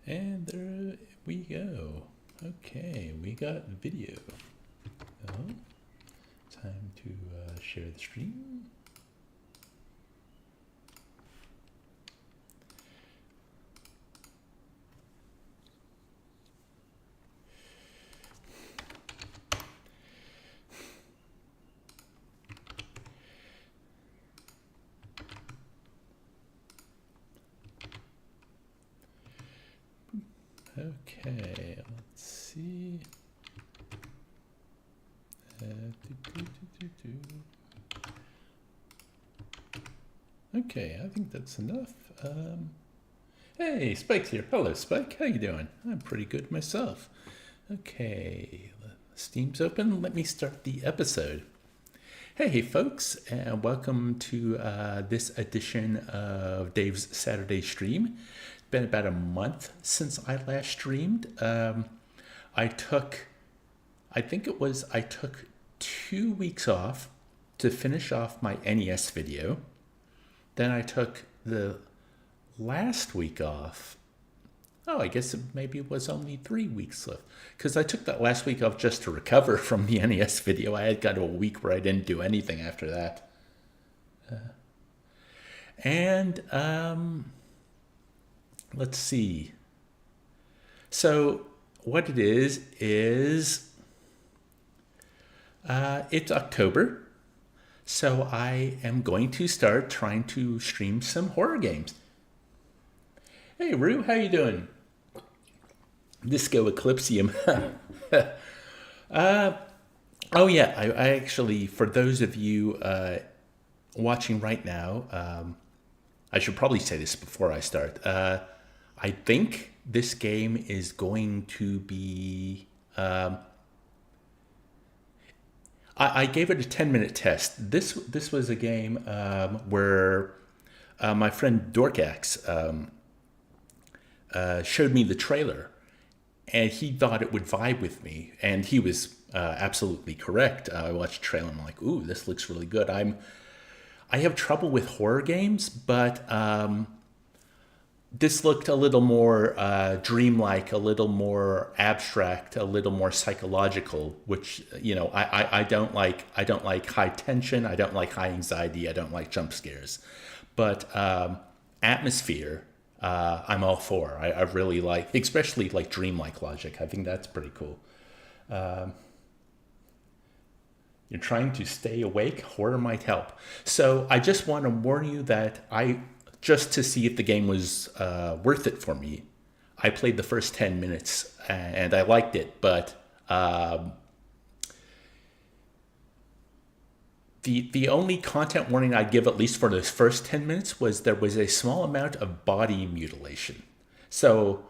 And there we go. Okay, we got video. Oh, time to share the stream. Okay, let's see. Okay, I think that's enough. Hey, Spike's here. Hello, Spike. How you doing? I'm pretty good myself. Okay, Steam's open. Let me start the episode. Hey, folks, and welcome to this edition of Dave's Saturday stream. It's been about a month since I last streamed. I took 2 weeks off to finish off my NES video. Then I took the last week off. Oh, I guess maybe it was only 3 weeks left. Because I took that last week off just to recover from the NES video. I had got a week where I didn't do anything after that. Let's see. So what it is it's October. So I am going to start trying to stream some horror games. Hey, Rue, how you doing? Disco Eclipsium. Oh yeah, I actually, for those of you watching right now, I should probably say this before I start. I think this game is going to be... I gave it a 10-minute test. This was a game where my friend Dorkax showed me the trailer, and he thought it would vibe with me, and he was absolutely correct. I watched the trailer and I'm like, ooh, this looks really good. I have trouble with horror games, but this looked a little more dreamlike, a little more abstract, a little more psychological, which, you know, I don't like. I don't like high tension. I don't like high anxiety. I don't like jump scares. But atmosphere, I'm all for. I really like, especially like dreamlike logic. I think that's pretty cool. You're trying to stay awake, horror might help. So I just want to warn you that just to see if the game was worth it for me, I played the first 10 minutes and I liked it, but the only content warning I'd give, at least for those first 10 minutes, was there was a small amount of body mutilation. So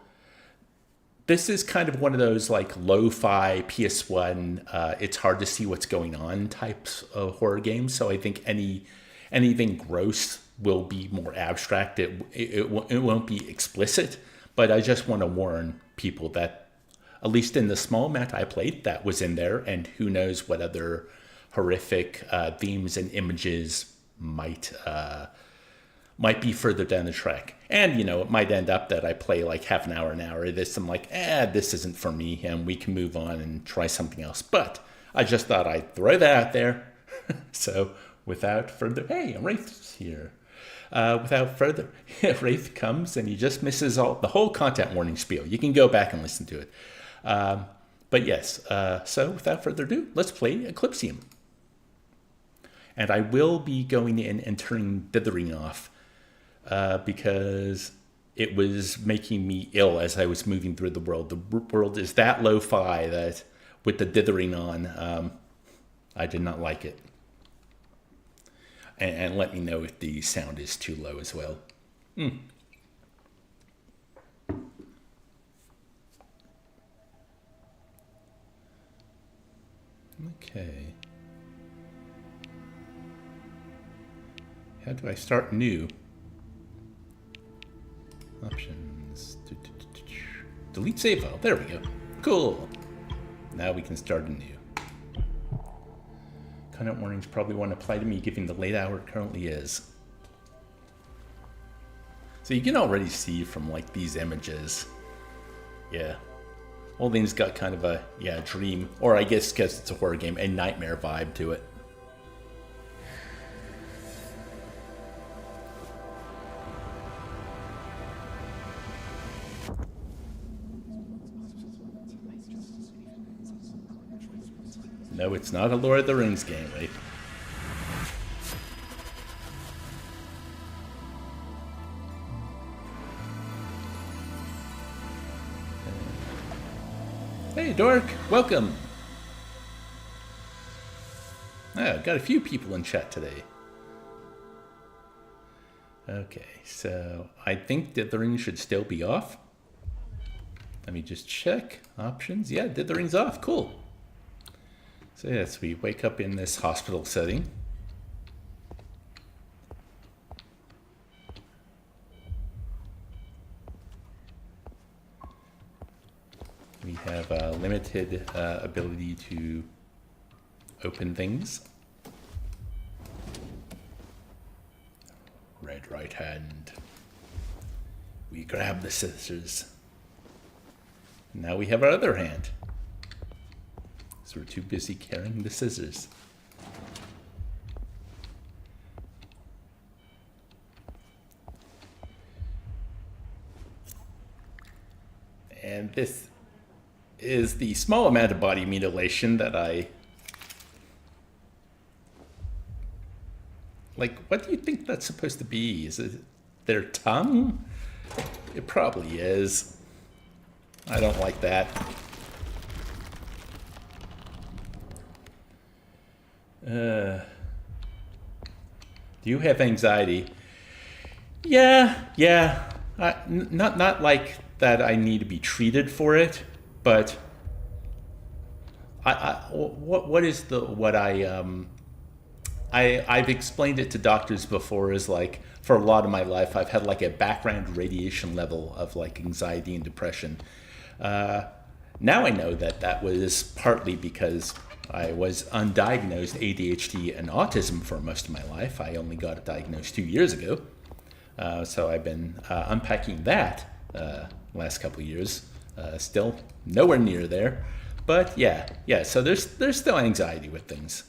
this is kind of one of those like lo-fi PS1, it's hard to see what's going on types of horror games. So I think anything gross will be more abstract. It won't be explicit, but I just want to warn people that at least in the small amount I played, that was in there, and who knows what other horrific themes and images might be further down the track. And, you know, it might end up that I play like half an hour of this. I'm like, this isn't for me, and we can move on and try something else. But I just thought I'd throw that out there. So without further, hey, Wraith's here. Without further, Wraith comes and he just misses the whole content warning spiel. You can go back and listen to it. But yes, so without further ado, let's play Eclipsium. And I will be going in and turning dithering off because it was making me ill as I was moving through the world. The world is that lo-fi that with the dithering on, I did not like it. And let me know if the sound is too low as well. Okay. How do I start new? Options. Delete save file. There we go. Cool. Now we can start anew. Content warnings probably won't apply to me given the late hour it currently is. So you can already see from like these images Yeah. Holding's got kind of a, dream, or I guess because it's a horror game, a nightmare vibe to it. No, it's not a Lord of the Rings game, right? Hey, Dork, welcome. Got a few people in chat today. Okay, so I think Dithering should still be off. Let me just check options. Yeah, Dithering's off. Cool. So yes, we wake up in this hospital setting. We have a limited ability to open things. Red right hand. We grab the scissors. Now we have our other hand. So we're too busy carrying the scissors. And this is the small amount of body mutilation that I... Like, what do you think that's supposed to be? Is it their tongue? It probably is. I don't like that. Do you have anxiety? Yeah. Not like that I need to be treated for it, but I've explained it to doctors before as like, for a lot of my life, I've had like a background radiation level of like anxiety and depression. Now I know that was partly because I was undiagnosed ADHD and autism for most of my life. I only got it diagnosed 2 years ago. So I've been unpacking that last couple of years. Still nowhere near there. But yeah. So there's still anxiety with things.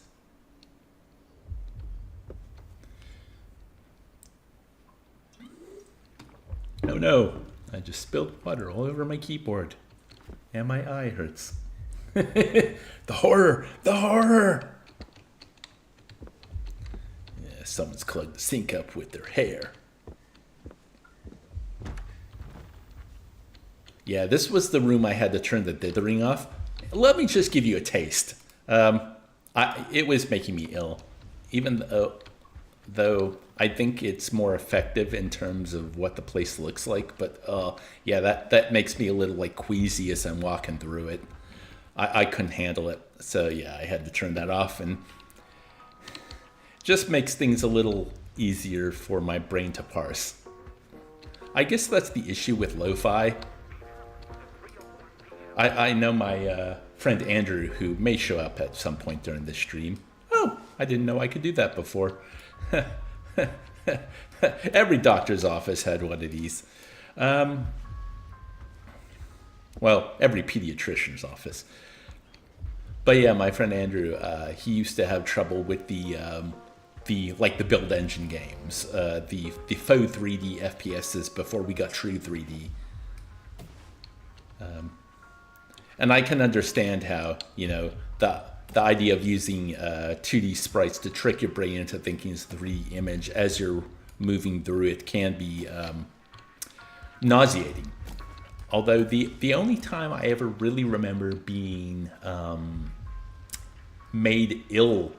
Oh no, I just spilled water all over my keyboard. And my eye hurts. The horror! Yeah, someone's clogged the sink up with their hair. Yeah, this was the room I had to turn the dithering off. Let me just give you a taste. It was making me ill. Even though I think it's more effective in terms of what the place looks like. But yeah, that makes me a little like queasy as I'm walking through it. I couldn't handle it. So yeah, I had to turn that off, and just makes things a little easier for my brain to parse. I guess that's the issue with lo-fi. I know my friend Andrew, who may show up at some point during this stream. Oh, I didn't know I could do that before. Every doctor's office had one of these. Well, every pediatrician's office. But yeah, my friend Andrew, he used to have trouble with the build engine games, the faux 3D FPSs before we got true 3D. And I can understand how, the idea of using 2D sprites to trick your brain into thinking it's a 3D image as you're moving through it can be nauseating. Although the only time I ever really remember being made ill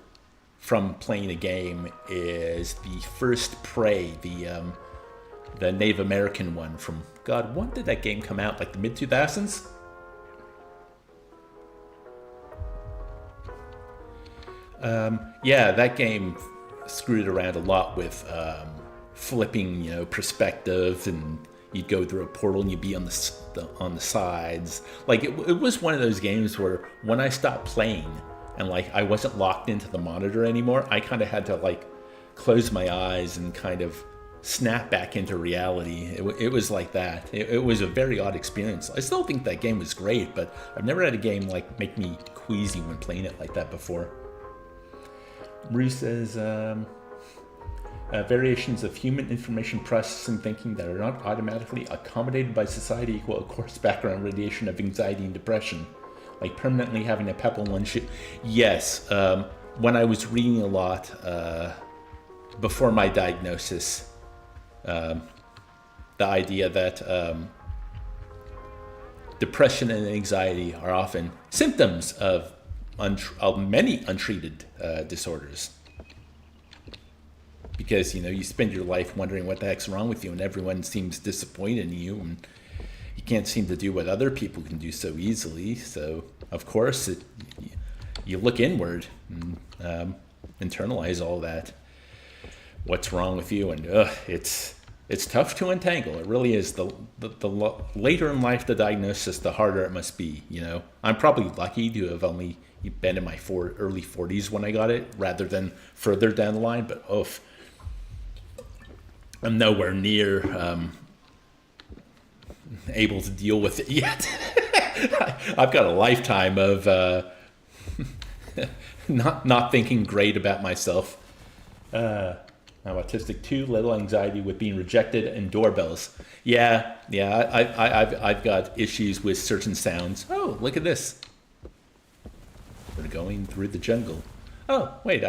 from playing a game is the first Prey, the Native American one from, God, when did that game come out? Like the mid-2000s? Yeah, that game screwed around a lot with flipping, perspective, and you'd go through a portal and you'd be on the sides. Like it was one of those games where when I stopped playing and like I wasn't locked into the monitor anymore, I kind of had to like close my eyes and kind of snap back into reality. It was like that. It was a very odd experience. I still think that game was great, but I've never had a game like make me queasy when playing it like that before. Rue says, variations of human information processing thinking that are not automatically accommodated by society equal a coarse background radiation of anxiety and depression, like permanently having a pebble in one shoe. Yes, when I was reading a lot before my diagnosis, the idea that depression and anxiety are often symptoms of many untreated disorders. Because, you spend your life wondering what the heck's wrong with you, and everyone seems disappointed in you, and you can't seem to do what other people can do so easily. So, of course, you look inward and internalize all that. What's wrong with you? And it's tough to untangle. It really is. The later in life the diagnosis, the harder it must be. I'm probably lucky to have only been in my early 40s when I got it, rather than further down the line. But I'm nowhere near able to deal with it yet. I've got a lifetime of not thinking great about myself. I'm autistic too. Little anxiety with being rejected and doorbells. Yeah. I've got issues with certain sounds. Oh, look at this. We're going through the jungle. Oh, wait,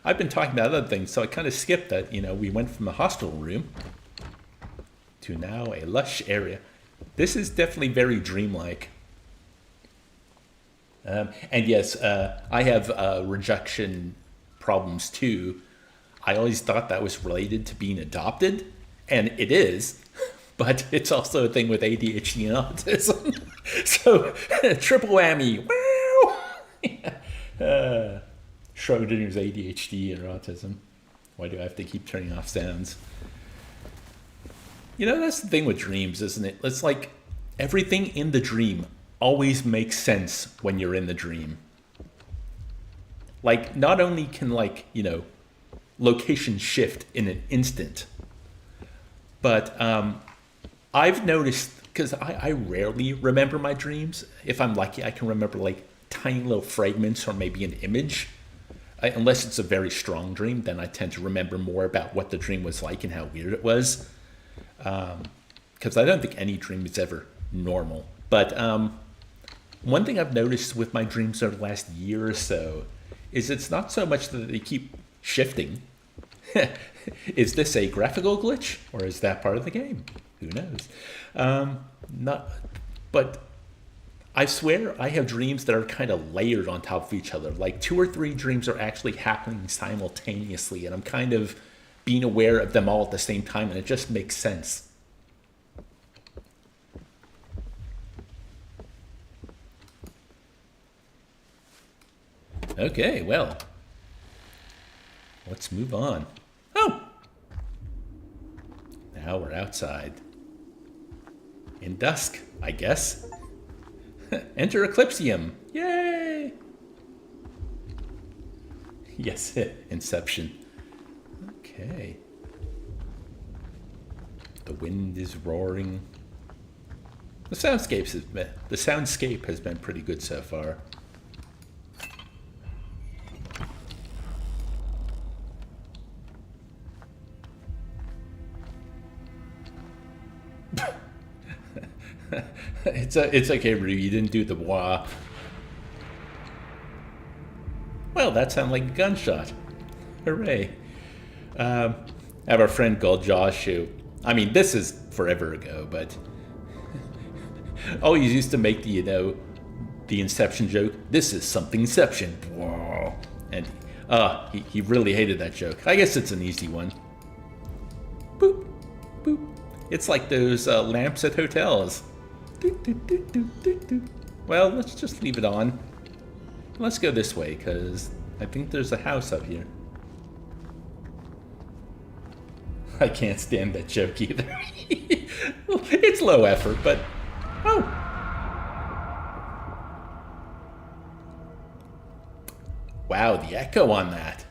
I've been talking about other things, so I kind of skipped that. We went from a hostel room to now a lush area. This is definitely very dreamlike. And yes, I have rejection problems too. I always thought that was related to being adopted, and it is, but it's also a thing with ADHD and autism. So, triple whammy. Wow! Schrodinger's ADHD or autism. Why do I have to keep turning off sounds? That's the thing with dreams, isn't it? It's like everything in the dream always makes sense when you're in the dream. Like, not only can, location shift in an instant, but I've noticed, because I rarely remember my dreams. If I'm lucky, I can remember, tiny little fragments or maybe an image. Unless it's a very strong dream, then I tend to remember more about what the dream was like and how weird it was. Because I don't think any dream is ever normal. But one thing I've noticed with my dreams over the last year or so is it's not so much that they keep shifting. Is this a graphical glitch, or is that part of the game? Who knows? But I swear I have dreams that are kind of layered on top of each other. Like 2 or 3 dreams are actually happening simultaneously, and I'm kind of being aware of them all at the same time, and it just makes sense. Okay, well, let's move on. Oh! Now we're outside. In dusk, I guess. Enter Eclipsium. Yay! Yes, Inception. Okay. The wind is roaring. The soundscape has been pretty good so far. It's okay, Rue. You didn't do the wah. Well, that sounded like a gunshot. Hooray. I have a friend called Josh who, this is forever ago, but always used to make the Inception joke. This is somethingception. And he really hated that joke. I guess it's an easy one. Boop, boop. It's like those lamps at hotels. Well, let's just leave it on. Let's go this way, because I think there's a house up here. I can't stand that joke either. It's low effort, but... Oh! Wow, the echo on that.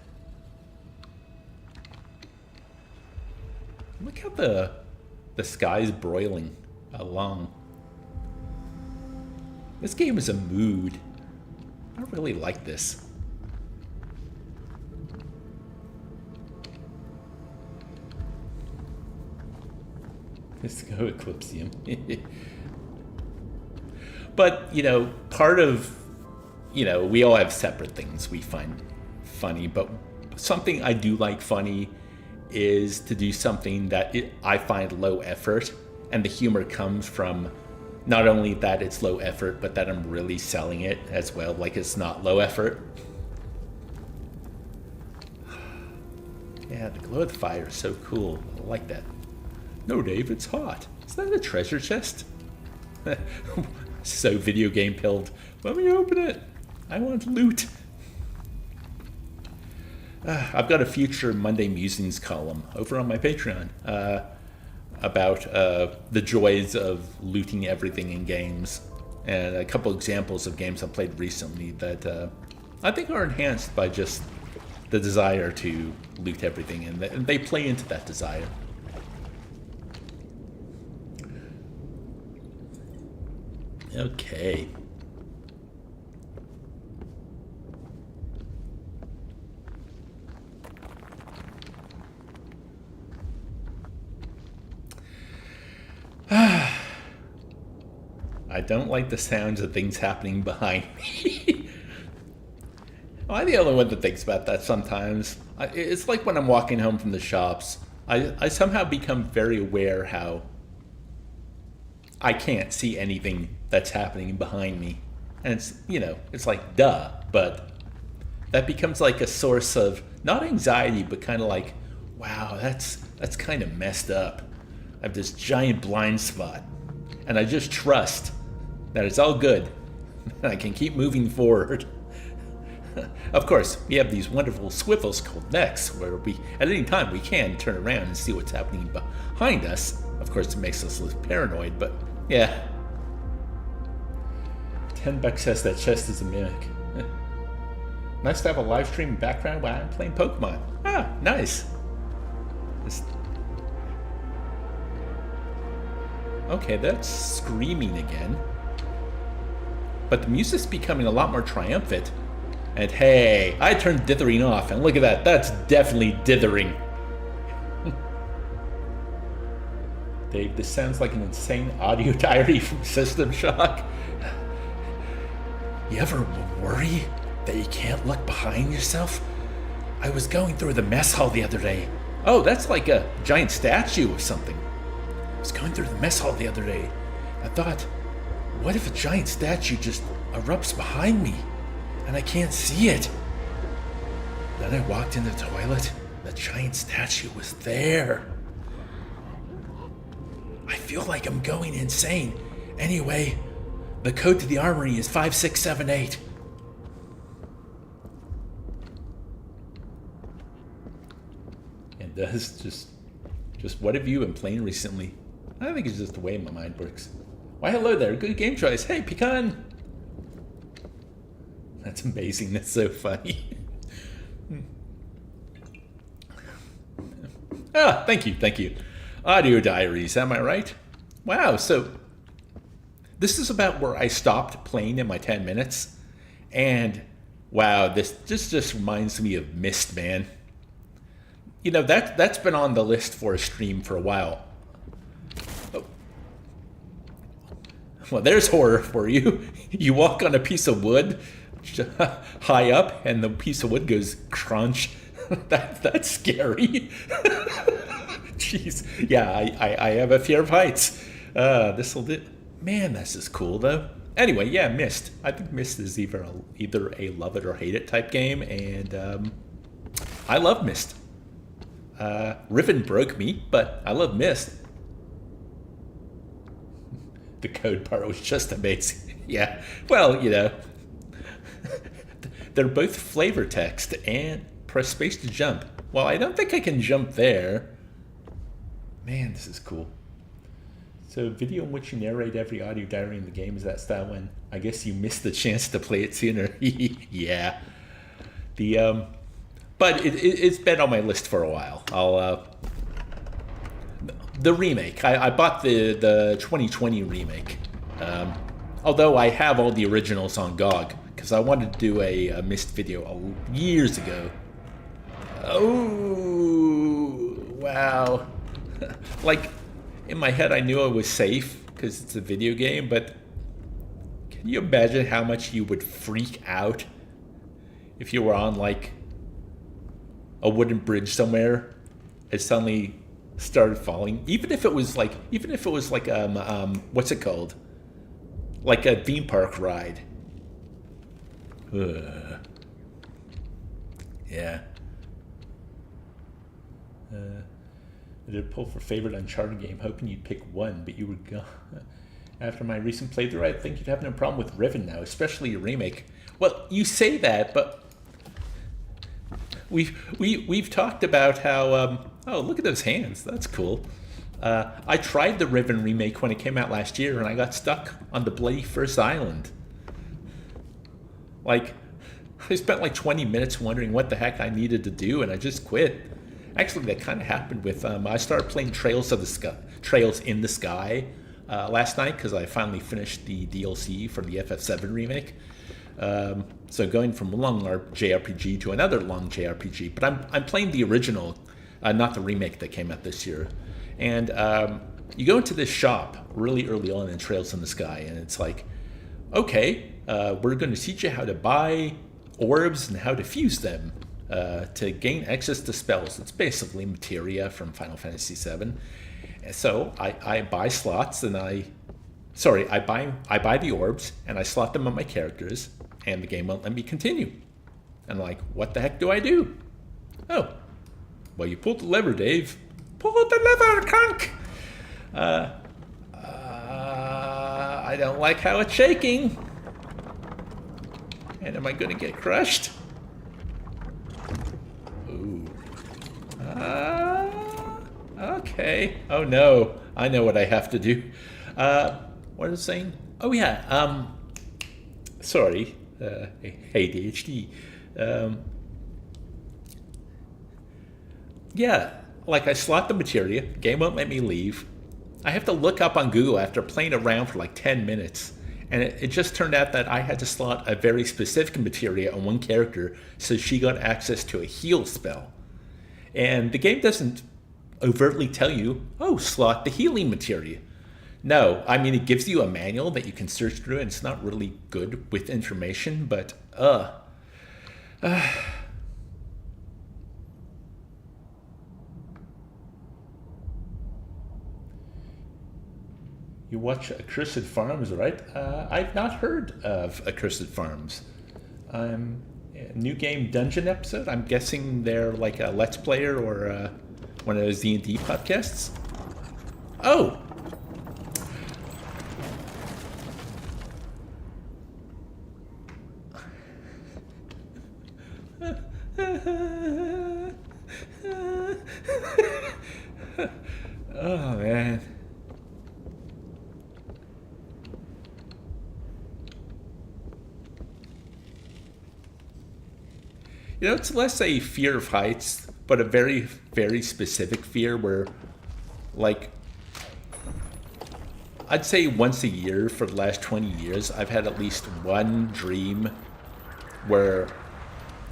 Look how the sky's broiling along. This game is a mood. I really like this. Let's go Eclipsium. But, part of, we all have separate things we find funny, but something I do like funny is to do something that I find low effort, and the humor comes from not only that it's low effort, but that I'm really selling it as well, like it's not low effort. Yeah, the glow of the fire is so cool. I like that. No, Dave, it's hot. Is that a treasure chest? So video game pilled. Let me open it. I want loot. I've got a future Monday Musings column over on my Patreon about the joys of looting everything in games, and a couple examples of games I've played recently that I think are enhanced by just the desire to loot everything, and they play into that desire. Okay. I don't like the sounds of things happening behind me. Am I the only one that thinks about that sometimes? It's like when I'm walking home from the shops. I somehow become very aware how I can't see anything that's happening behind me. And it's, it's like, duh. But that becomes like a source of, not anxiety, but kind of like, wow, that's kind of messed up. I have this giant blind spot. And I just trust that it's all good. I can keep moving forward. Of course, we have these wonderful swivels called necks, where we, at any time, we can turn around and see what's happening behind us. Of course, it makes us less paranoid, but yeah. $10 says that chest is a mimic. Nice to have a live stream background while I'm playing Pokemon. Ah, nice. Okay, that's screaming again. But the music's becoming a lot more triumphant. And hey, I turned dithering off, and look at that. That's definitely dithering. Dave, this sounds like an insane audio diary from System Shock. You ever worry that you can't look behind yourself? I was going through the mess hall the other day. Oh, that's like a giant statue of something. I was going through the mess hall the other day. I thought, what if a giant statue just erupts behind me and I can't see it? Then I walked in the toilet. The giant statue was there. I feel like I'm going insane. Anyway, the code to the armory is 5678. And that's just what have you been playing recently? I think it's just the way my mind works. Why, hello there. Good game choice. Hey, Pecan. That's amazing. That's so funny. Ah, thank you. Audio diaries, am I right? Wow, so this is about where I stopped playing in my 10 minutes. And wow, this just reminds me of Myst, man. That's been on the list for a stream for a while. Oh. Well, there's horror for you. You walk on a piece of wood high up, and the piece of wood goes crunch. That's scary. Jeez. Yeah, I have a fear of heights. This'll do. Man, this is cool, though. Anyway, yeah, Myst. I think Myst is either a love it or hate it type game, and I love Myst. Riven broke me, but I love Myst. The code part was just amazing. Yeah, well, they're both flavor text and press space to jump. Well, I don't think I can jump there. Man, this is cool. So, video in which you narrate every audio diary in the game, is that style when I guess you missed the chance to play it sooner? Yeah. But it's been on my list for a while. The remake. I bought the 2020 remake. Although I have all the originals on GOG, because I wanted to do a missed video years ago. Oh, wow. Like, in my head I knew I was safe, because it's a video game, but can you imagine how much you would freak out if you were on, like, a wooden bridge somewhere and suddenly started falling? Even if it was like, what's it called? Like a theme park ride. Ugh. Yeah. I did pull for favorite Uncharted game, hoping you'd pick one, but you were gone. After my recent playthrough, I think you'd have no problem with Riven now, especially your remake. Well, you say that, but we've talked about how oh, look at those hands, that's cool. I tried the Riven remake when it came out last year, and I got stuck on the bloody first island. Like, I spent like 20 minutes wondering what the heck I needed to do, and I just quit. Actually, that kind of happened with I started playing Trails in the Sky last night, because I finally finished the DLC for the FF7 remake. So going from a long JRPG to another long JRPG, but I'm playing the original, not the remake that came out this year. And you go into this shop really early on in Trails in the Sky, and it's like, okay, we're going to teach you how to buy orbs and how to fuse them to gain access to spells. It's basically materia from Final Fantasy VII. And so I buy slots, and I buy the orbs, and I slot them on my characters, and the game won't let me continue. And I'm like, what the heck do I do? Oh, well, you pulled the lever, Dave. Pull the lever, Conk! I don't like how it's shaking. And am I going to get crushed? Ooh. Okay. Oh no. I know what I have to do. What is it saying? Oh yeah. Sorry. ADHD. Yeah. Like, I slot the materia, game won't let me leave. I have to look up on Google after playing around for like 10 minutes. And it just turned out that I had to slot a very specific materia on one character so she got access to a heal spell. And the game doesn't overtly tell you, oh, slot the healing materia. No, I mean, it gives you a manual that you can search through, and it's not really good with information, but You watch Accursed Farms, right? I've not heard of Accursed Farms. New game dungeon episode? I'm guessing they're like a Let's Player or one of those D&D podcasts. Oh! Oh, man. You know, it's less a fear of heights, but a very, very specific fear where, like, I'd say once a year for the last 20 years, I've had at least one dream where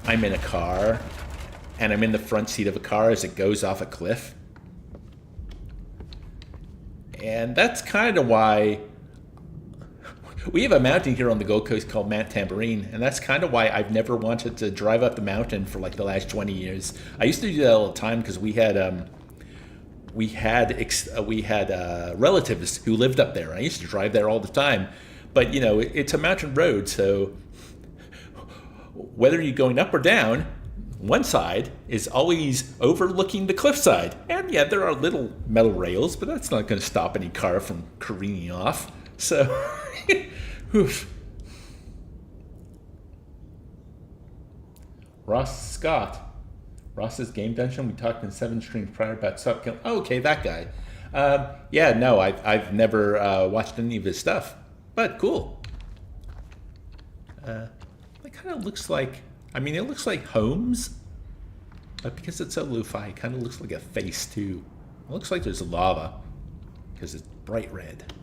I'm in a car and I'm in the front seat of a car as it goes off a cliff. And that's kind of why we have a mountain here on the Gold Coast called Mount Tambourine, and that's kind of why I've never wanted to drive up the mountain for like the last 20 years. I used to do that all the time because we had relatives who lived up there. I used to drive there all the time, but you know, it's a mountain road, so whether you're going up or down, one side is always overlooking the cliffside. And yeah, there are little metal rails, but that's not going to stop any car from careening off. So, oof. Ross Scott. Ross's Game Dungeon. We talked in 7 streams prior about Subkill. Oh, okay, that guy. Yeah, no, I've never watched any of his stuff, but cool. It kind of looks like, I mean, it looks like Homes, but because it's so lo-fi, it kind of looks like a face too. It looks like there's lava. because it's bright red.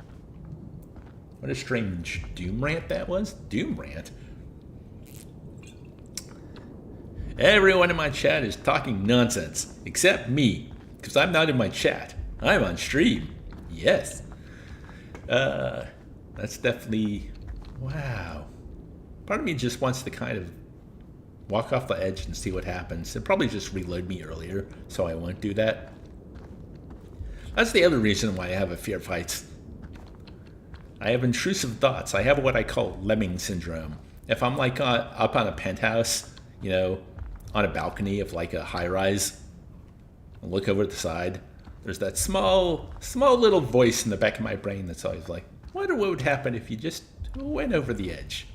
What a strange Doom rant that was. Doom rant? Everyone in my chat is talking nonsense, except me, because I'm not in my chat. I'm on stream. Yes. That's definitely... Wow. Part of me just wants to kind of walk off the edge and see what happens. It'll probably just reload me earlier, so I won't do that. That's the other reason why I have a fear of heights. I have intrusive thoughts. I have what I call lemming syndrome. If I'm like up on a penthouse, you know, on a balcony of like a high-rise, and look over the side, there's that small little voice in the back of my brain that's always like, wonder what would happen if you just went over the edge.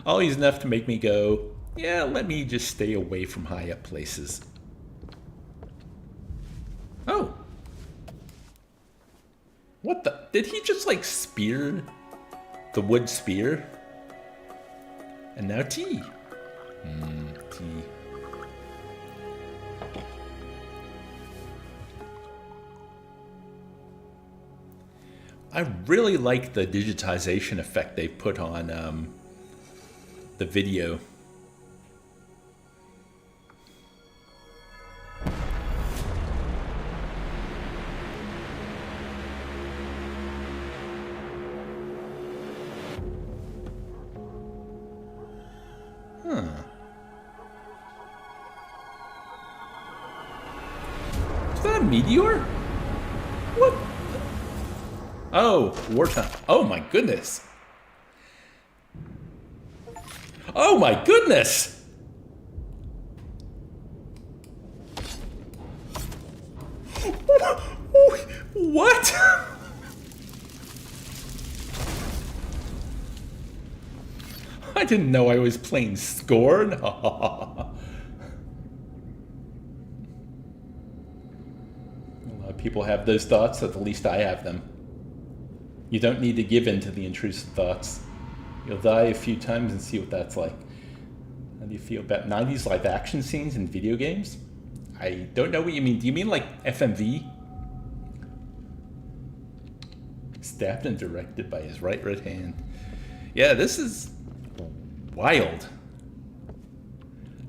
Always enough to make me go, yeah, let me just stay away from high up places. Oh. What the? Did he just like spear the wood spear? And now tea. Tea. I really like the digitization effect they put on the video. Is that a meteor? What? Oh, wartime. Oh my goodness. Oh my goodness. What? I didn't know I was playing Scorn. A lot of people have those thoughts, at the least I have them. You don't need to give in to the intrusive thoughts. You'll die a few times and see what that's like. How do you feel about 90s live action scenes in video games? I don't know what you mean. Do you mean like FMV? Stabbed and directed by his right hand. Yeah, this is wild.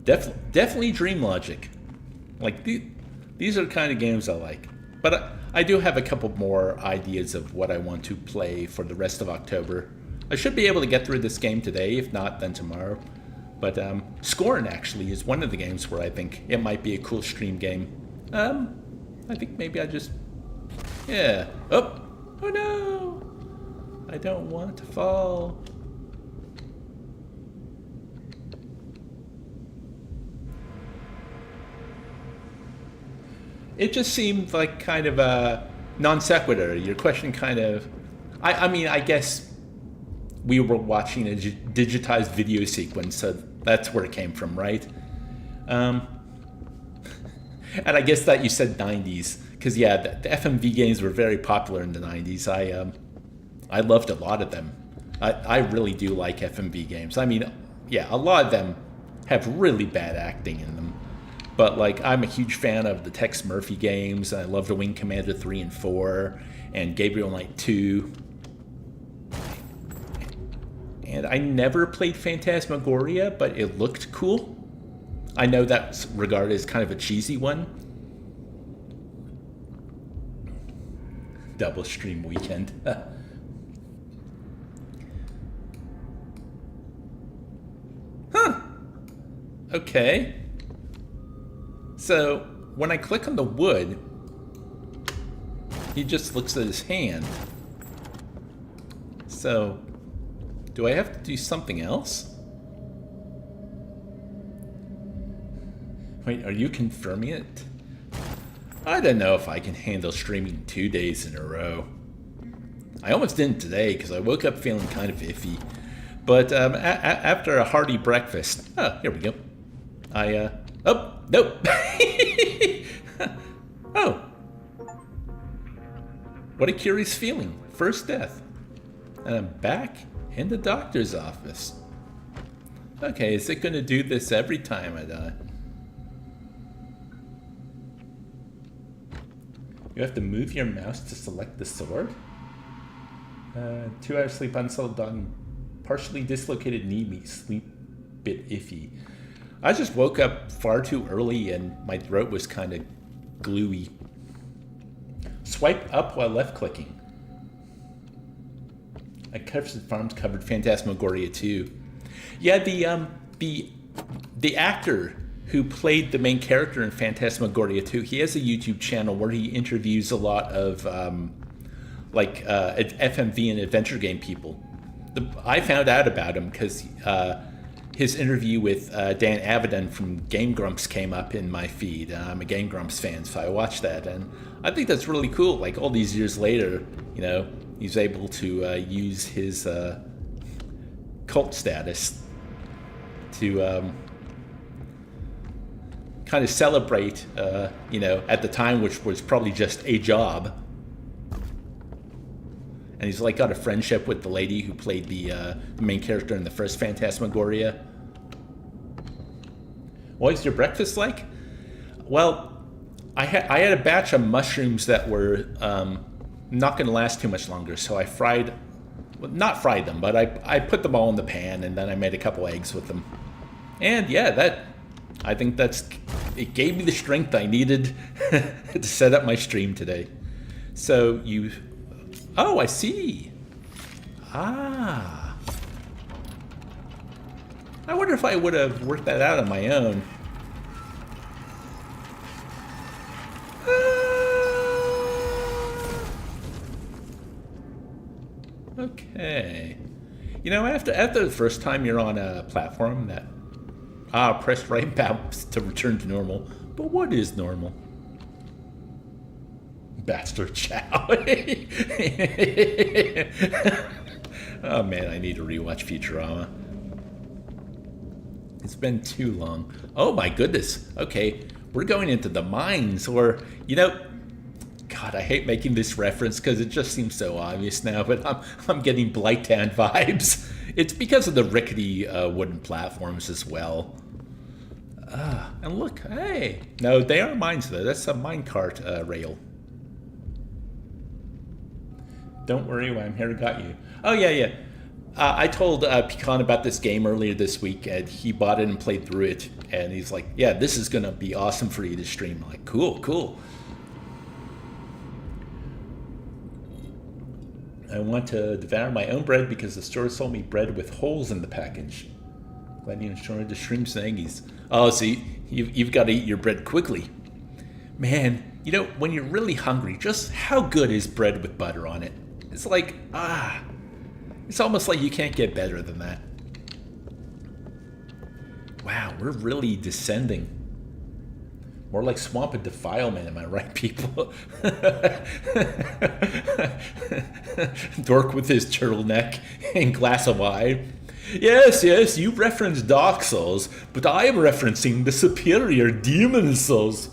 Definitely dream logic. Like, these are the kind of games I like. But I do have a couple more ideas of what I want to play for the rest of October. I should be able to get through this game today, if not, then tomorrow. But Scorn, actually, is one of the games where I think it might be a cool stream game. I think maybe I just... Yeah. Oh! Oh no! I don't want to fall. It just seemed like kind of a non sequitur. Your question kind of... I mean, I guess we were watching a digitized video sequence, so that's where it came from, right? And I guess that you said 90s, because yeah, the FMV games were very popular in the 90s. I loved a lot of them. I really do like FMV games. I mean, yeah, a lot of them have really bad acting in them. But like, I'm a huge fan of the Tex Murphy games. I love the Wing Commander 3 and 4 and Gabriel Knight 2. And I never played Phantasmagoria, but it looked cool. I know that's regarded as kind of a cheesy one. Double stream weekend. Huh. Okay. So, when I click on the wood, he just looks at his hand. So, do I have to do something else? Wait, are you confirming it? I don't know if I can handle streaming 2 days in a row. I almost didn't today because I woke up feeling kind of iffy. But after a hearty breakfast... Oh, here we go. Oh, nope. Oh. What a curious feeling. First death. And I'm back in the doctor's office. Okay, is it going to do this every time I die? You have to move your mouse to select the sword. 2 hours sleep, unsettled dog, partially dislocated knee, me sleep bit iffy. I just woke up far too early and my throat was kind of gluey. Swipe up while left clicking. Cuffed Farms covered Phantasmagoria too. Yeah, the actor who played the main character in Phantasmagoria 2, he has a YouTube channel where he interviews a lot of FMV and adventure game people. I found out about him because his interview with Dan Avidan from Game Grumps came up in my feed. I'm a Game Grumps fan, so I watched that, and I think that's really cool. Like all these years later, you know, he's able to use his cult status to kind of celebrate, you know, at the time, which was probably just a job. And he's like got a friendship with the lady who played the main character in the first Phantasmagoria. What was your breakfast like? Well, I had a batch of mushrooms that were not going to last too much longer, so I fried, well, not fried them, but I put them all in the pan, and then I made a couple eggs with them. And yeah, I think it gave me the strength I needed to set up my stream today. So oh, I see. Ah. I wonder if I would have worked that out on my own. Okay. You know, after the first time you're on a platform that press right mouse to return to normal. But what is normal? Bastard Chow. Oh man, I need to rewatch Futurama. It's been too long. Oh my goodness. Okay, we're going into the mines, or, you know, God, I hate making this reference because it just seems so obvious now, but I'm getting Blighttown vibes. It's because of the rickety wooden platforms as well. And look, hey. No, they are mines though. That's a minecart rail. Don't worry, I'm here, got you. Oh yeah. I told Pecan about this game earlier this week, and he bought it and played through it. And he's like, yeah, this is going to be awesome for you to stream. I'm like, cool. I want to devour my own bread because the store sold me bread with holes in the package. Glad you enjoyed the shrimp snaggies. Oh, see, you've got to eat your bread quickly. Man, you know, when you're really hungry, just how good is bread with butter on it? It's like, it's almost like you can't get better than that. Wow, we're really descending. More like swamp and defilement, am I right, people? Dork with his turtleneck and glass of wine. Yes, you reference Dark Souls, but I am referencing the superior Demon Souls.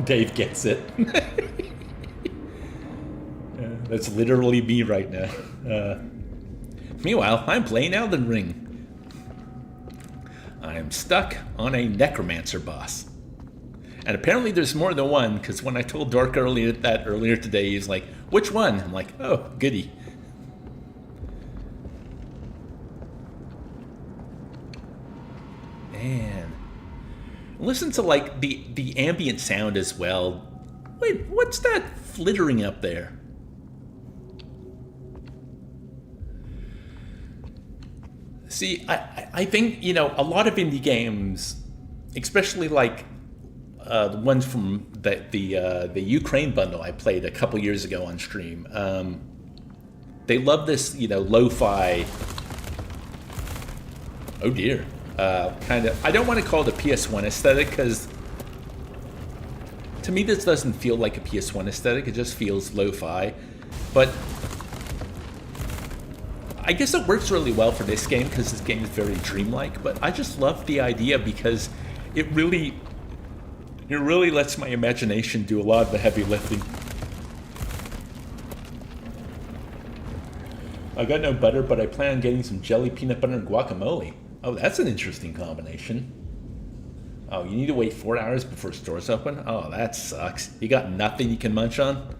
Dave gets it. That's literally me right now. Meanwhile, I'm playing Elden Ring. I'm stuck on a necromancer boss. And apparently there's more than one, because when I told Dork earlier today, he's like, which one? I'm like, oh, goody. Man. Listen to like the ambient sound as well. Wait, what's that flittering up there? See, I think, you know, a lot of indie games, especially like the ones from the Ukraine bundle I played a couple years ago on stream, they love this, you know, lo-fi, oh dear, kind of, I don't want to call it a PS1 aesthetic, because to me this doesn't feel like a PS1 aesthetic, it just feels lo-fi, but I guess it works really well for this game because this game is very dreamlike, but I just love the idea because it really lets my imagination do a lot of the heavy lifting. I got no butter, but I plan on getting some jelly, peanut butter, and guacamole. Oh, that's an interesting combination. Oh, you need to wait 4 hours before stores open? Oh, that sucks. You got nothing you can munch on?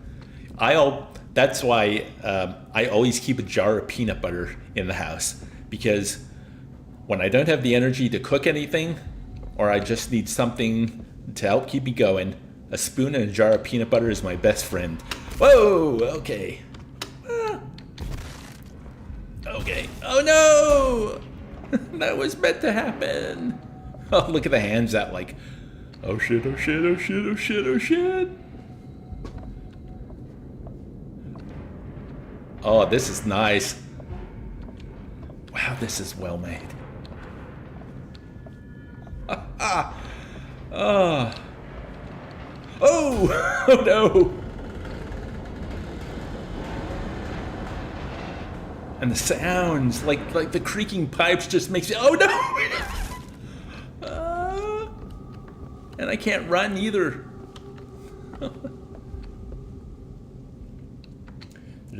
That's why I always keep a jar of peanut butter in the house, because when I don't have the energy to cook anything, or I just need something to help keep me going, a spoon and a jar of peanut butter is my best friend. Whoa, okay. Okay. Oh no! That was meant to happen. Oh, look at the hands that like, oh shit, oh shit, oh shit, oh shit, oh shit. Oh, this is nice. Wow, this is well made. Oh. Oh no. And the sounds, like the creaking pipes just makes it, oh no! And I can't run either. They're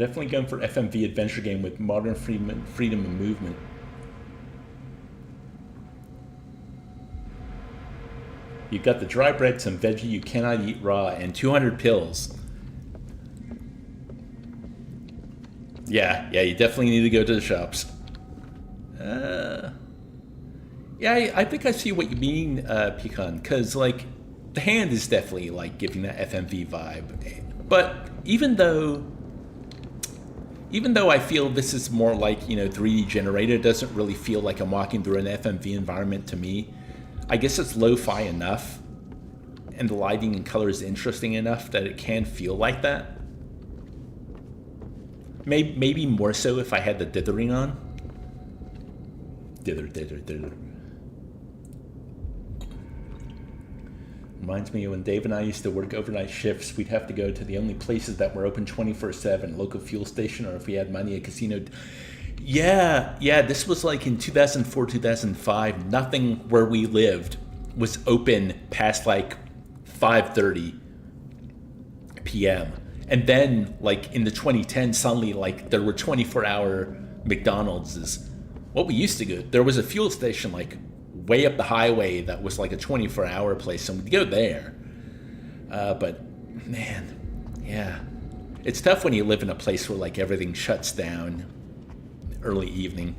definitely going for FMV adventure game with modern freedom of movement. You've got the dry bread, some veggie you cannot eat raw, and 200 pills. Yeah, you definitely need to go to the shops. Yeah, I think I see what you mean, Pecan, because, like, the hand is definitely, like, giving that FMV vibe. But even though I feel this is more like, 3D generated, it doesn't really feel like I'm walking through an FMV environment to me. I guess it's lo-fi enough, and the lighting and color is interesting enough that it can feel like that. Maybe more so if I had the dithering on. Dither. Reminds me of when Dave and I used to work overnight shifts. We'd have to go to the only places that were open 24/7, local fuel station, or if we had money, a casino. Yeah, this was like in 2004, 2005. Nothing where we lived was open past like 5:30 p.m. And then, like, in the 2010s, suddenly, like, there were 24-hour McDonald's. What we used to go, there was a fuel station, like, way up the highway that was, like, a 24-hour place, and we'd go there. But, man, yeah. It's tough when you live in a place where, like, everything shuts down early evening.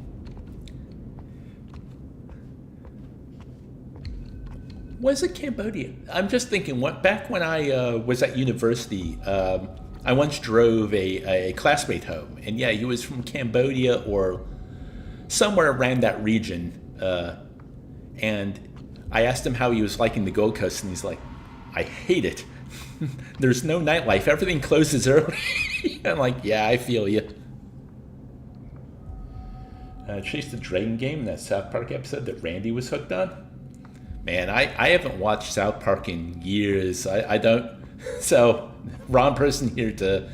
Was it Cambodia? I'm just thinking, back when I was at university, I once drove a classmate home, and yeah, he was from Cambodia or somewhere around that region, and I asked him how he was liking the Gold Coast, and he's like, I hate it. There's no nightlife. Everything closes early. I'm like, yeah, I feel you. Chase the Dragon game, that South Park episode that Randy was hooked on. Man, I haven't watched South Park in years. I don't. So, wrong person here to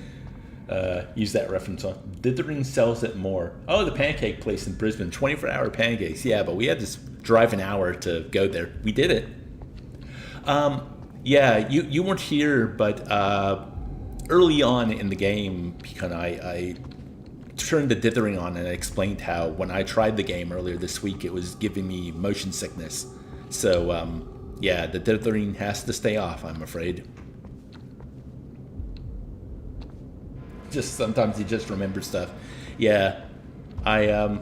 use that reference on. Dithering sells it more. Oh, the pancake place in Brisbane. 24-hour pancakes. Yeah, but we had to drive an hour to go there. We did it. Yeah, you weren't here, but early on in the game, because I turned the dithering on and I explained how when I tried the game earlier this week, it was giving me motion sickness. So, yeah, the dithering has to stay off, I'm afraid. Just sometimes you just remember stuff. Yeah, I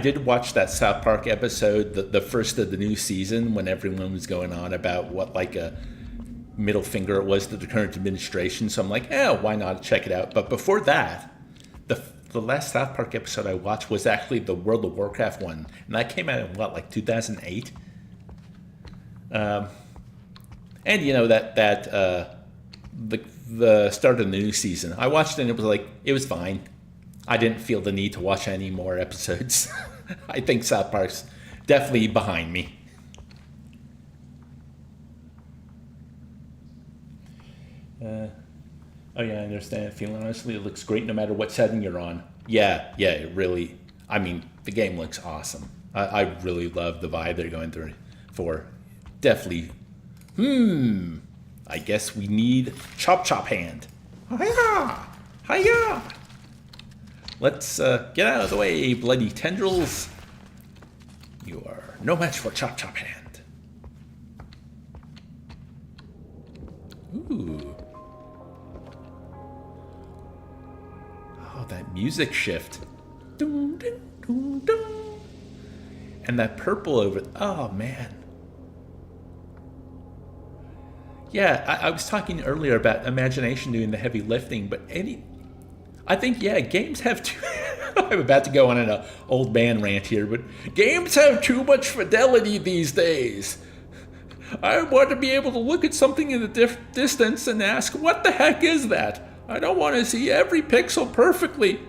did watch that South Park episode, the first of the new season, when everyone was going on about what, like, a middle finger it was to the current administration. So I'm like, why not check it out? But before that, the last South Park episode I watched was actually the World of Warcraft one, and that came out in like 2008. And the start of the new season, I watched it and it was fine. I didn't feel the need to watch any more episodes. I think South Park's definitely behind me. Oh yeah, I understand. Feeling honestly, it looks great no matter what setting you're on. Yeah, it really. I mean, the game looks awesome. I really love the vibe they're going through for. Definitely. I guess we need Chop Chop Hand. Hi-ha! Hiya! Let's get out of the way, bloody tendrils. You are no match for Chop Chop Hand. Ooh. Oh, that music shift. Dun, dun, dun, dun. And that purple over... Oh, man. Yeah, I was talking earlier about imagination doing the heavy lifting, but I think, yeah, games have too... I'm about to go on an old man rant here, but games have too much fidelity these days. I want to be able to look at something in the distance and ask, what the heck is that? I don't want to see every pixel perfectly.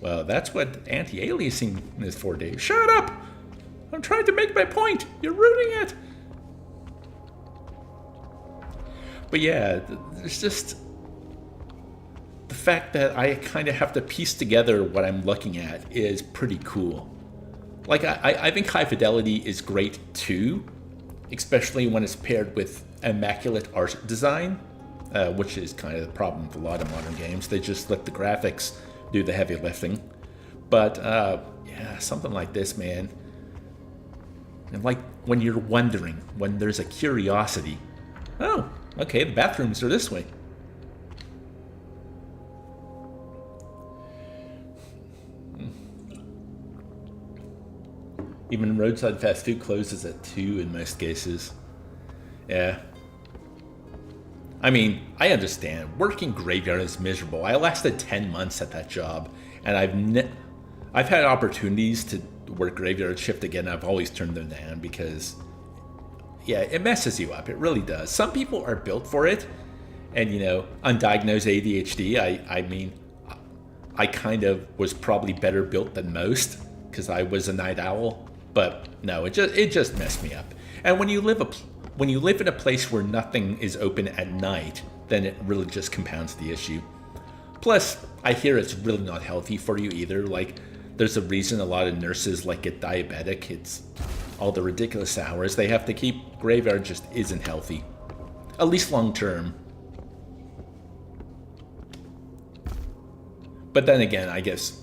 Well, that's what anti-aliasing is for, Dave. Shut up! I'm trying to make my point. You're ruining it. But yeah, there's just the fact that I kind of have to piece together what I'm looking at is pretty cool. Like, I think high fidelity is great too, especially when it's paired with immaculate art design, which is kind of the problem with a lot of modern games. They just let the graphics do the heavy lifting. But yeah, something like this, man. And like when you're wondering, when there's a curiosity. Oh, okay, the bathrooms are this way. Even roadside fast food closes at 2 in most cases. Yeah. I mean, I understand. Working graveyard is miserable. I lasted 10 months at that job, and I've had opportunities to work graveyard shift again. I've always turned them down because, yeah, it messes you up. It really does. Some people are built for it, and you know, undiagnosed ADHD. I mean, I kind of was probably better built than most because I was a night owl. But no, it just messed me up. And when you live in a place where nothing is open at night, then it really just compounds the issue. Plus, I hear it's really not healthy for you either. Like, there's a reason a lot of nurses like get diabetic. It's all the ridiculous hours they have to keep. Graveyard just isn't healthy, at least long term. But then again, I guess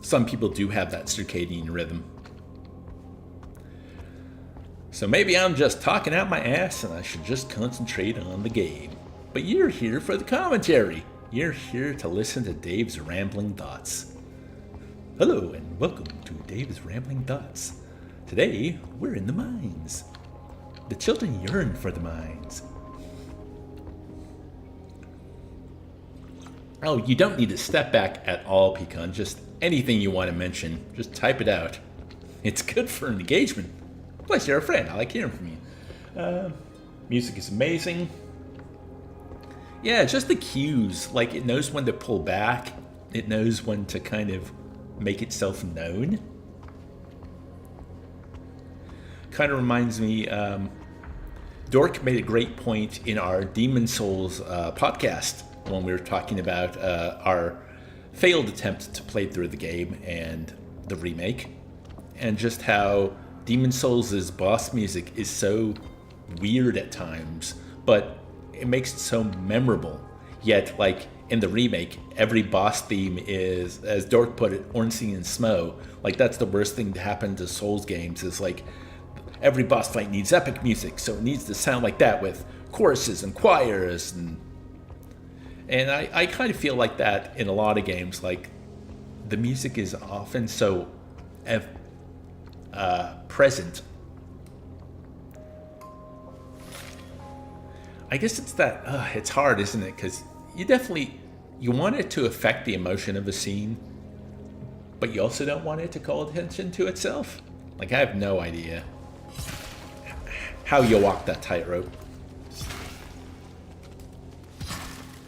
some people do have that circadian rhythm. So maybe I'm just talking out my ass and I should just concentrate on the game. But you're here for the commentary. You're here to listen to Dave's Rambling Thoughts. Hello and welcome to Dave's Rambling Thoughts. Today, we're in the mines. The children yearn for the mines. Oh, you don't need to step back at all, Pecan. Just anything you want to mention, just type it out. It's good for engagement. Plus, you're a friend. I like hearing from you. Music is amazing. Yeah, just the cues. Like, it knows when to pull back. It knows when to kind of make itself known. Kind of reminds me, Dork made a great point in our Demon Souls podcast when we were talking about our failed attempt to play through the game and the remake. And just how Demon Souls' boss music is so weird at times, but it makes it so memorable. Yet, like, in the remake, every boss theme is, as Dork put it, Ornstein and Smo. Like, that's the worst thing to happen to Souls games, is like, every boss fight needs epic music, so it needs to sound like that with choruses and choirs. And I kind of feel like that in a lot of games. Like, the music is often so present. I guess it's that it's hard, isn't it? Because you want it to affect the emotion of a scene, but you also don't want it to call attention to itself. Like, I have no idea how you walk that tightrope.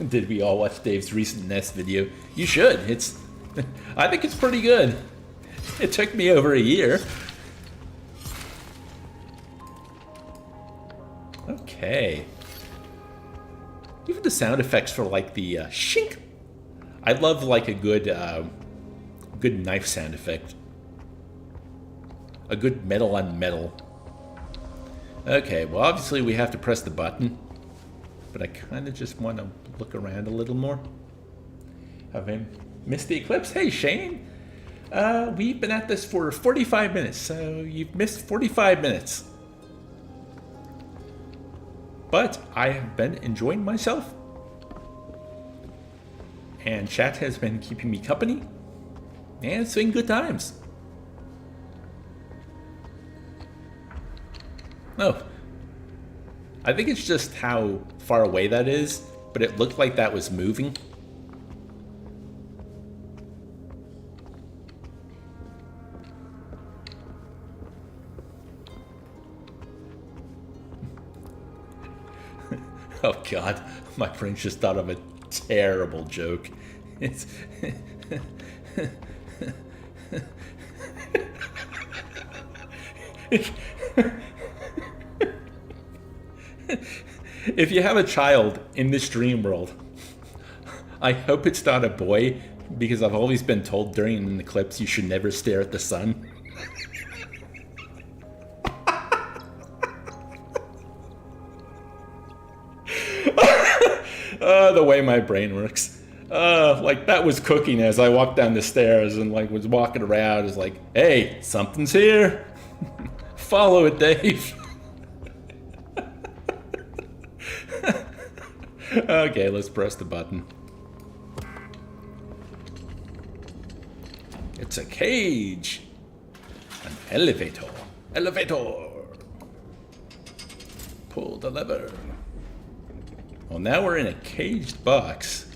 Did we all watch Dave's recent Nest video? You should. I think it's pretty good. It took me over a year. Okay. Even the sound effects for like the shink. I love like a good knife sound effect. A good metal on metal. Okay, well obviously we have to press the button, but I kind of just want to look around a little more. Have I missed the eclipse? Hey, Shane. We've been at this for 45 minutes, so you've missed 45 minutes. But I have been enjoying myself. And chat has been keeping me company. And it's been good times. Oh. I think it's just how far away that is, but it looked like that was moving. Oh God, my brain just thought of a terrible joke. It's if you have a child in this dream world, I hope it's not a boy, because I've always been told during an eclipse you should never stare at the sun. The way my brain works. Like that was cooking as I walked down the stairs and like was walking around. It's like, hey, something's here. Follow it, Dave. Okay, let's press the button. It's a cage. An elevator. Elevator. Pull the lever. Well, now we're in a caged box.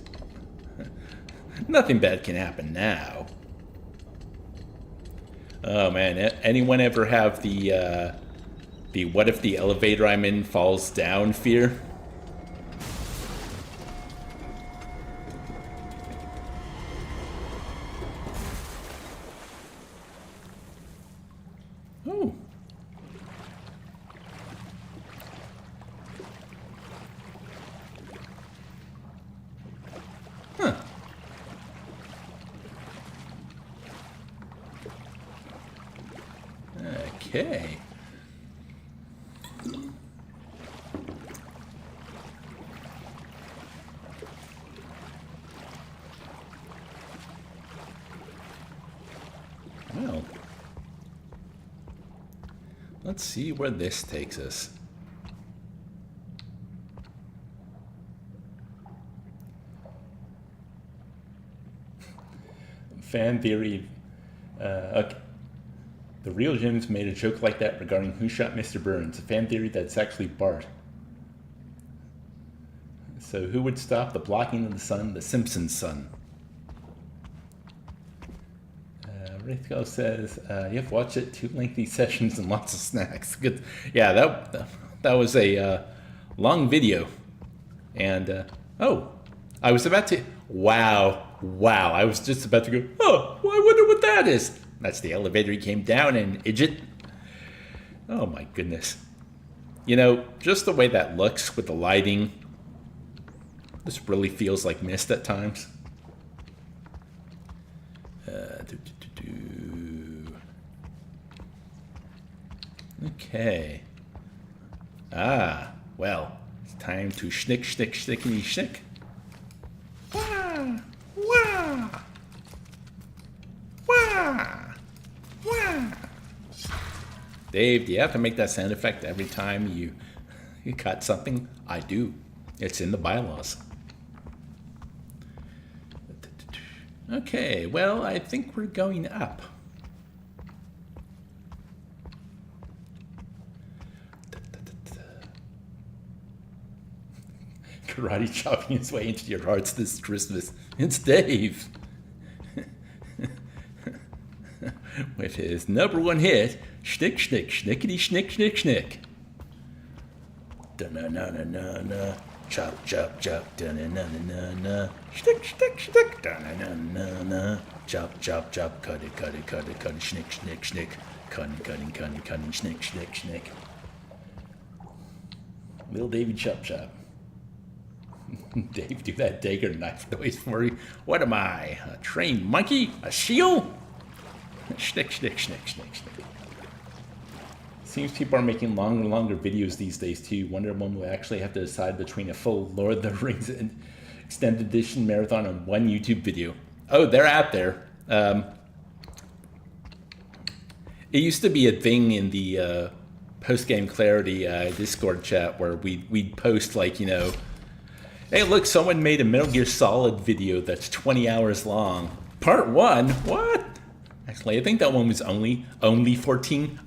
Nothing bad can happen now. Oh man, anyone ever have the what if the elevator I'm in falls down fear? Oh. Huh. Okay. Well, let's see where this takes us. Fan theory. Okay. The real Jim's made a joke like that regarding who shot Mr. Burns. A fan theory that's actually Bart. So who would stop the blocking of the sun? The Simpsons' son. Rithko says, you've watched it, 2 lengthy sessions and lots of snacks. Good. Yeah, that was a long video. And, oh, I was about to, wow, I was just about to go, oh, well, I wonder what that is. That's the elevator he came down in, Idjit. Oh my goodness. You know, just the way that looks with the lighting, this really feels like mist at times. Okay. Ah, well, it's time to schnick, schnick, schnickety, schnick. Wah! Wah! Wah! Wah! Dave, do you have to make that sound effect every time you cut something? I do. It's in the bylaws. Okay, well, I think we're going up. Karate chopping his way into your hearts this Christmas. It's Dave. With his #1 hit, Schnick, Schnick, Schnickety, Schnick, Schnick, Schnick. Da-na-na-na-na-na. Chop, chop, chop, da-na-na-na-na-na. Schnick, schnick, schnick, da-na-na-na-na. Chop, chop, chop, cut it, cut it, cut it, cut it, schnick, schnick, schnick. Cutting, cutting, cutting, cutting, schnick, schnick, schnick. Little Davy Chop Chop. Dave, do that dagger knife noise for you. What am I? A trained monkey? A shield? Schnick, schnick, schnick, schnick, schnick. Seems people are making longer and longer videos these days too. Wonder when we'll actually have to decide between a full Lord of the Rings and extended edition marathon on one YouTube video. Oh, they're out there. It used to be a thing in the post-game clarity Discord chat where we'd post like, you know, hey, look, someone made a Metal Gear Solid video that's 20 hours long. Part 1? What? Actually, I think that one was only 14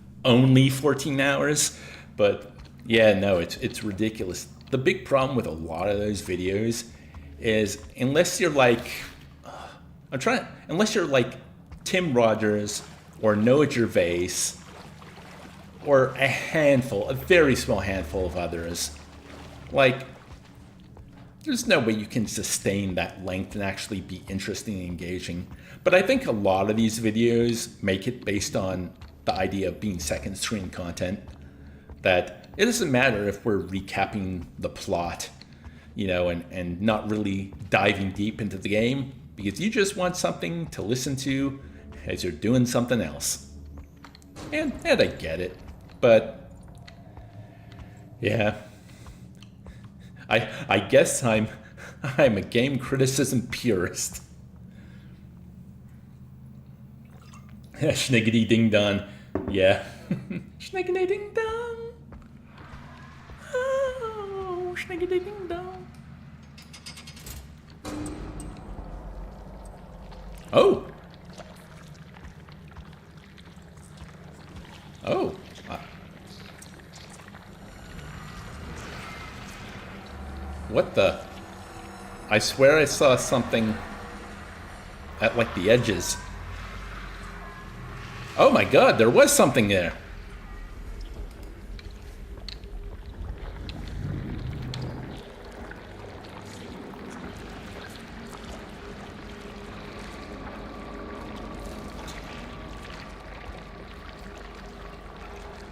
hours. But yeah, no, it's ridiculous. The big problem with a lot of those videos is unless you're like Tim Rogers or Noah Gervais or a very small handful of others, like, there's no way you can sustain that length and actually be interesting and engaging. But I think a lot of these videos make it based on the idea of being second screen content, that it doesn't matter if we're recapping the plot, you know, and not really diving deep into the game, because you just want something to listen to as you're doing something else. And I get it, but yeah, I guess I'm a game criticism purist. Schniggity ding dong. Yeah. Schniggity ding dong. Oh, schniggity ding dong. Oh. Oh. What the? I swear I saw something at like the edges. Oh my god, there was something there.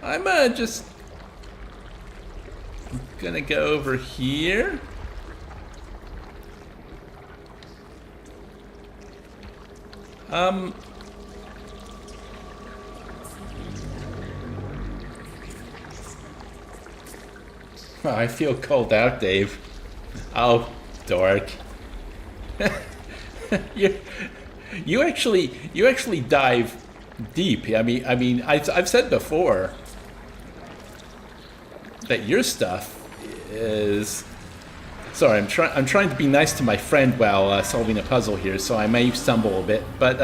I'm just gonna go over here. Oh, I feel called out, Dave. Oh, dork. you actually dive deep. I mean, I've said before that your stuff is. Sorry, I'm trying to be nice to my friend while solving a puzzle here, so I may stumble a bit, but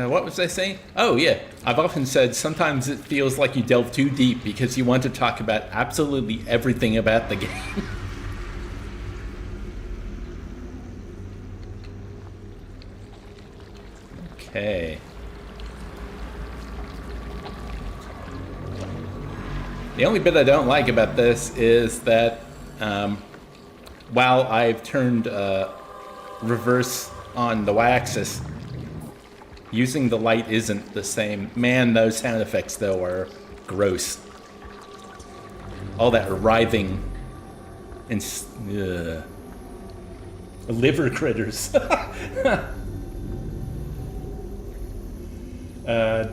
what was I saying? Oh yeah, I've often said sometimes it feels like you delve too deep because you want to talk about absolutely everything about the game. Okay. The only bit I don't like about this is that while I've turned reverse on the y-axis, using the light isn't the same. Man, those sound effects, though, are gross. All that writhing and liver critters.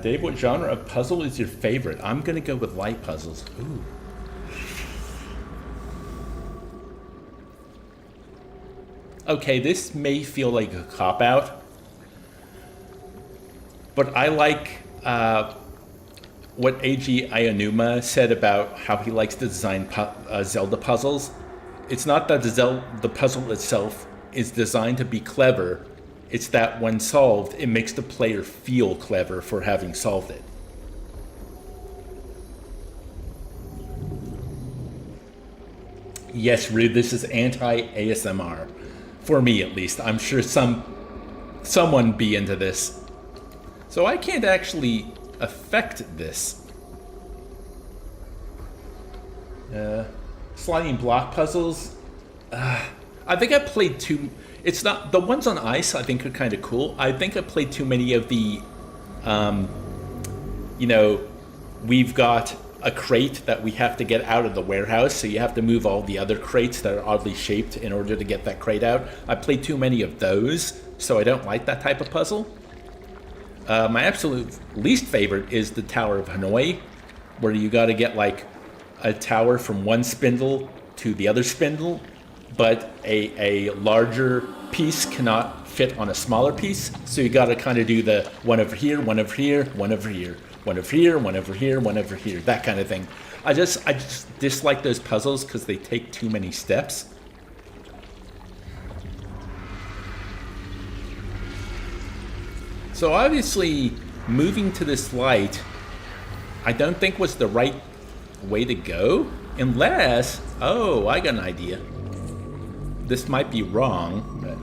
Dave, what genre of puzzle is your favorite? I'm gonna go with light puzzles. Ooh. Okay, this may feel like a cop-out, but I like what Eiji Aonuma said about how he likes to design Zelda puzzles. It's not that the puzzle itself is designed to be clever, it's that when solved, it makes the player feel clever for having solved it. Yes, Rude, this is anti-ASMR. For me, at least. I'm sure someone be into this. So I can't actually affect this. Sliding block puzzles. I think I played too... It's not... The ones on ice I think are kind of cool. I think I played too many of the... you know, we've got a crate that we have to get out of the warehouse, so you have to move all the other crates that are oddly shaped in order to get that crate out. I played too many of those, so I don't like that type of puzzle. My absolute least favorite is the Tower of Hanoi. where you got to get like a tower from one spindle to the other spindle, but a larger piece cannot fit on a smaller piece. So you got to kind of do the one over here, one over here, one over here, one over here, one over here, one over here, that kind of thing. I just dislike those puzzles because they take too many steps. So obviously, moving to this light, I don't think was the right way to go, unless, oh, I got an idea. This might be wrong, but...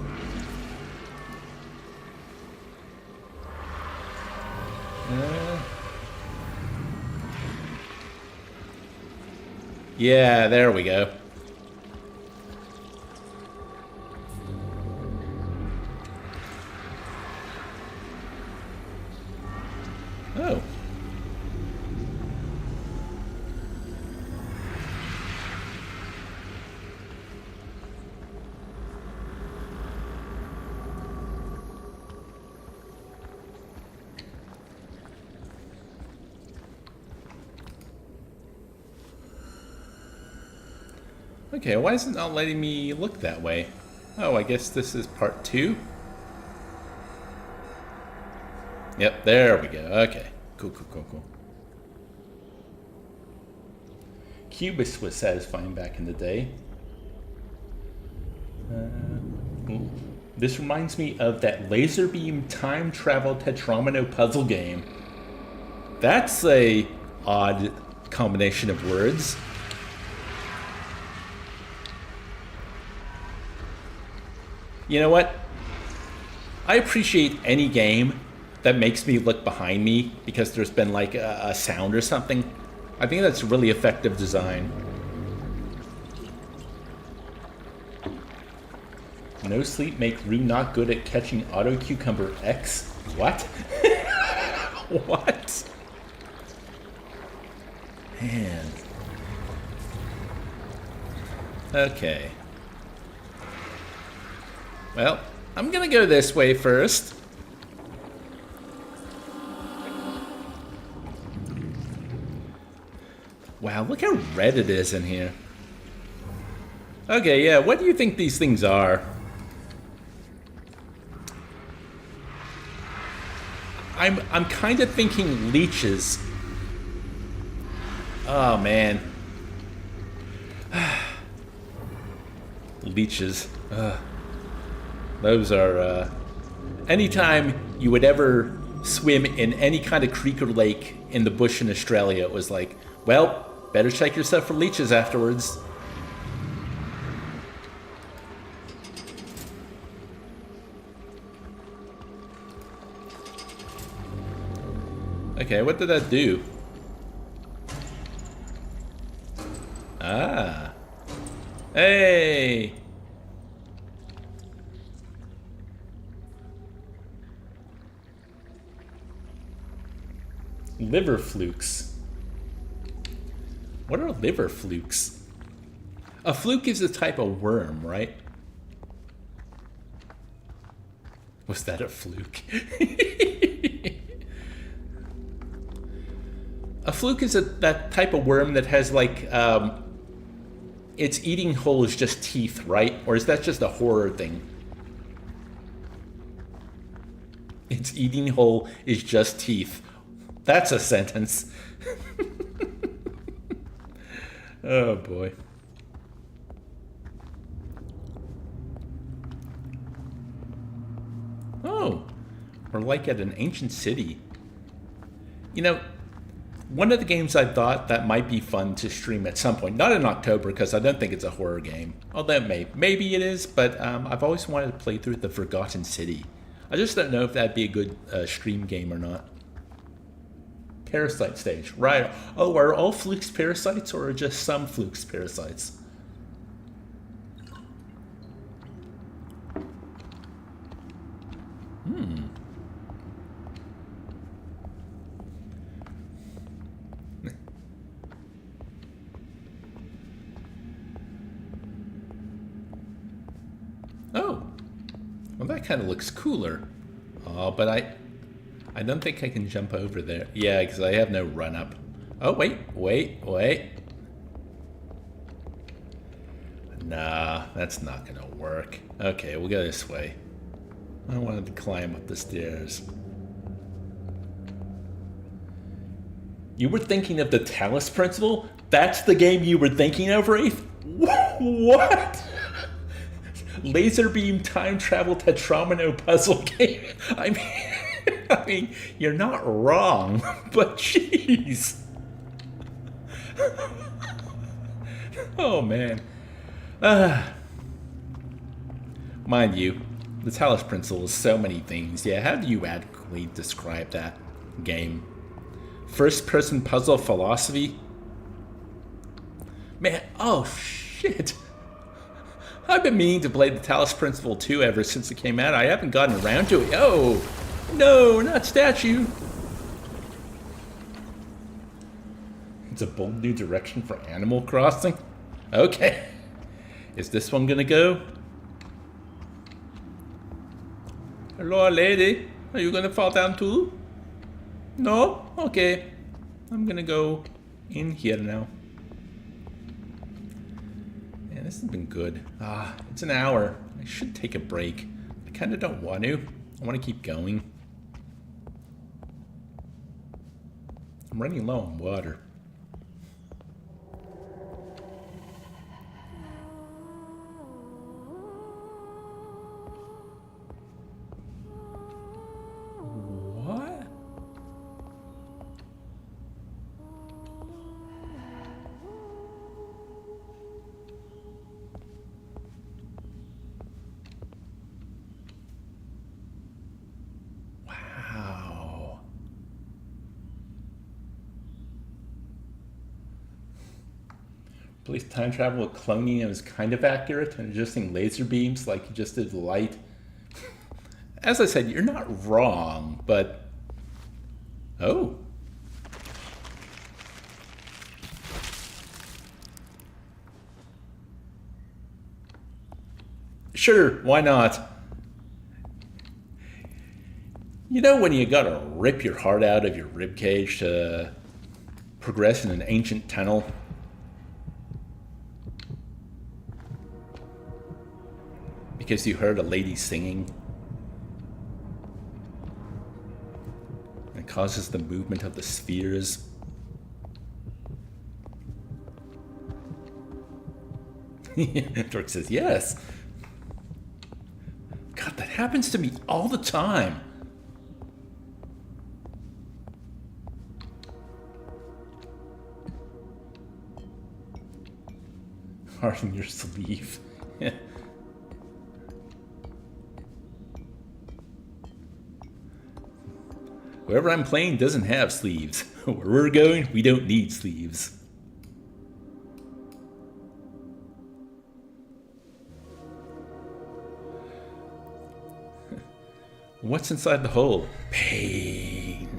yeah, there we go. Oh. Okay, why is it not letting me look that way? Oh, I guess this is part 2? Yep, there we go. Okay. Cool, cool, cool, cool. Cubist was satisfying back in the day. This reminds me of that laser beam time travel tetromino puzzle game. That's a odd combination of words. You know what? I appreciate any game that makes me look behind me because there's been like a sound or something. I think that's really effective design. No sleep make Rue not good at catching auto cucumber X. What? What? Man. Okay. Well, I'm gonna go this way first. Wow, look how red it is in here. Okay, yeah, what do you think these things are? I'm kind of thinking leeches. Oh, man. Leeches. Those are, anytime you would ever swim in any kind of creek or lake in the bush in Australia, it was like, well, better check yourself for leeches afterwards. Okay, what did that do? Ah. Hey! Liver flukes. What are liver flukes? A fluke is a type of worm, right? Was that a fluke? A fluke is that type of worm that has like, its eating hole is just teeth, right? Or is that just a horror thing? Its eating hole is just teeth. That's a sentence. Oh boy. Oh, we're like at an ancient city. You know, one of the games I thought that might be fun to stream at some point, not in October because I don't think it's a horror game. Although maybe it is, but I've always wanted to play through the Forgotten City. I just don't know if that'd be a good stream game or not. Parasite stage, right? Oh, are all flukes parasites or are just some flukes parasites? Oh, well that kind of looks cooler. Oh, but I don't think I can jump over there. Yeah, because I have no run up. Oh, wait. Nah, that's not gonna work. Okay, we'll go this way. I wanted to climb up the stairs. You were thinking of the Talus Principle? That's the game you were thinking of, Wraith? What? Laser beam time travel Tetramino puzzle game? I mean, you're not wrong, but jeez. Oh man. Mind you, the Talus Principle is so many things. Yeah, how do you adequately describe that game? First-person puzzle philosophy? Man, oh shit. I've been meaning to play the Talus Principle 2 ever since it came out. I haven't gotten around to it. Oh, no, not statue. It's a bold new direction for Animal Crossing. Okay. Is this one gonna go? Hello, lady. Are you gonna fall down too? No? Okay. I'm gonna go in here now. Man, this has been good. It's an hour. I should take a break. I kinda don't want to. I want to keep going. I'm running low on water. What? Wow. Police time travel with cloning is kind of accurate and adjusting laser beams like you just did the light. As I said, you're not wrong, but... Oh. Sure, why not? You know when you gotta rip your heart out of your ribcage to progress in an ancient tunnel? Because you heard a lady singing? It causes the movement of the spheres. Dork says, yes. God, that happens to me all the time. Heart in your sleeve. Whoever I'm playing doesn't have sleeves. Where we're going, we don't need sleeves. What's inside the hole? Pain.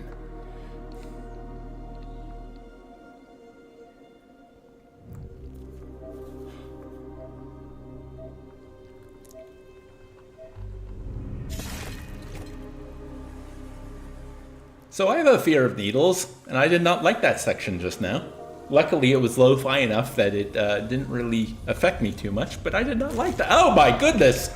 So I have a fear of needles, and I did not like that section just now. Luckily, it was lo-fi enough that it didn't really affect me too much, but I did not like that. Oh my goodness!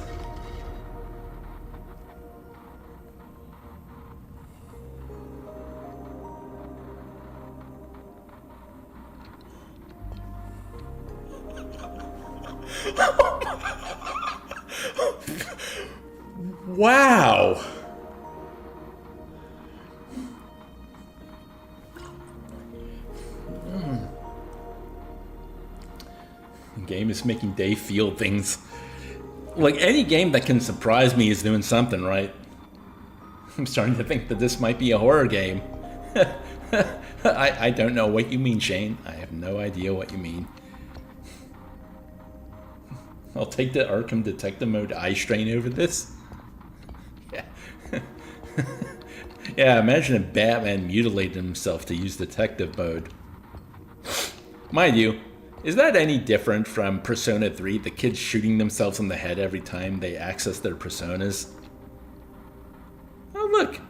Wow! Game is making Dave feel things. Like, any game that can surprise me is doing something right. I'm starting to think that this might be a horror game. I don't know what you mean, Shane. I have no idea what you mean. I'll take the Arkham Detective Mode eye strain over this. Yeah. Yeah, imagine if Batman mutilated himself to use detective mode. Mind you, is that any different from Persona 3, the kids shooting themselves in the head every time they access their personas? Oh look!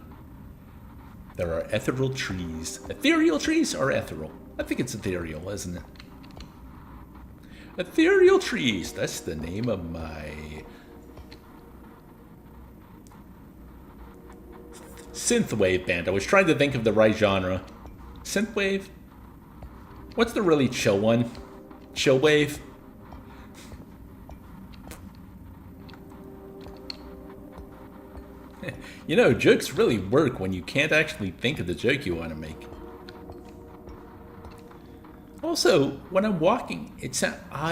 There are ethereal trees. Ethereal trees or ethereal? I think it's ethereal, isn't it? Ethereal trees. That's the name of my synthwave band. I was trying to think of the right genre. Synthwave? What's the really chill one? Chillwave? You know, jokes really work when you can't actually think of the joke you want to make. Also, when I'm walking, it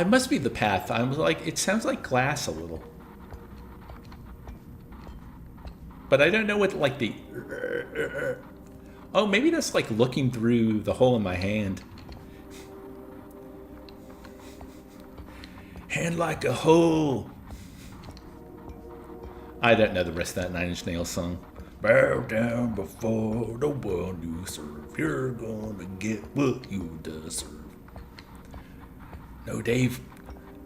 must be the path. I'm like, it sounds like glass a little. But I don't know what, like, the... Oh, maybe that's like looking through the hole in my hand. Hand like a hole. I don't know the rest of that Nine Inch Nails song. Bow down before the one you serve. You're gonna get what you deserve. No, Dave.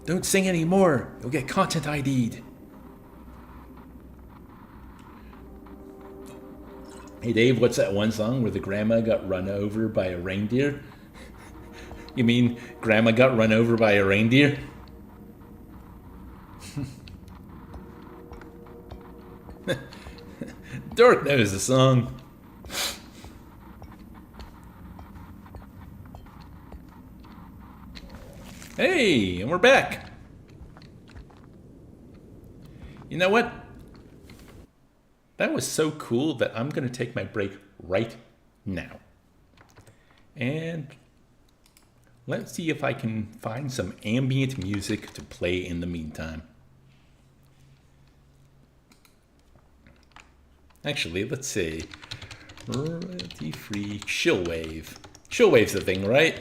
Don't sing anymore. You'll get content ID'd. Hey, Dave, what's that one song where the grandma got run over by a reindeer? You mean grandma got run over by a reindeer? Dork knows the song. Hey, and we're back. You know what? That was so cool that I'm going to take my break right now. And let's see if I can find some ambient music to play in the meantime. Actually, let's see. Royalty-free chillwave. Chillwave's the thing, right?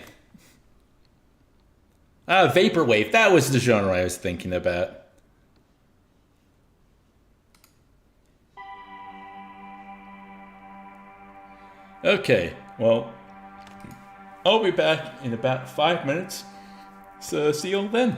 Vaporwave. That was the genre I was thinking about. Okay, well, I'll be back in about 5 minutes. So see you all then.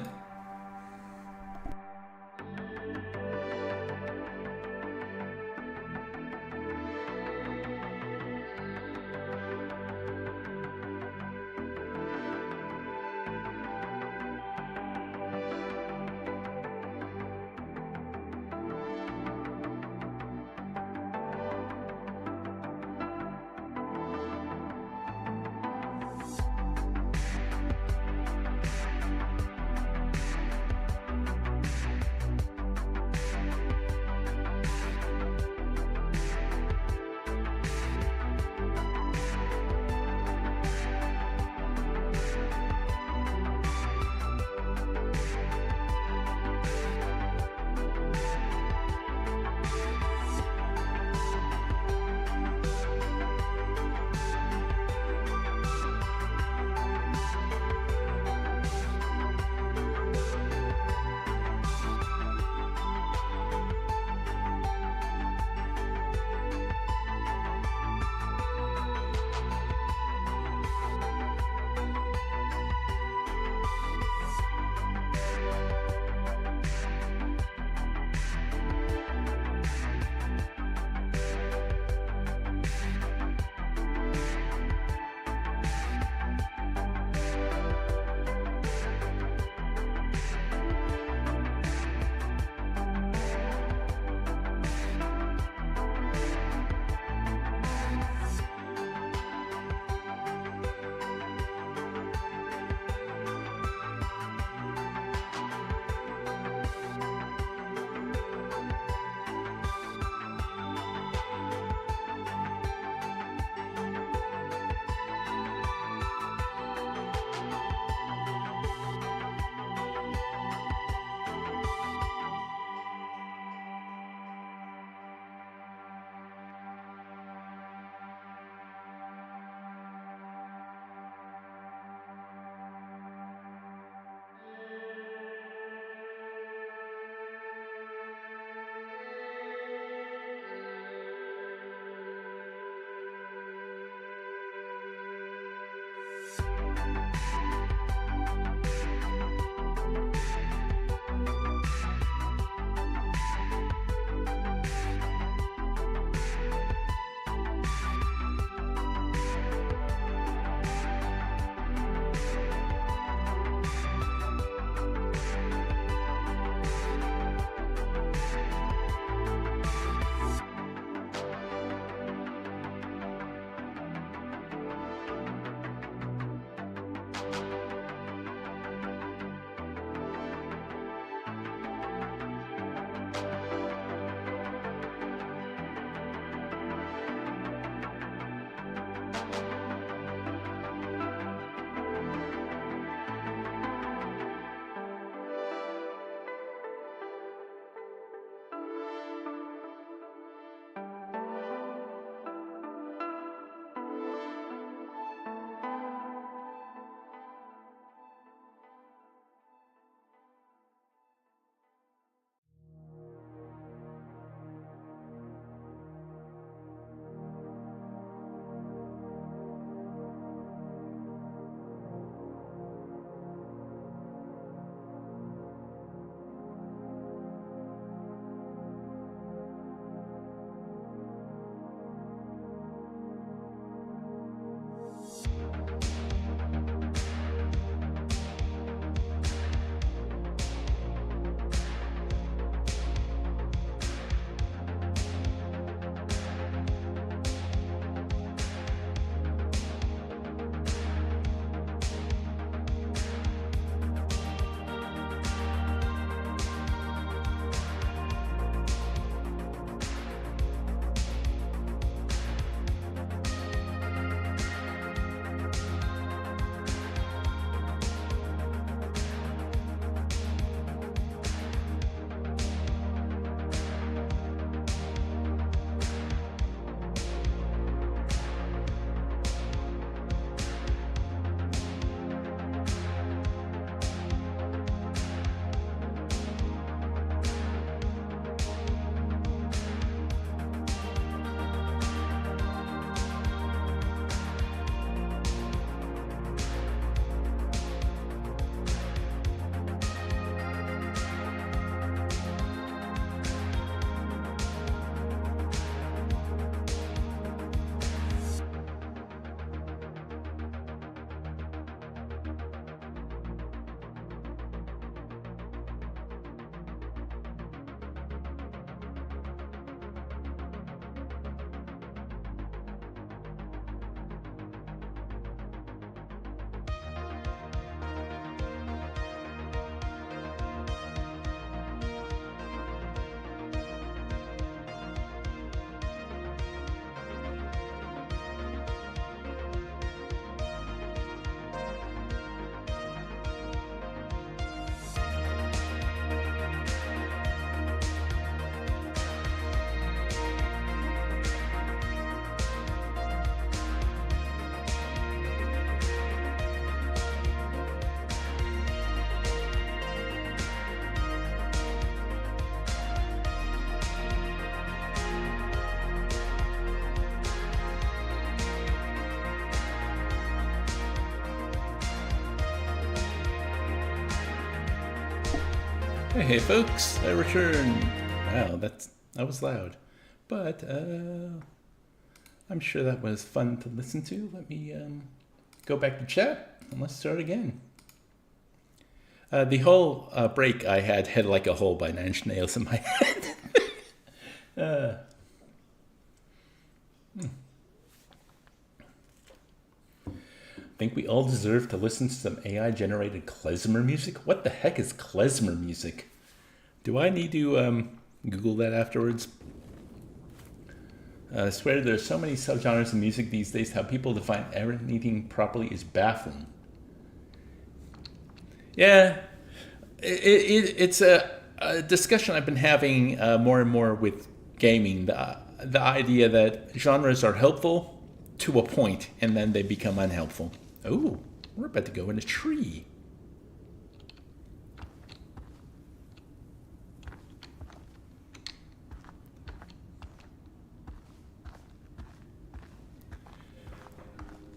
Hey folks, I return. Wow, that was loud. But I'm sure that was fun to listen to. Let me go back to chat and let's start again. The whole break I had Head Like a Hole by Nine Inch Nails in my head. I think we all deserve to listen to some AI-generated klezmer music. What the heck is klezmer music? Do I need to Google that afterwards? I swear there's so many subgenres of music these days. How people define anything properly is baffling. Yeah, it's a discussion I've been having more and more with gaming. The idea that genres are helpful to a point, and then they become unhelpful. Oh, we're about to go in a tree.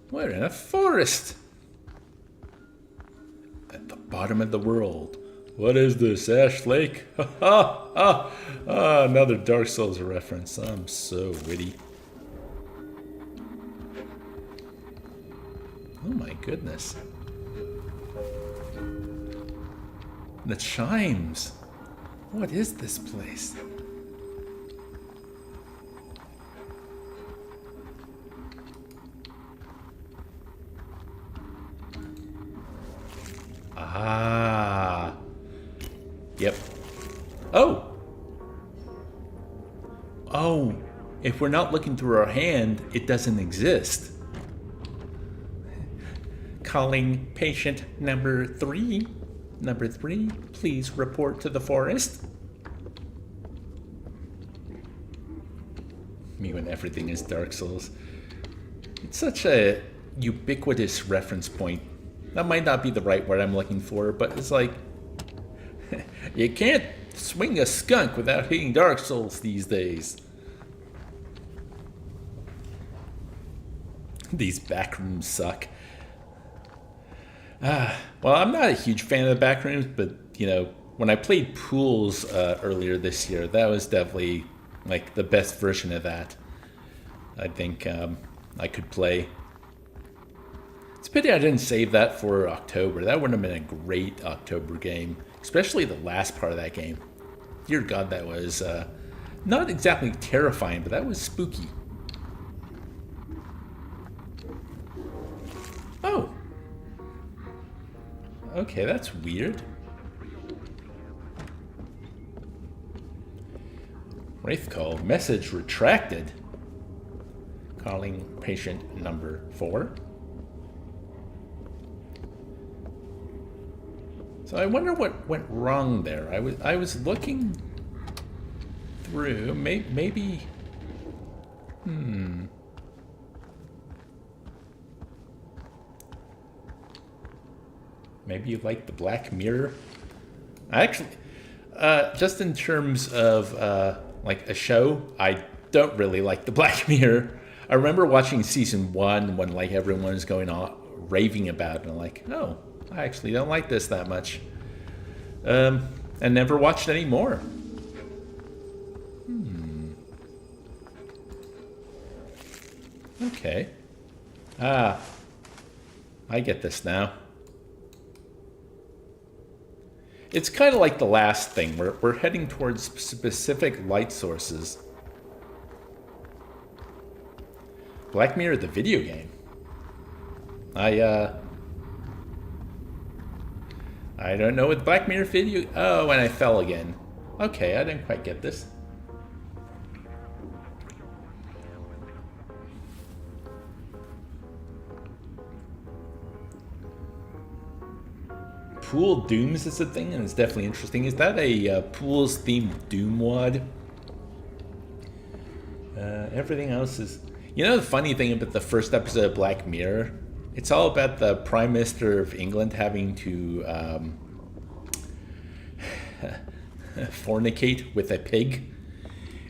We're in a forest. At the bottom of the world. What is this, Ash Lake? Another Dark Souls reference. I'm so witty. Oh my goodness. The chimes. What is this place? Ah. Yep. Oh. Oh. If we're not looking through our hand, it doesn't exist. Calling patient number 3. Number 3, please report to the forest. Me when everything is Dark Souls. It's such a ubiquitous reference point. That might not be the right word I'm looking for, but it's like, you can't swing a skunk without hitting Dark Souls these days. These backrooms suck. Well, I'm not a huge fan of the backrooms, but, you know, when I played pools earlier this year, that was definitely, like, the best version of that I think I could play. It's a pity I didn't save that for October. That would have been a great October game, especially the last part of that game. Dear God, that was not exactly terrifying, but that was spooky. Oh. Okay, that's weird. Wraith call. Message retracted. Calling patient number 4. So I wonder what went wrong there. I was looking through. Maybe. Maybe you like the Black Mirror. I actually, just in terms of like a show, I don't really like the Black Mirror. I remember watching season 1 when like everyone was going on raving about it, and I'm like, oh, I actually don't like this that much. And never watched any more. Okay. I get this now. It's kind of like the last thing. We're heading towards specific light sources. Black Mirror, the video game. I don't know what Black Mirror video... Oh, and I fell again. Okay, I didn't quite get this. Pool Dooms is a thing, and it's definitely interesting. Is that a pools themed Doom wad? Everything else is... You know the funny thing about the first episode of Black Mirror? It's all about the Prime Minister of England having to fornicate with a pig.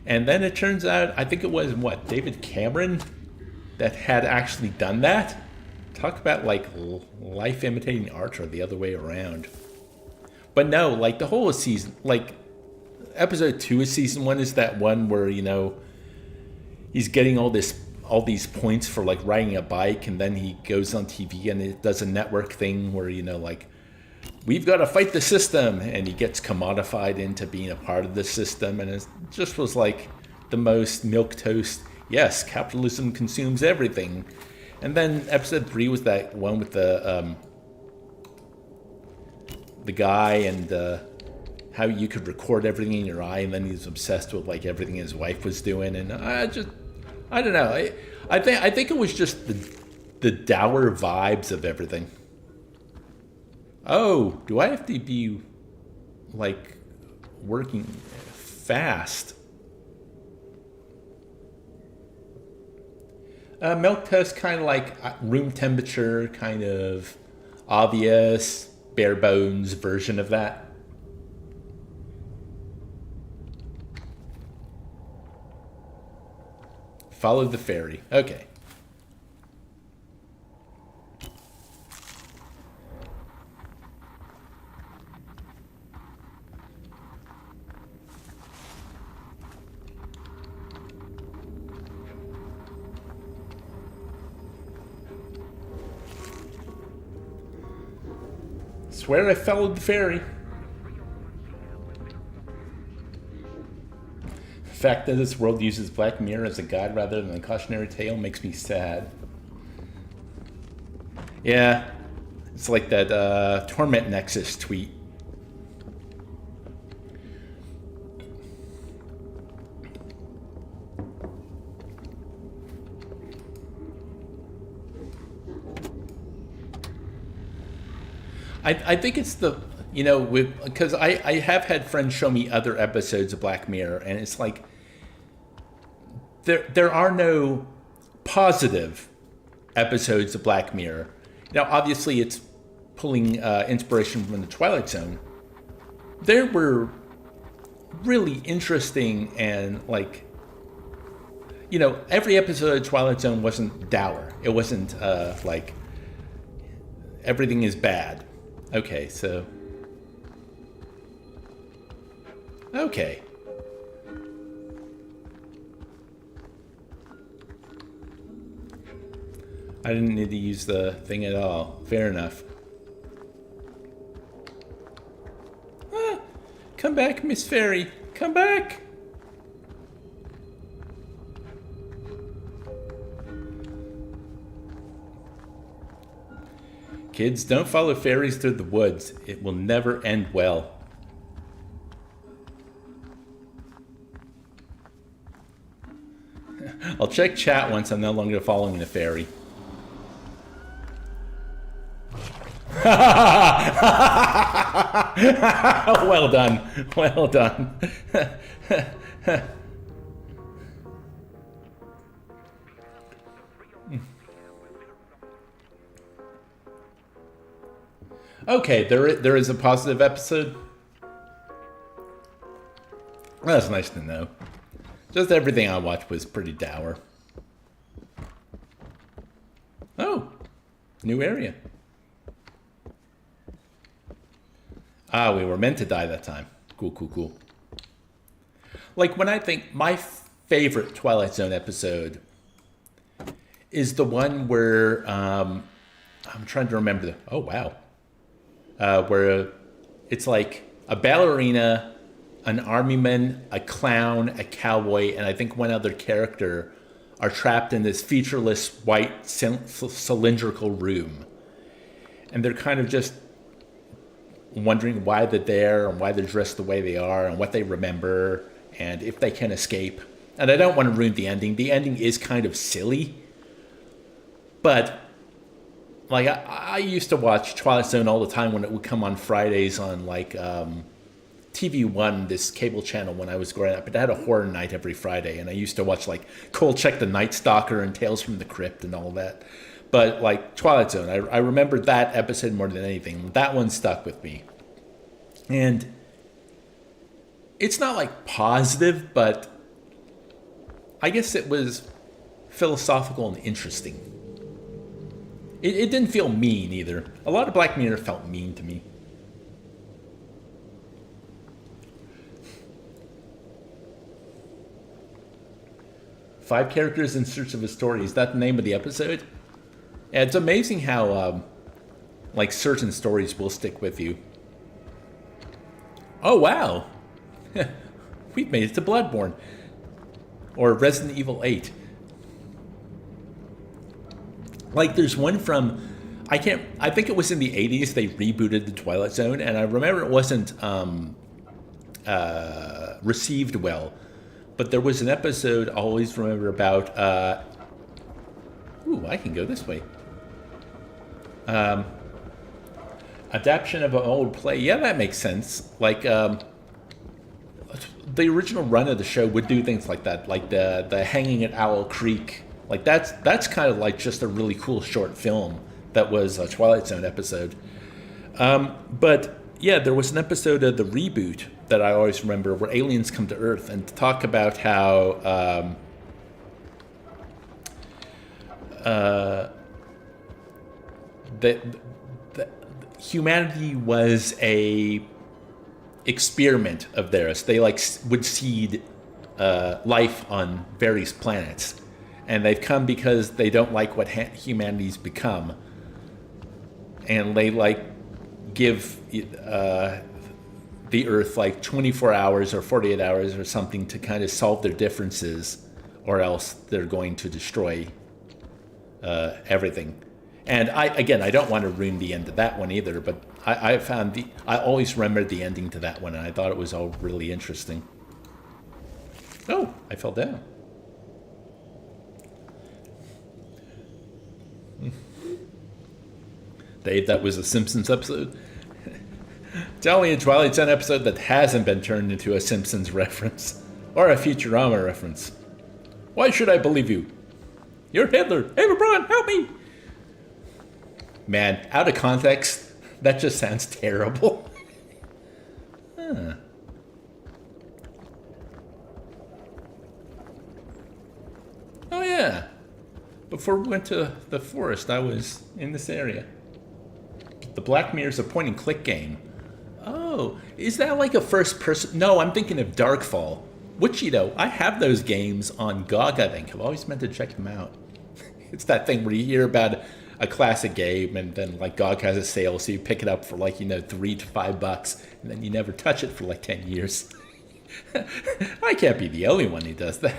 And then it turns out, I think it was, what, David Cameron that had actually done that? Talk about, like, life imitating art or the other way around. But no, like the whole season, like episode 2 of season 1 is that one where, you know, he's getting all these points for like riding a bike, and then he goes on TV and it does a network thing where, you know, like, we've got to fight the system, and he gets commodified into being a part of the system, and it just was like the most milquetoast, yes, capitalism consumes everything. And then episode 3 was that one with the guy and how you could record everything in your eye, and then he's obsessed with like everything his wife was doing, and I don't know. I think it was just the dour vibes of everything. Oh, do I have to be like working fast? Milk toast, kind of like room temperature, kind of obvious, bare bones version of that. Follow the fairy. Okay. Swear I followed the fairy. The fact that this world uses Black Mirror as a guide rather than a cautionary tale makes me sad. Yeah, it's like that Torment Nexus tweet. I think it's the, you know, because I have had friends show me other episodes of Black Mirror, and it's like there are no positive episodes of Black Mirror. Now, obviously, it's pulling inspiration from the Twilight Zone. There were really interesting and, like, you know, every episode of Twilight Zone wasn't dour. It wasn't like everything is bad. Okay, so... Okay. I didn't need to use the thing at all. Fair enough. Ah, come back, Miss Fairy. Come back! Kids, don't follow fairies through the woods. It will never end well. I'll check chat once I'm no longer following the fairy. Well done. Well done. Okay, there is a positive episode. Well, that's nice to know. Just everything I watched was pretty dour. Oh, new area. Ah, we were meant to die that time. Cool, cool, cool. Like, when I think my favorite Twilight Zone episode is the one where, I'm trying to remember oh, wow. Where it's like a ballerina, an armyman, a clown, a cowboy, and I think one other character are trapped in this featureless white cylindrical room. And they're kind of just wondering why they're there and why they're dressed the way they are and what they remember and if they can escape. And I don't want to ruin the ending. The ending is kind of silly. But like I used to watch Twilight Zone all the time when it would come on Fridays on like TV1, this cable channel when I was growing up. It had a horror night every Friday, and I used to watch like Kolchak the Night Stalker and Tales from the Crypt and all that. But like Twilight Zone, I remember that episode more than anything. That one stuck with me. And it's not like positive, but I guess it was philosophical and interesting. It didn't feel mean either. A lot of Black Mirror felt mean to me. 5 characters in search of a story. Is that the name of the episode? Yeah, it's amazing how like certain stories will stick with you. Oh wow, we've made it to Bloodborne or Resident Evil 8. Like there's one from I think it was in the 80s they rebooted the Twilight Zone, and I remember it wasn't received well. But there was an episode I always remember about ooh, I can go this way. Adaptation of an old play. Yeah, that makes sense. Like the original run of the show would do things like that, like the hanging at Owl Creek. Like that's kind of like just a really cool short film that was a Twilight Zone episode. But yeah, there was an episode of the reboot that I always remember where aliens come to Earth and talk about how that humanity was a experiment of theirs. They like would seed life on various planets, and they've come because they don't like what humanity's become, and they like give the Earth like 24 hours or 48 hours or something to kind of solve their differences, or else they're going to destroy everything. And I don't want to ruin the end of that one either, but I always remembered the ending to that one, and I thought it was all really interesting. Oh, I fell down. Dave, that was a Simpsons episode. Tell me a Twilight Zone episode that hasn't been turned into a Simpsons reference or a Futurama reference. Why should I believe you? You're Hitler. Hey, LeBron, help me. Man, out of context, that just sounds terrible. Huh. Oh yeah. Before we went to the forest, I was in this area. The Black Mirror's a point-and-click game. Oh, is that like a first-person? No, I'm thinking of Darkfall. Which, you know, I have those games on GOG, I think. I've always meant to check them out. It's that thing where you hear about a classic game, and then like GOG has a sale, so you pick it up for like, you know, $3 to $5, and then you never touch it for like 10 years. I can't be the only one who does that.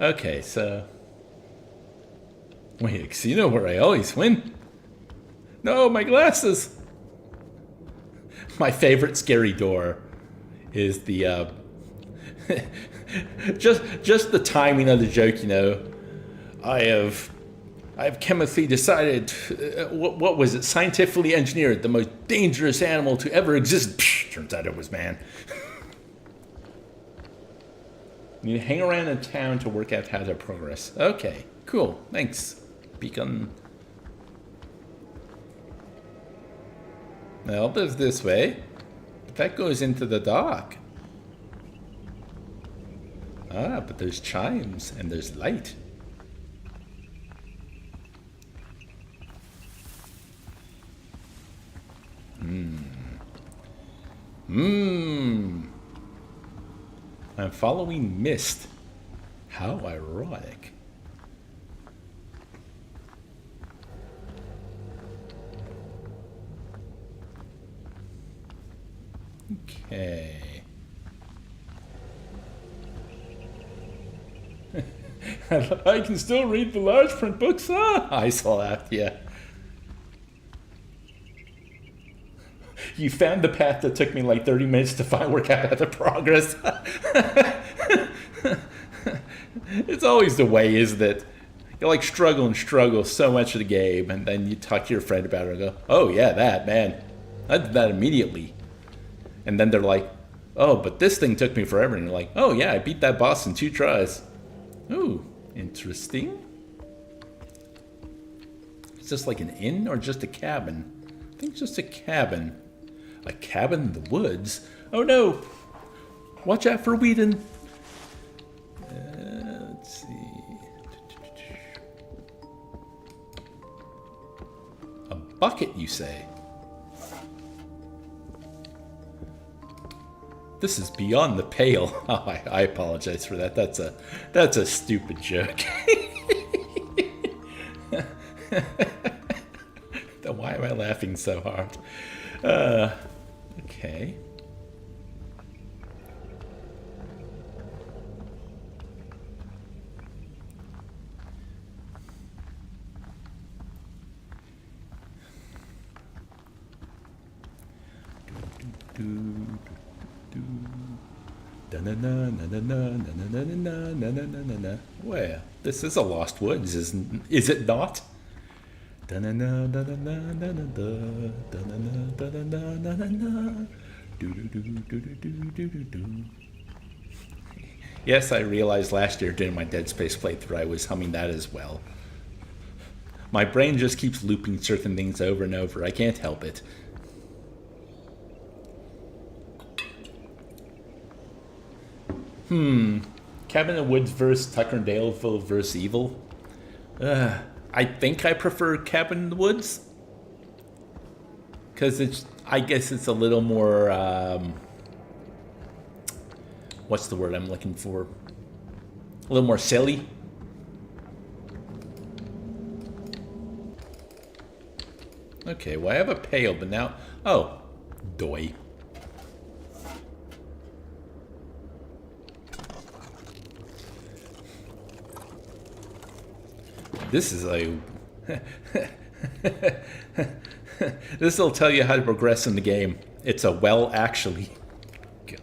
Okay, so... Wait, a casino where I always win? No, my glasses! My favorite scary door is the, just the timing of the joke, you know. I have chemically decided, what was it, scientifically engineered the most dangerous animal to ever exist. Psh, turns out it was man. You hang around in town to work out how to progress. Okay, cool, thanks, Beacon. Well, there's this way, but that goes into the dock. Ah, but there's chimes and there's light. I'm following mist. How ironic. Okay. I can still read the large print books. Ah, I saw that, yeah. You found the path that took me like 30 minutes to work out the progress. It's always the way, isn't it? You like struggle so much of the game, and then you talk to your friend about it and go, oh yeah, that, man. I did that immediately. And then they're like, oh, but this thing took me forever. And you're like, oh yeah, I beat that boss in 2 tries. Ooh, interesting. Is this like an inn or just a cabin? I think just a cabin. A cabin in the woods? Oh no! Watch out for Whedon. Let's see. A bucket, you say? This is beyond the pale. Oh, I apologize for that. That's a stupid joke. Why am I laughing so hard? Okay. Well, this is a Lost Woods, is it not? Yes, I realized last year during my Dead Space playthrough I was humming that as well. My brain just keeps looping certain things over and over. I can't help it. Cabin in the Woods versus Tucker and Daleville versus Evil. I think I prefer Cabin in the Woods. Because I guess it's a little more, what's the word I'm looking for? A little more silly. Okay, well I have a pail, but now, oh, doy. This is a... This will tell you how to progress in the game. It's a well, actually. God.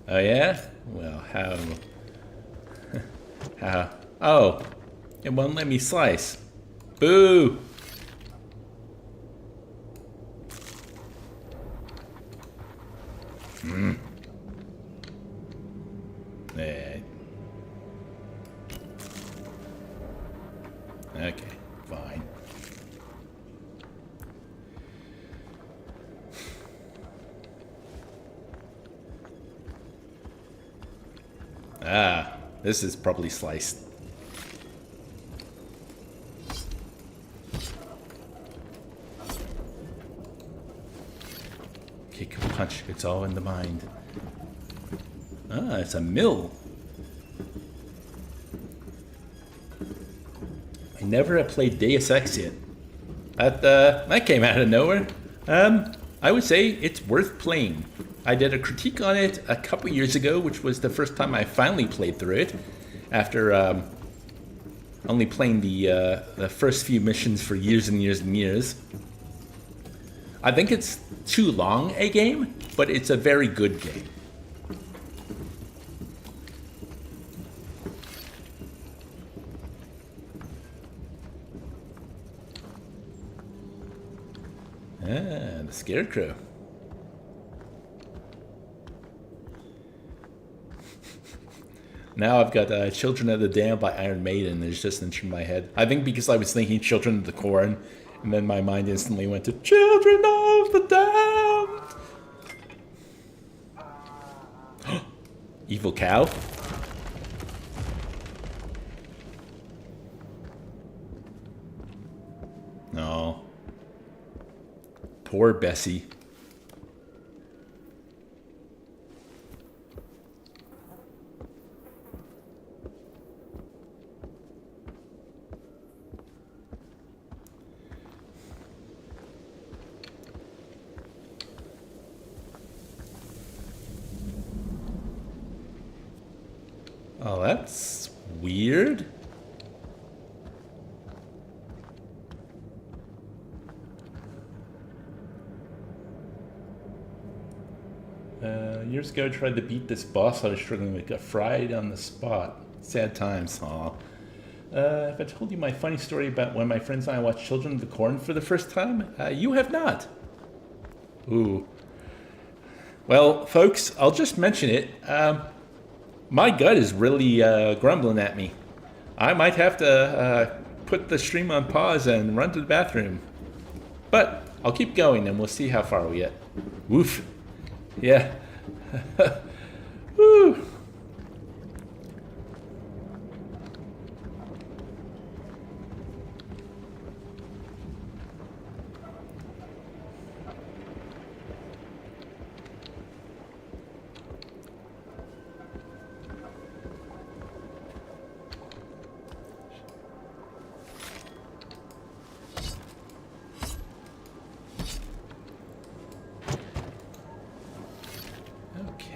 Oh, yeah? Well, how... how... Oh, it won't let me slice. Boo! Okay, fine. Ah, this is probably sliced. Kick, punch, it's all in the mind. Ah, it's a mill. I never have played Deus Ex yet. That came out of nowhere. I would say it's worth playing. I did a critique on it a couple years ago, which was the first time I finally played through it, after only playing the first few missions for years and years and years. I think it's too long a game, but it's a very good game. Ah, the Scarecrow. Now I've got Children of the Damned by Iron Maiden. It's just entering my head. I think because I was thinking Children of the Corn, and then my mind instantly went to Children of the Damned. Evil cow. No. Poor Bessie. Oh, that's weird. Years ago, I tried to beat this boss I was struggling with. Got fried on the spot. Sad times. Aw. If I told you my funny story about when my friends and I watched Children of the Corn for the first time, you have not. Ooh. Well, folks, I'll just mention it. My gut is really grumbling at me. I might have to put the stream on pause and run to the bathroom. But I'll keep going and we'll see how far we get. Woof. Yeah. Woo.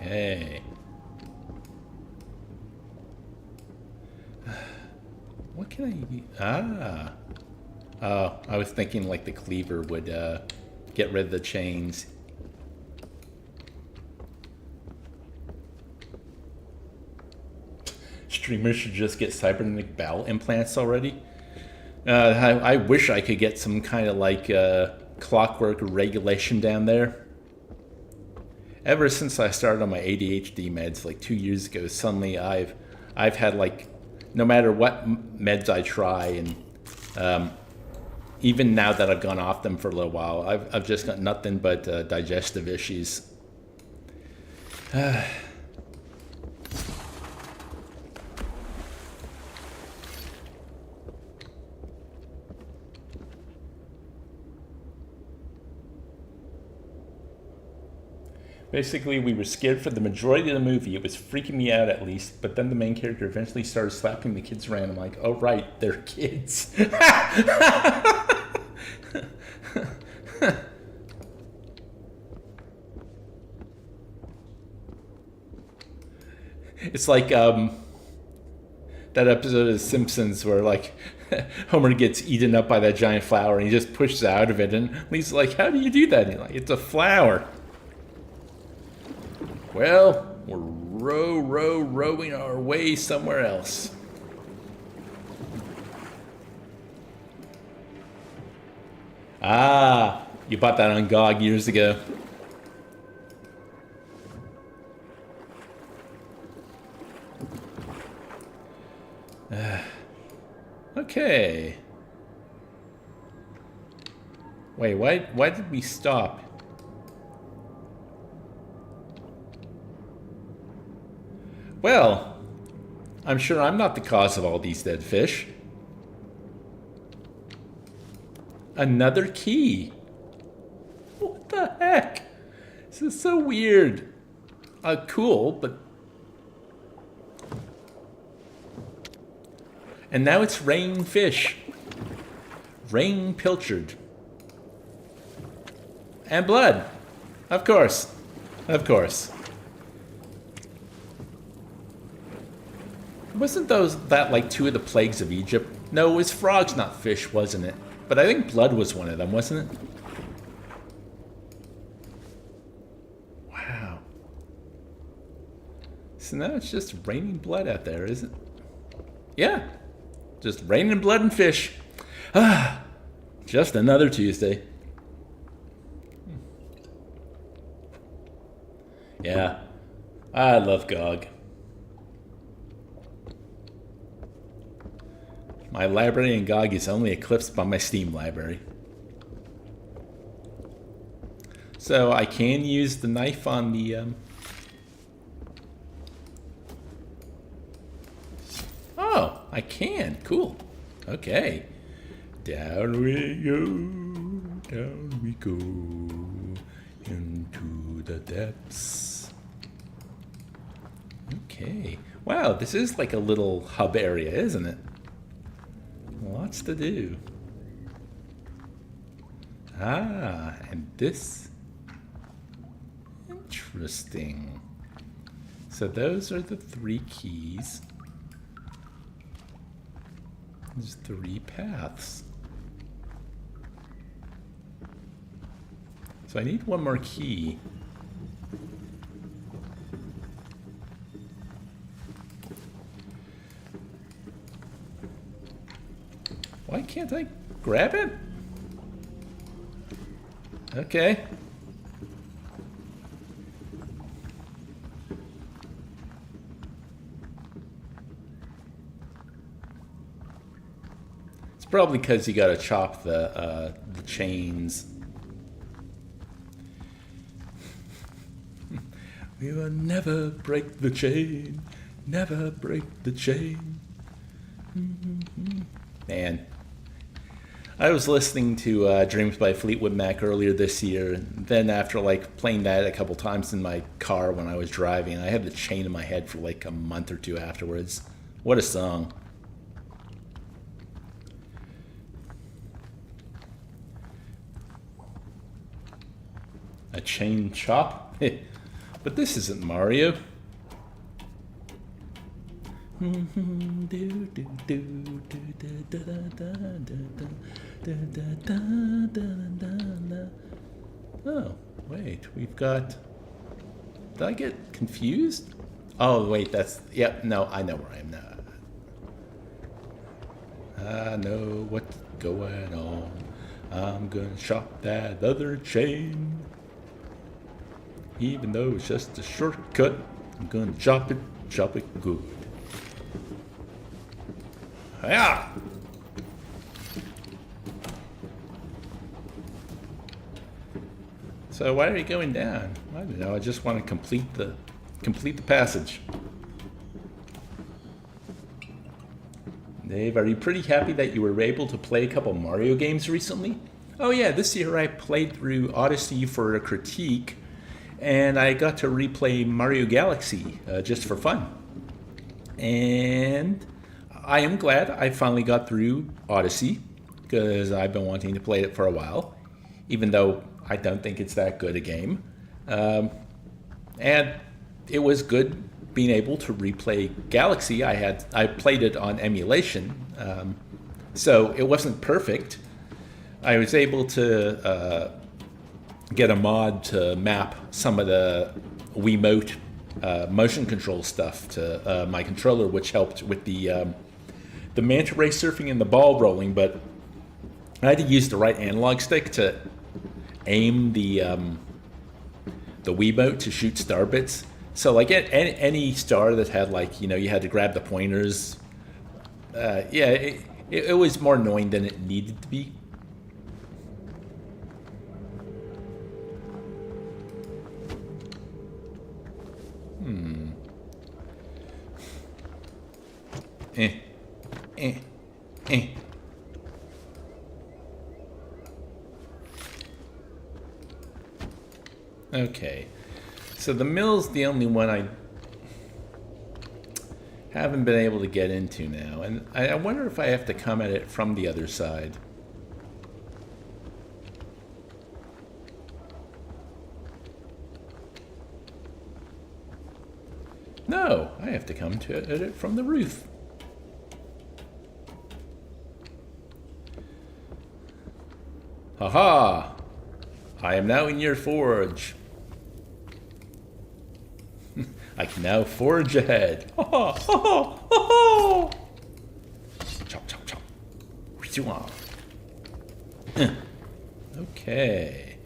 Okay. What can I... Ah. Oh, I was thinking like the cleaver would get rid of the chains. Streamers should just get cybernetic bowel implants already. I wish I could get some kind of like clockwork regulation down there. Ever since I started on my ADHD meds like 2 years ago, suddenly I've had like, no matter what meds I try, and even now that I've gone off them for a little while, I've just got nothing but digestive issues. Basically, we were scared for the majority of the movie. It was freaking me out at least, but then the main character eventually started slapping the kids around. I'm like, oh right, they're kids. It's like that episode of The Simpsons where like Homer gets eaten up by that giant flower and he just pushes out of it, and Lisa's like, how do you do that? And he's like, it's a flower. Well, we're rowing our way somewhere else. Ah, you bought that on GOG years ago. Okay. Wait, why did we stop? Well, I'm sure I'm not the cause of all these dead fish. Another key. What the heck? This is so weird. Cool, but... And now it's raining fish. Rain pilchard. And blood. Of course. Of course. Wasn't that like two of the plagues of Egypt? No, it was frogs, not fish, wasn't it? But I think blood was one of them, wasn't it? Wow. So now it's just raining blood out there, is it? Yeah. Just raining blood and fish. Ah. Just another Tuesday. Yeah. I love GOG. My library in GOG is only eclipsed by my Steam library. So I can use the knife on the... Oh, I can. Cool. Okay. Down we go into the depths. Okay. Wow, this is like a little hub area, isn't it? Lots to do. Ah, and this. Interesting. So those are the 3 keys. There's 3 paths. So I need one more key. Why can't I grab it? Okay. It's probably because you gotta chop the chains. We will never break the chain, never break the chain. Man. I was listening to Dreams by Fleetwood Mac earlier this year, and then after like playing that a couple times in my car when I was driving, I had the chain in my head for like a month or 2 afterwards. What a song. A chain chop? But this isn't Mario. Oh, wait, we've got... Did I get confused? Oh, wait, that's... Yep, no, I know where I am now. I know what's going on. I'm gonna shop that other chain. Even though it's just a shortcut, I'm gonna chop it good. Yeah. So why are you going down? I don't know. I just want to complete the passage. Dave, are you pretty happy that you were able to play a couple Mario games recently? Oh yeah, this year I played through Odyssey for a critique, and I got to replay Mario Galaxy just for fun. And I am glad I finally got through Odyssey, because I've been wanting to play it for a while, even though I don't think it's that good a game. And it was good being able to replay Galaxy. I played it on emulation, so it wasn't perfect. I was able to get a mod to map some of the Wiimote motion control stuff to my controller, which helped with the manta ray surfing and the ball rolling. But I had to use the right analog stick to aim the Wiimote to shoot star bits. So like any star that had like, you had to grab the pointers. Yeah, it was more annoying than it needed to be. Okay, so the mill's the only one I haven't been able to get into now, and I wonder if I have to come at it from the other side. No, I have to come to it from the roof. Haha! I am now in your forge. I can now forge ahead. Ha ha ha ha! Chop chop chop. Okay.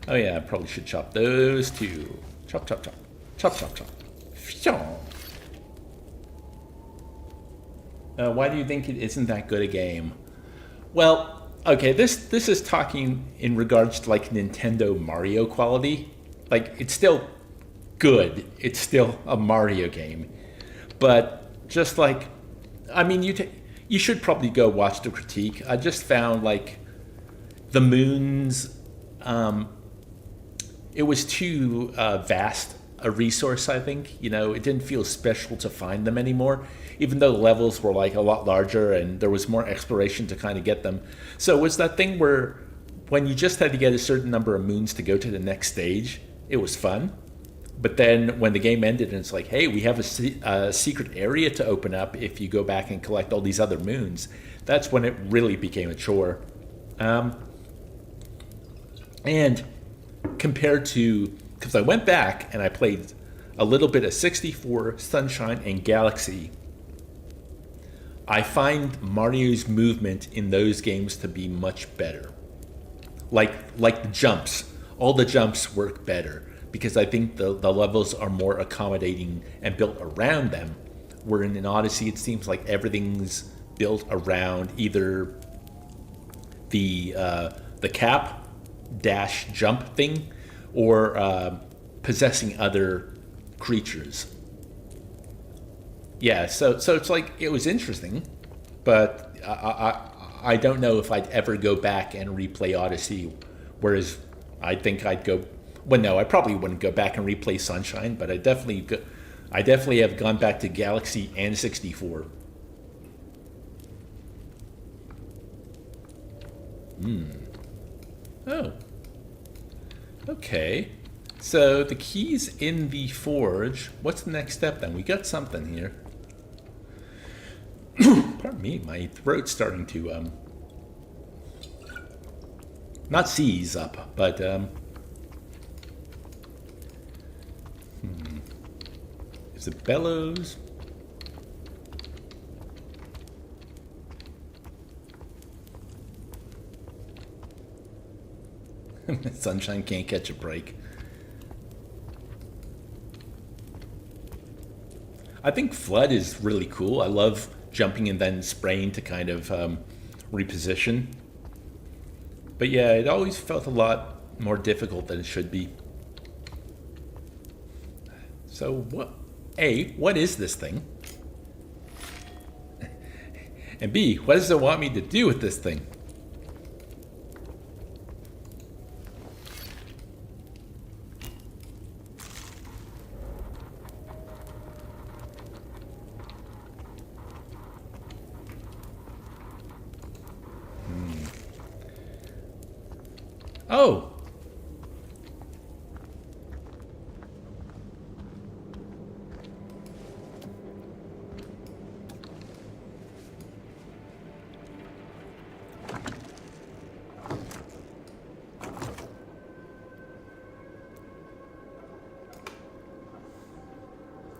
Oh yeah, I probably should chop those too. Chop chop chop. Chop chop chop. Why do you think it isn't that good a game? Well, okay, this is talking in regards to like Nintendo Mario quality. Like, it's still good. It's still a Mario game. But just like, I mean, you should probably go watch the critique. I just found like the moons, it was too vast a resource, I think. It didn't feel special to find them anymore, even though the levels were like a lot larger and there was more exploration to kind of get them. So it was that thing where when you just had to get a certain number of moons to go to the next stage, it was fun. But then when the game ended and it's like, hey, we have a secret area to open up if you go back and collect all these other moons, that's when it really became a chore. And compared to, because I went back and I played a little bit of 64, Sunshine, and Galaxy, I find Mario's movement in those games to be much better. Like the jumps. All the jumps work better because I think the levels are more accommodating and built around them. Where in Odyssey, it seems like everything's built around either the cap dash jump thing or possessing other creatures. Yeah, so it's like, it was interesting, but I don't know if I'd ever go back and replay Odyssey, whereas I think I'd go, well, no, I probably wouldn't go back and replay Sunshine, but I definitely have gone back to Galaxy and 64. Oh. Okay. So the key's in the forge. What's the next step then? We got something here. Pardon me, my throat's starting to not seize up, but is it bellows? Sunshine can't catch a break. I think flood is really cool. I love jumping and then spraying to kind of reposition. But yeah, it always felt a lot more difficult than it should be. So what? A, what is this thing? And B, what does it want me to do with this thing? Oh!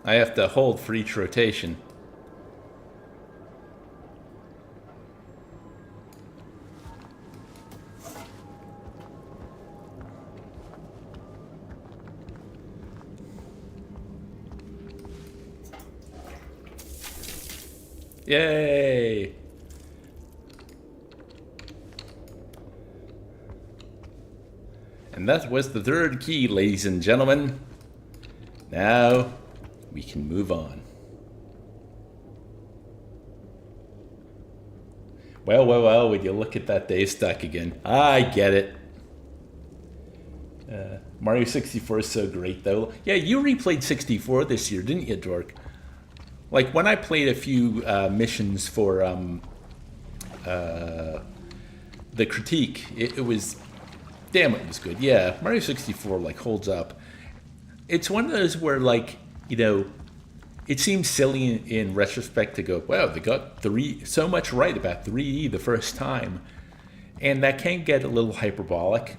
I have to hold for each rotation. Yay! And that was the third key, ladies and gentlemen. Now we can move on. Well, well, well, would you look at that, Dave stuck again. I get it. Mario 64 is so great, though. Yeah, you replayed 64 this year, didn't you, Dork? Like, when I played a few missions for the critique, it was... Damn, it was good. Yeah, Mario 64, like, holds up. It's one of those where, like, you know, it seems silly in retrospect to go, wow, they got so much right about 3D the first time. And that can get a little hyperbolic.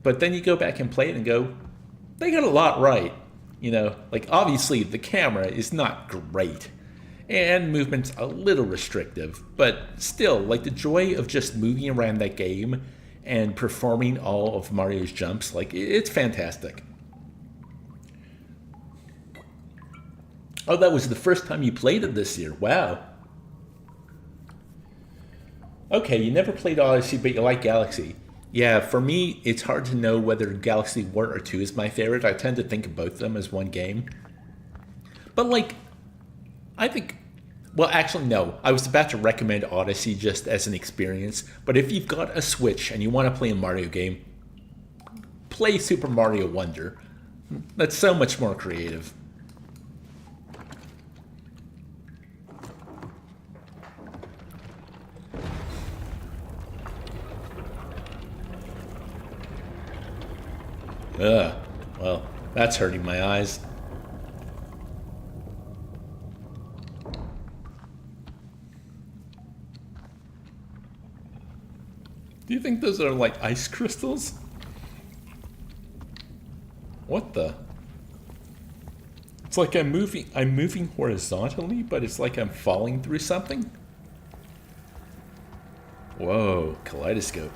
But then you go back and play it and go, they got a lot right. You know, like, obviously the camera is not great. And movement's a little restrictive. But still, like, the joy of just moving around that game and performing all of Mario's jumps, like, it's fantastic. Oh, that was the first time you played it this year. Wow. Okay, you never played Odyssey, but you like Galaxy. Yeah, for me, it's hard to know whether Galaxy 1 or 2 is my favorite. I tend to think of both of them as one game. But, like, I think... Well, actually, no. I was about to recommend Odyssey just as an experience. But if you've got a Switch and you want to play a Mario game, play Super Mario Wonder. That's so much more creative. Ugh, well, that's hurting my eyes. Do you think those are like ice crystals? What the? It's like I'm moving horizontally, but it's like I'm falling through something? Whoa, kaleidoscope.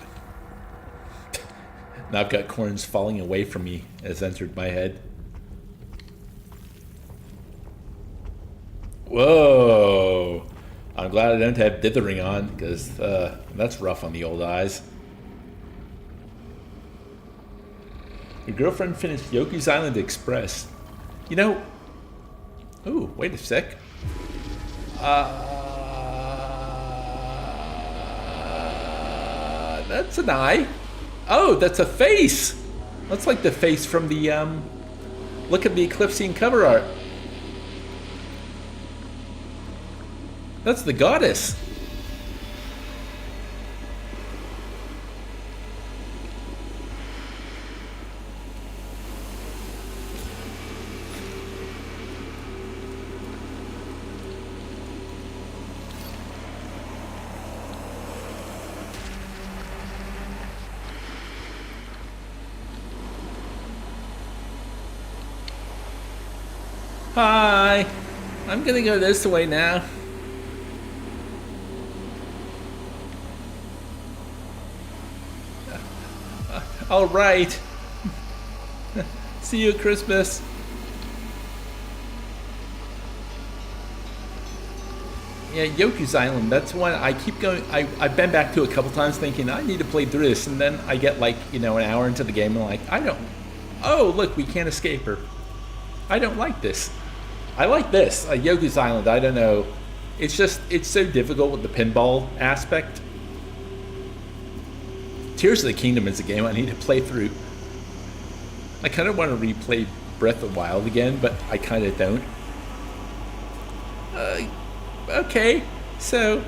Now I've got corns falling away from me has entered my head. Whoa! I'm glad I don't have dithering on, because that's rough on the old eyes. Your girlfriend finished Yoku's Island Express. You know... Ooh, wait a sec. That's an eye. Oh, that's a face! That's like the face from the, look at the Eclipsium cover art. That's the goddess. Hi. I'm gonna go this way now. All right. See you at Christmas. Yeah, Yoku's Island. That's one I keep going. I've been back to a couple times thinking I need to play through this, and then I get like an hour into the game and I'm like I don't. Oh look, we can't escape her. I don't like this. I like this. Yoku's Island. I don't know. It's just it's so difficult with the pinball aspect. Tears of the Kingdom is a game I need to play through. I kind of want to replay Breath of the Wild again, but I kind of don't. Okay, so...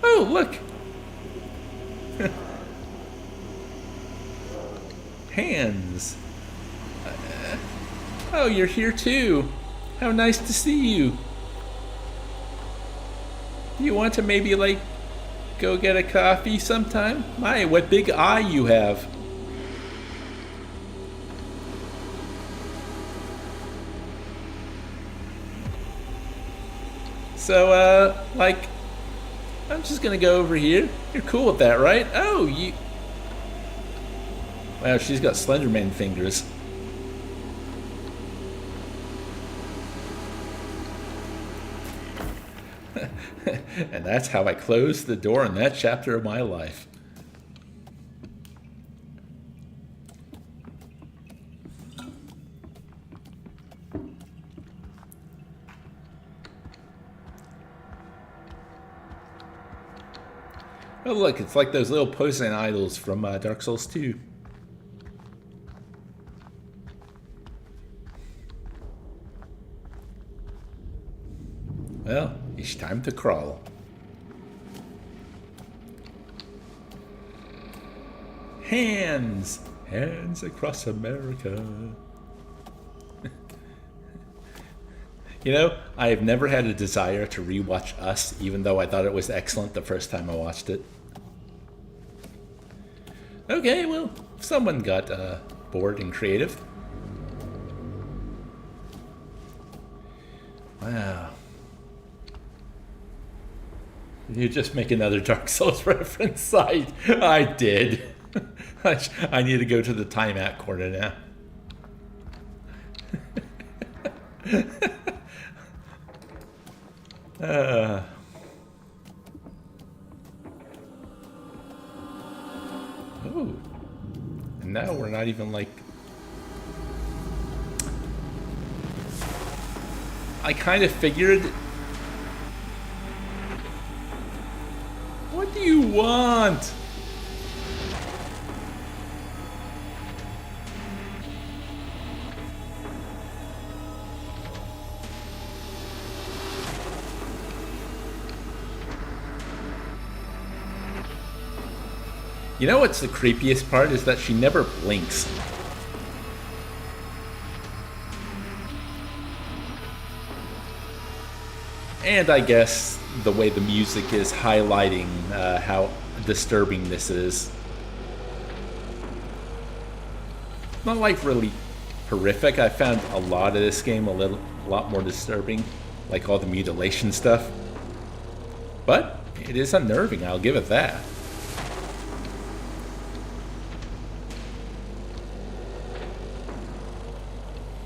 Oh, look! Hands. Oh, you're here too. How nice to see you. Do you want to maybe, like, go get a coffee sometime? My, what big eye you have. So, like, I'm just gonna go over here. You're cool with that, right? Oh, you... Wow, she's got Slenderman fingers. And that's how I closed the door in that chapter of my life. Oh look, it's like those little posing idols from Dark Souls 2. Well, it's time to crawl. Hands! Hands across America. I have never had a desire to rewatch Us, even though I thought it was excellent the first time I watched it. Okay, well, someone got bored and creative. Wow. Did you just make another Dark Souls reference? I did. I need to go to the timeout corner now. Oh. And now we're not even like... I kind of figured... What do you want? You know what's the creepiest part is that she never blinks. And I guess the way the music is highlighting how disturbing this is. Not like really horrific. I found a lot of this game a lot more disturbing, like all the mutilation stuff. But it is unnerving, I'll give it that.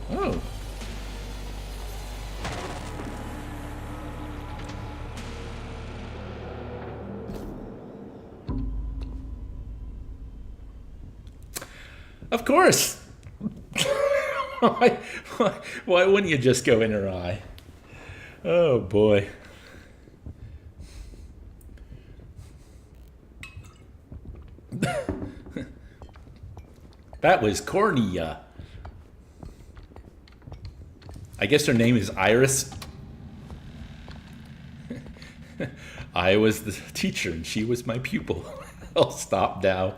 Oh. Of course. Why wouldn't you just go in her eye? Oh boy. That was Cornea. I guess her name is Iris. I was the teacher and she was my pupil. I'll stop now.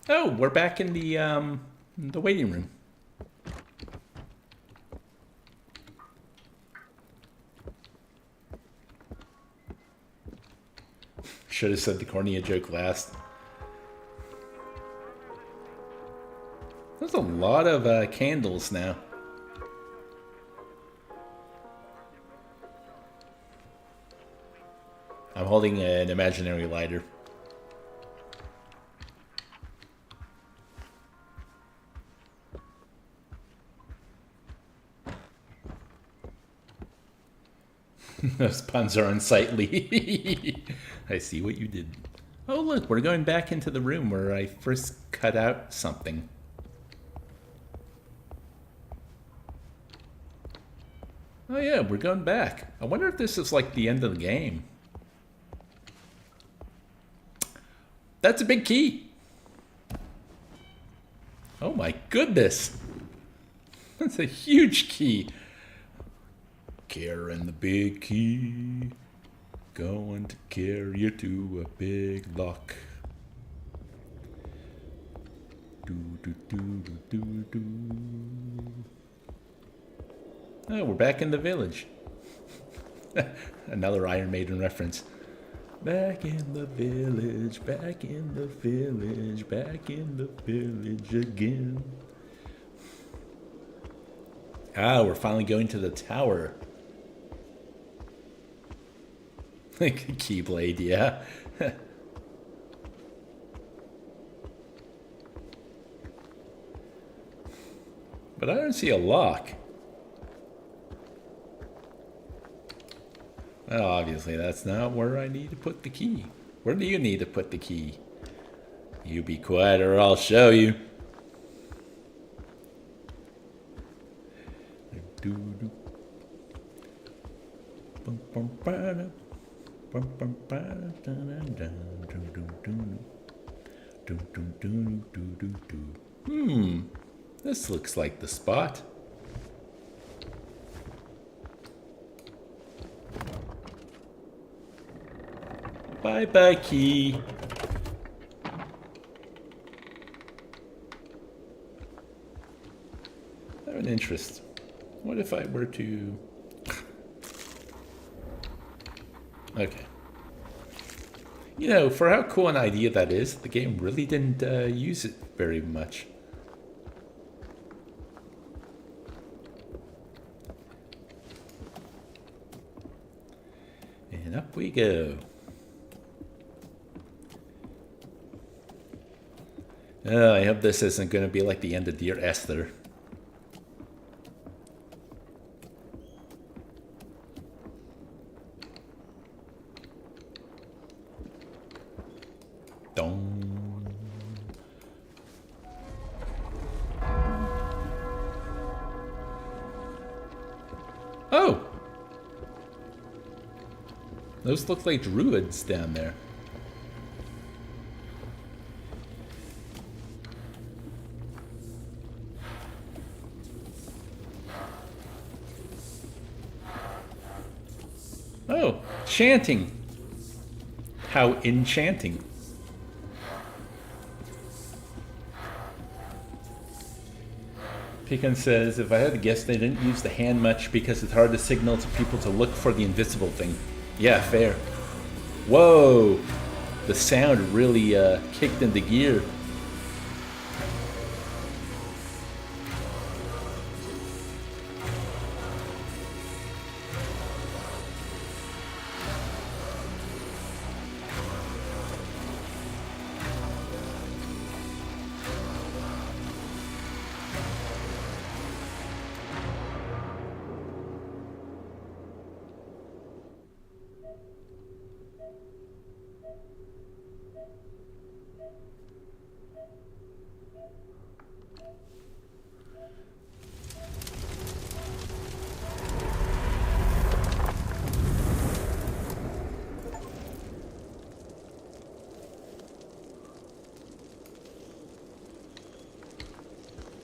Oh, we're back in the waiting room. Should have said the cornea joke last. There's a lot of candles now. I'm holding an imaginary lighter. Those puns are unsightly. I see what you did. Oh, look, we're going back into the room where I first cut out something. Oh yeah, we're going back. I wonder if this is like the end of the game. That's a big key. Oh my goodness. That's a huge key. Carrying the big key. Going to carry you to a big lock. Do, do, do, do, do, do. Oh, we're back in the village. Another Iron Maiden reference. Back in the village, back in the village, back in the village again. Ah, we're finally going to the tower. Keyblade, yeah. But I don't see a lock. Well, obviously that's not where I need to put the key. Where do you need to put the key? You be quiet or I'll show you. This looks like the spot. Bye-bye, key. I have an interest. What if I were to... Okay. You know, for how cool an idea that is, the game really didn't use it very much. And up we go. I hope this isn't going to be like the end of Dear Esther. Dong. Oh! Those look like druids down there. Oh, chanting. How enchanting. Pecan says, if I had to guess, they didn't use the hand much because it's hard to signal to people to look for the invisible thing. Yeah, fair. Whoa! The sound really kicked into gear.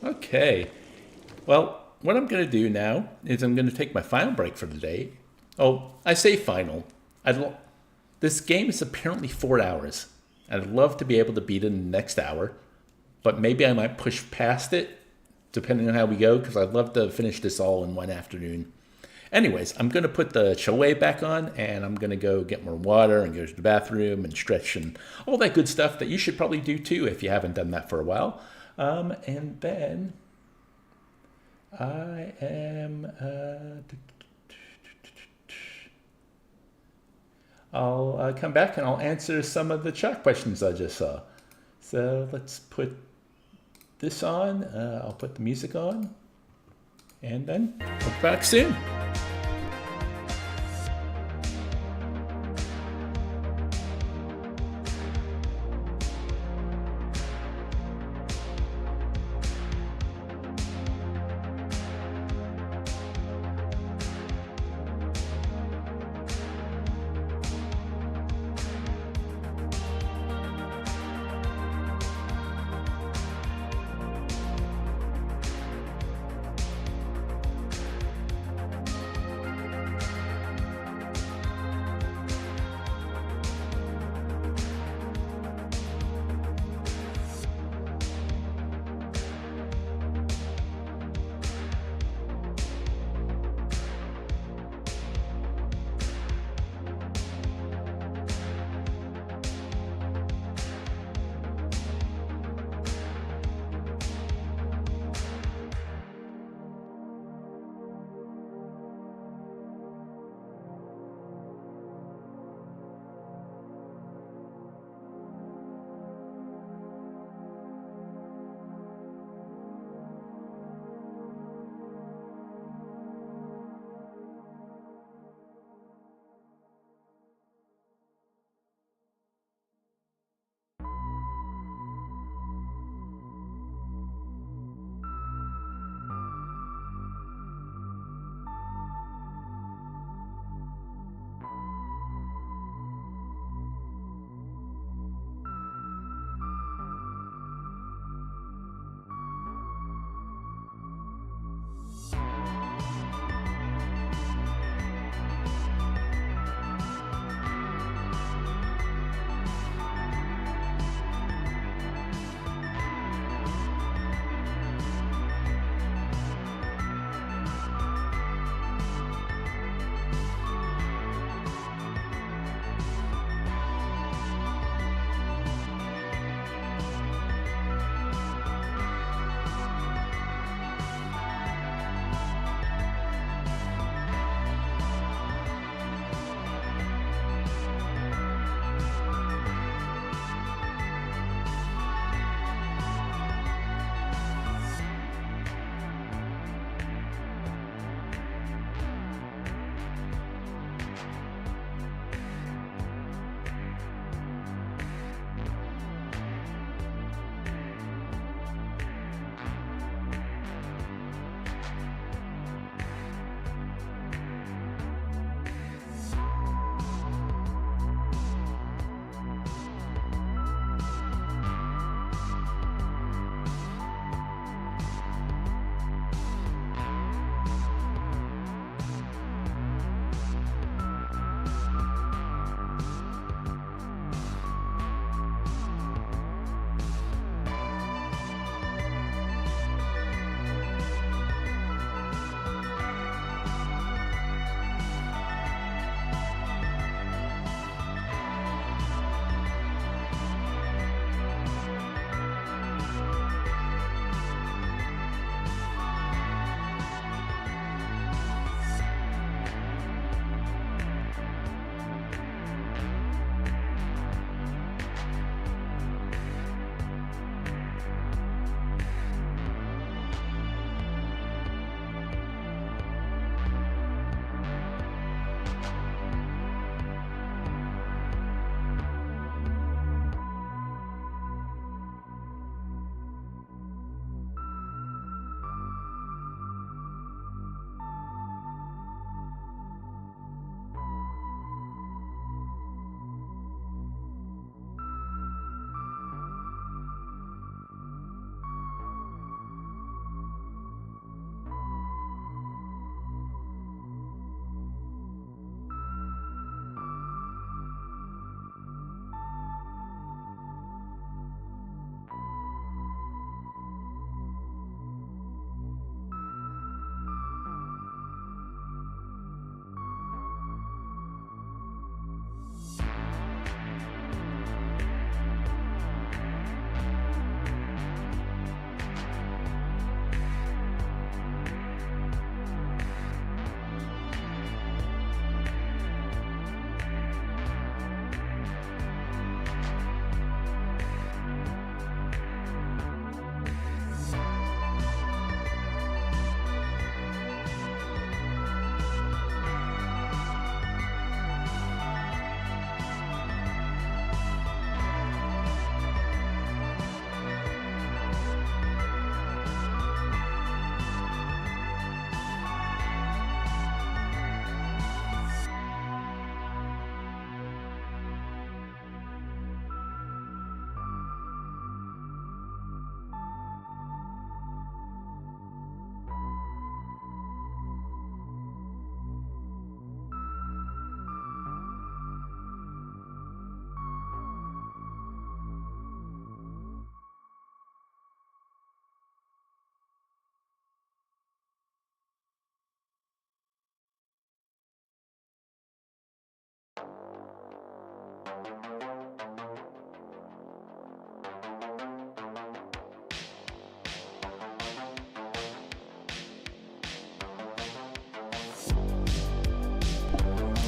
Okay. Well, what I'm going to do now is I'm going to take my final break for the day. Oh, I say final. This game is apparently 4 hours. I'd love to be able to beat it in the next hour. But maybe I might push past it, depending on how we go, because I'd love to finish this all in one afternoon. Anyways, I'm going to put the Chile back on, and I'm going to go get more water and go to the bathroom and stretch and all that good stuff that you should probably do too if you haven't done that for a while. And then I am... I'll come back and I'll answer some of the chat questions I just saw. So let's put this on. I'll put the music on. And then we'll be back soon.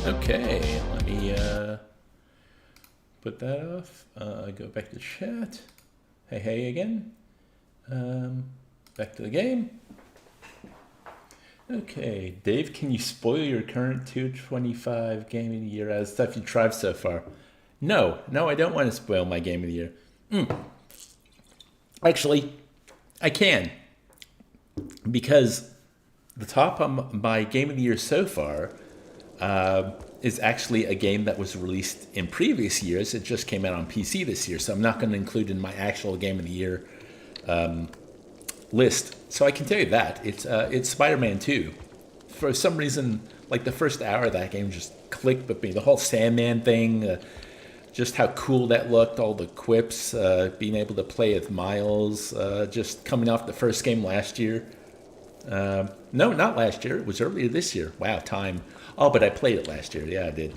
Okay, let me put that off. Go back to chat. Hey again. Back to the game. Okay, Dave, can you spoil your current 225 game of the year out of stuff you tried so far? No, I don't want to spoil my game of the year. Actually, I can. Because the top of my game of the year so far is actually a game that was released in previous years. It just came out on PC this year, so I'm not going to include in my actual game of the year list. So I can tell you that it's Spider-Man 2. For some reason, like the first hour of that game just clicked with me. The whole Sandman thing, just how cool that looked, all the quips, being able to play with Miles, just coming off the first game last year. No, not last year. It was earlier this year. Wow, time. Oh, but I played it last year. Yeah, I did.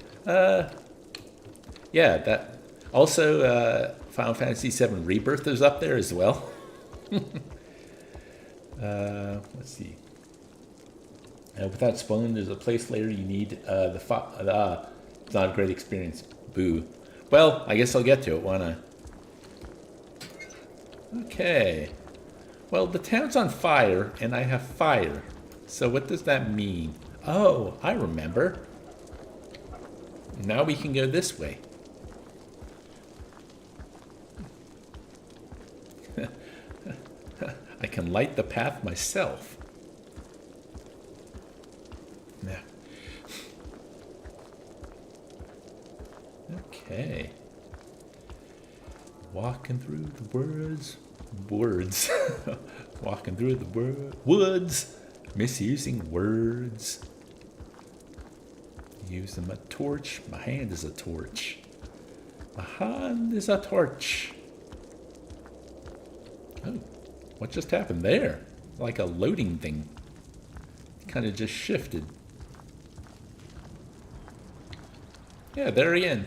Yeah, that. Also, Final Fantasy VII Rebirth is up there as well. Let's see. Without spoiling, there's a place later you need it's not a great experience. Boo. Well, I guess I'll get to it, won't I? Okay. Well, the town's on fire, and I have fire. So what does that mean? Oh, I remember. Now we can go this way. I can light the path myself. Yeah. Okay. Walking through the woods. Walking through the woods. Misusing words. Using my torch. My hand is a torch. My hand is a torch. Oh, what just happened there? Like a loading thing. Kind of just shifted. Yeah, there again.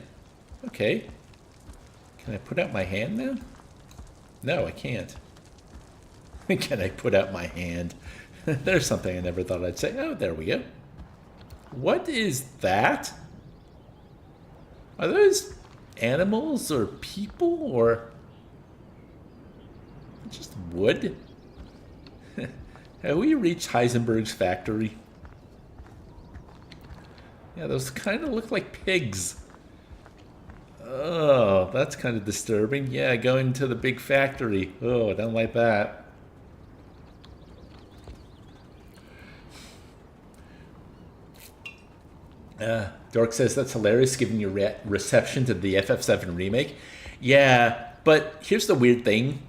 Okay. Can I put out my hand now? No, I can't. Can I put out my hand? There's something I never thought I'd say. Oh, there we go. What is that? Are those animals or people or just wood? Have we reached Heisenberg's factory? Yeah, those kind of look like pigs. Oh, that's kind of disturbing. Yeah, going to the big factory. Oh, I don't like that. Dork says that's hilarious given your reception to the FF7 remake. Yeah, but here's the weird thing.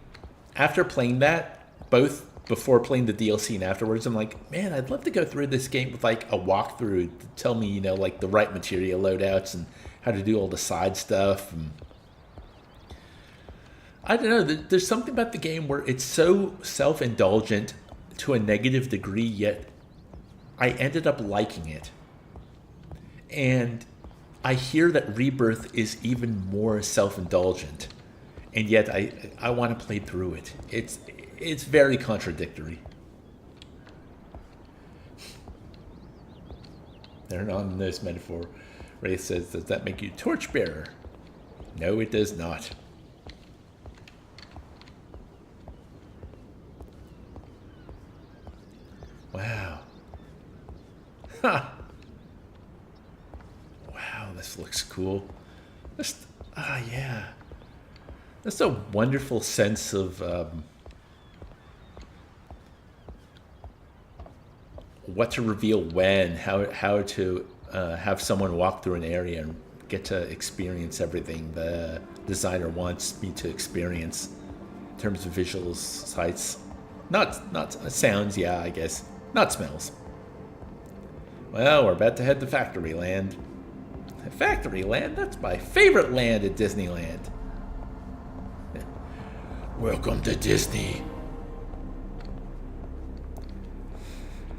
After playing that, both before playing the DLC and afterwards, I'm like, man, I'd love to go through this game with like a walkthrough to tell me, like the right material loadouts and how to do all the side stuff. And I don't know, there's something about the game where it's so self-indulgent to a negative degree, yet I ended up liking it. And I hear that Rebirth is even more self-indulgent, and yet I want to play through it. It's very contradictory. They're not on this metaphor. Wraith says, does that make you torchbearer? No, it does not. Wow. Ha! Wow, this looks cool. Yeah. That's a wonderful sense of what to reveal when, how to have someone walk through an area and get to experience everything the designer wants me to experience in terms of visuals, sights, not sounds, yeah, I guess, not smells. Well, we're about to head to Factory Land. Factory Land? That's my favorite land at Disneyland. Welcome to Disney.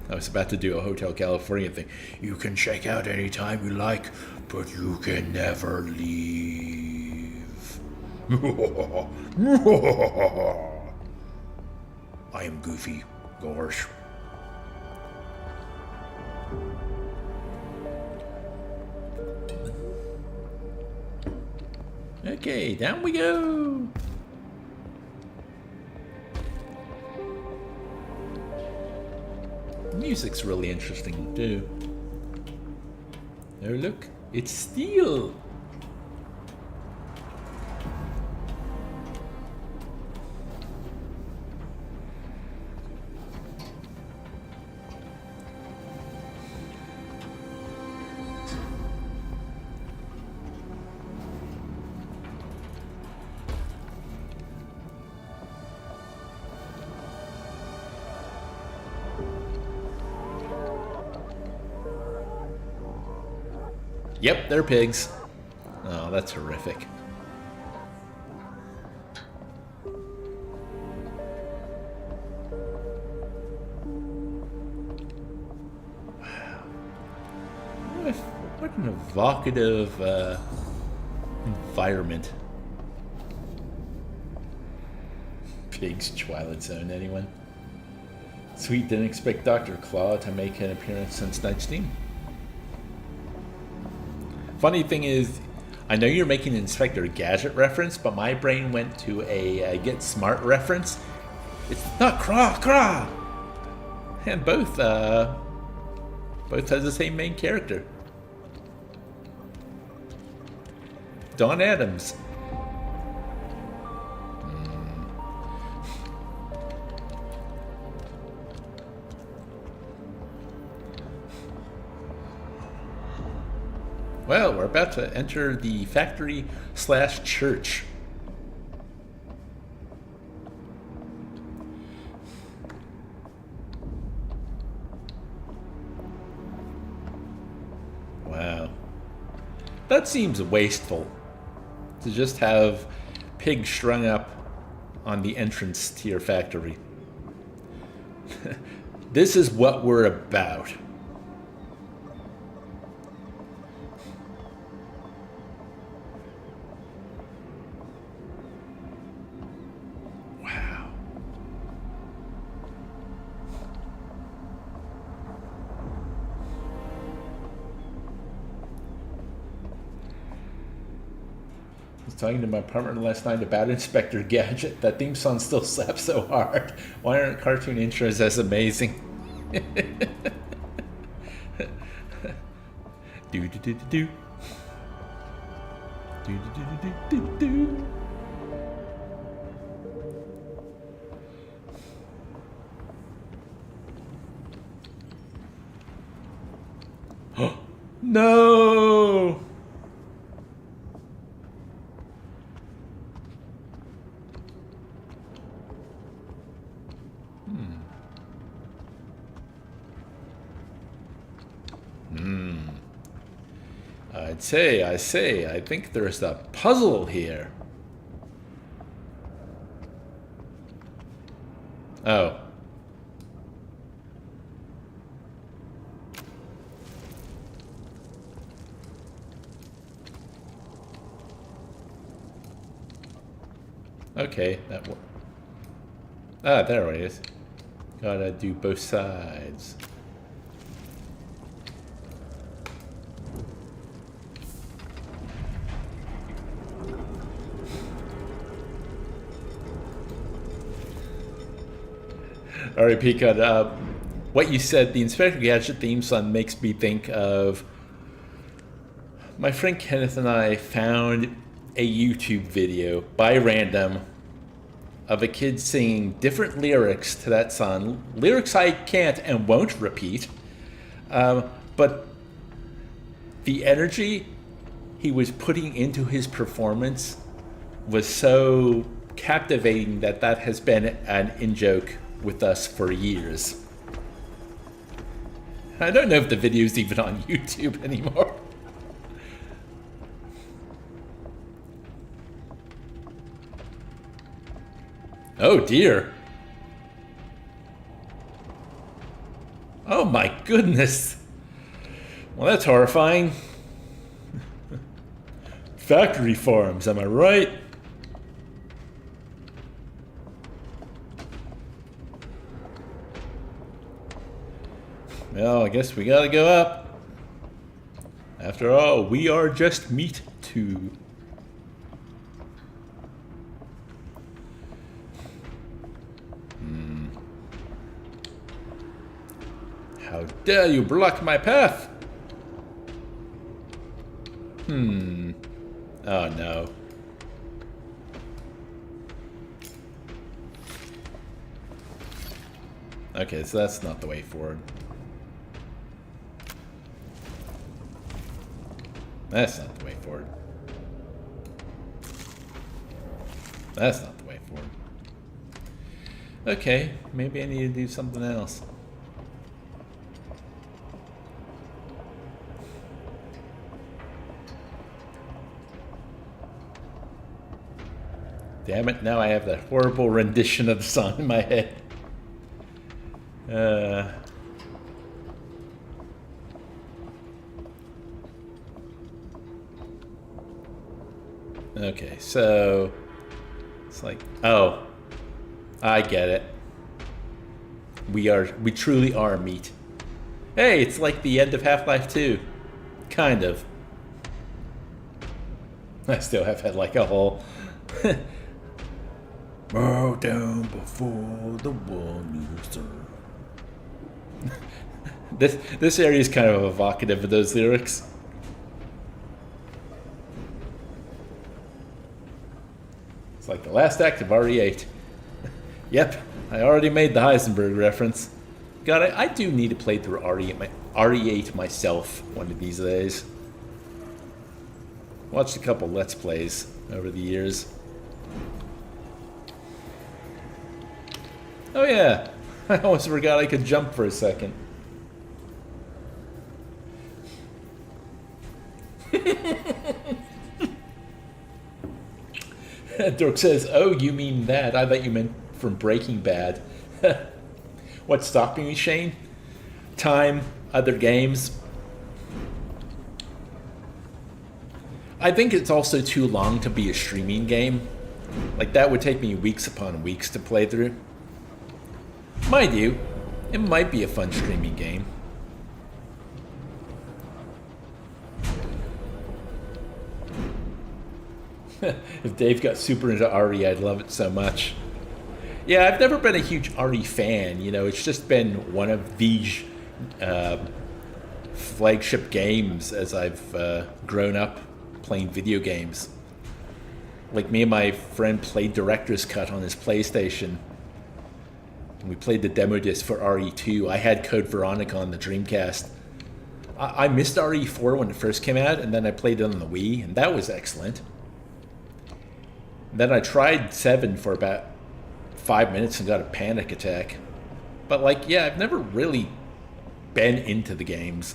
I was about to do a Hotel California thing. You can check out anytime you like, but you can never leave. I am Goofy. Gosh. Okay, down we go. The music's really interesting too. Oh look, it's steel. Yep, they're pigs. Oh, that's horrific. Wow. What an evocative environment. Pigs, Twilight Zone, anyone? Sweet, didn't expect Dr. Claw to make an appearance since Night's Team. Funny thing is, I know you're making an Inspector Gadget reference, but my brain went to a Get Smart reference. It's not Craw! And both has the same main character. Don Adams. Well, we're about to enter the factory/church. Wow. That seems wasteful, to just have pigs strung up on the entrance to your factory. This is what we're about. Talking to my partner last night about Inspector Gadget. That theme song still slaps so hard. Why aren't cartoon intros as amazing? Do do do do do. Do do do do do do. No! I say, I think there's a puzzle here. Oh. Okay, that worked. Ah, there it is. Gotta do both sides. All right, Peacock, what you said, the Inspector Gadget theme song makes me think of... My friend Kenneth and I found a YouTube video by random of a kid singing different lyrics to that song. Lyrics I can't and won't repeat. But the energy he was putting into his performance was so captivating that has been an in-joke with us for years. I don't know if the video's even on YouTube anymore. Oh dear. Oh my goodness. Well, that's horrifying. Factory farms, am I right? Well, I guess we gotta go up. After all, we are just meat too. How dare you block my path? Oh no. Okay, so that's not the way forward. That's not the way forward. That's not the way forward. Okay, maybe I need to do something else. Damn it, now I have that horrible rendition of the song in my head. Okay, so it's like, oh, I get it. We truly are meat. Hey, it's like the end of Half-Life 2. Kind of. I still have had like a whole bow down before the one you serve. This area is kind of evocative of those lyrics. It's like the last act of RE8. Yep, I already made the Heisenberg reference. God, I do need to play through RE8 myself one of these days. Watched a couple Let's Plays over the years. Oh yeah, I almost forgot I could jump for a second. Dork says, oh, you mean that? I thought you meant from Breaking Bad. What's stopping me, Shane? Time, other games. I think it's also too long to be a streaming game. Like, that would take me weeks upon weeks to play through. Mind you, it might be a fun streaming game. If Dave got super into RE, I'd love it so much. Yeah, I've never been a huge RE fan. You know, it's just been one of these flagship games as I've grown up playing video games. Like, me and my friend played Director's Cut on his PlayStation. And we played the demo disc for RE2. I had Code Veronica on the Dreamcast. I missed RE4 when it first came out, and then I played it on the Wii, and that was excellent. Then I tried 7 for about 5 minutes and got a panic attack. But like, yeah, I've never really been into the games.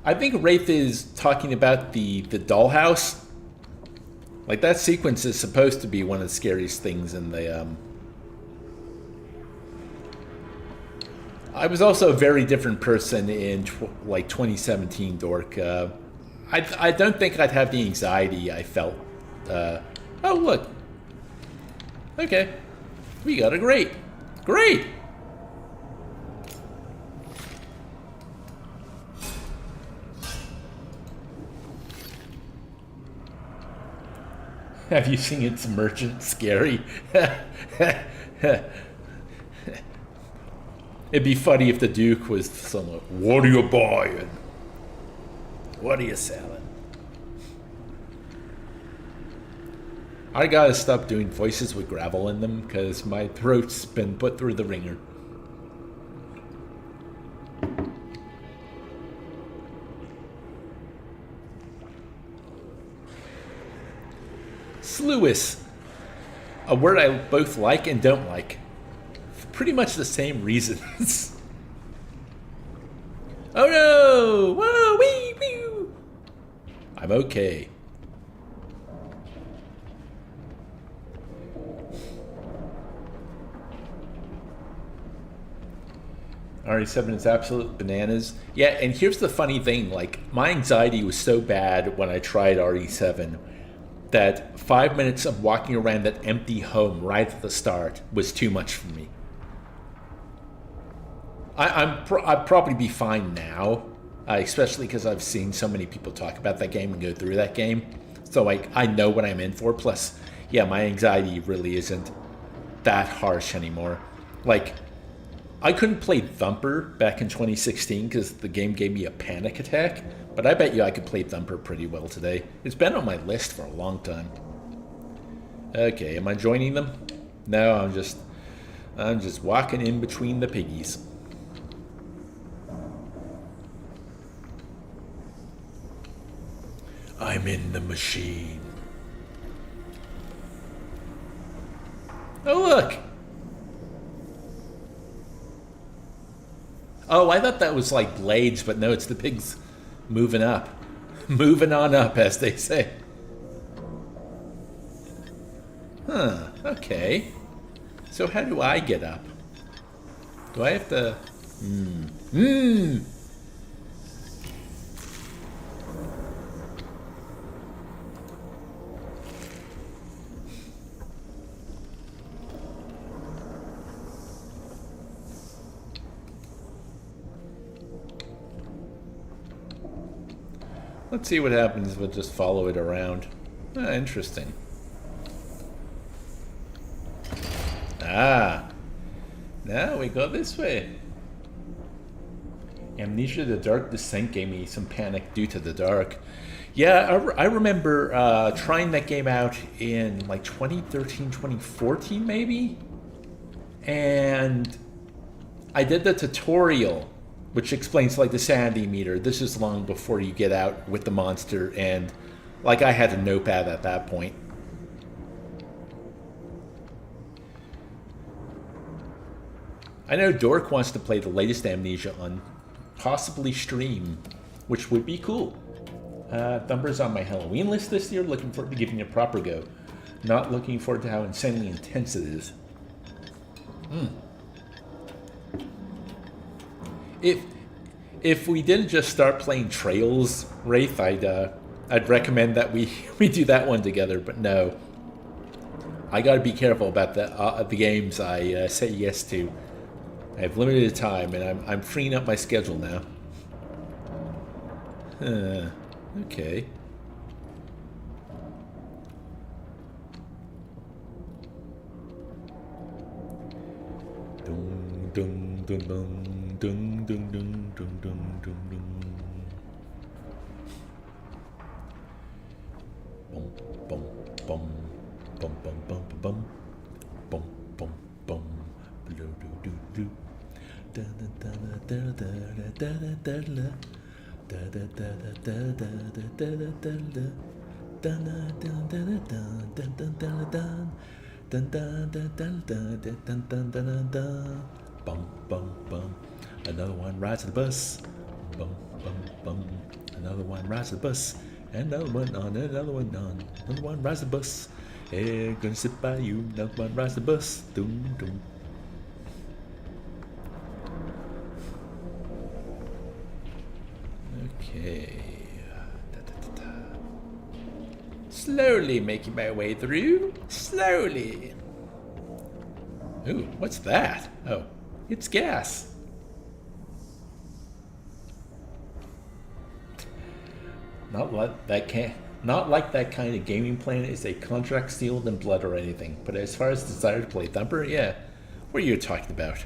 I think Wraith is talking about the dollhouse. Like, that sequence is supposed to be one of the scariest things in the... I was also a very different person in like 2017, Dork. I don't think I'd have the anxiety I felt. Oh, look. Okay. We got a grate. Great! Have you seen It's Merchant Scary? It'd be funny if the Duke was somewhat, what are you buying? What are you selling? I gotta stop doing voices with gravel in them because my throat's been put through the ringer. Sluice. A word I both like and don't like. For pretty much the same reasons. Oh no! Whoa! Wee! Wee! I'm okay. RE7 is absolute bananas. Yeah, and here's the funny thing, like, my anxiety was so bad when I tried RE7 that 5 minutes of walking around that empty home right at the start was too much for me. I'd probably be fine now, especially because I've seen so many people talk about that game and go through that game. So, like, I know what I'm in for. Plus, yeah, my anxiety really isn't that harsh anymore. Like, I couldn't play Thumper back in 2016 because the game gave me a panic attack. But I bet you I could play Thumper pretty well today. It's been on my list for a long time. Okay, am I joining them? No, I'm just walking in between the piggies. I'm in the machine. Oh, look! Oh, I thought that was like blades, but no, it's the pigs moving up. Moving on up, as they say. Huh, okay. So how do I get up? Do I have to... Let's see what happens if we just follow it around. Ah, interesting. Ah. Now we go this way. Amnesia the Dark Descent gave me some panic due to the dark. Yeah, I remember trying that game out in like 2013, 2014 maybe? And I did the tutorial, which explains like the sanity meter. This is long before you get out with the monster, and like I had a notepad at that point. I know Dork wants to play the latest Amnesia on possibly stream, which would be cool. Thumper's on my Halloween list this year, looking forward to giving it a proper go. Not looking forward to how insanely intense it is. If we didn't just start playing Trails, Wraith, I'd recommend that we do that one together. But no, I got to be careful about the games I say yes to. I have limited time, and I'm freeing up my schedule now. Okay. Dun dun dun dun dun dun dun dun dun dun. Bum bum bum bum bum bum bum bum bum bum do do do da da da da da da da da da da da da da da da da bum bum bum. Another one rides the bus. Bum bum bum. Another one rides the bus. Another one on. Another one on. Another one rides the bus. Hey, gonna sit by you. Another one rides the bus. Doom doom. Okay. Slowly making my way through. Slowly. Ooh, what's that? Oh, it's gas. Not like that kind of gaming plan is a contract sealed in blood or anything. But as far as desire to play Thumper, yeah. What are you talking about?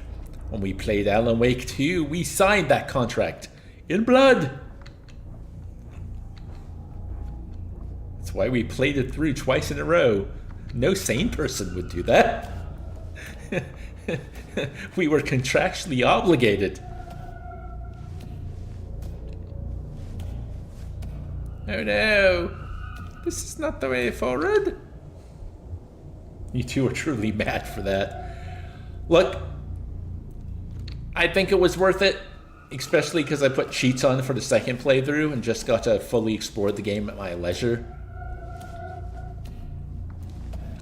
When we played Alan Wake 2, we signed that contract in blood. That's why we played it through twice in a row. No sane person would do that. We were contractually obligated. Oh no, this is not the way forward. You two are truly mad for that. Look, I think it was worth it, especially because I put cheats on for the second playthrough and just got to fully explore the game at my leisure.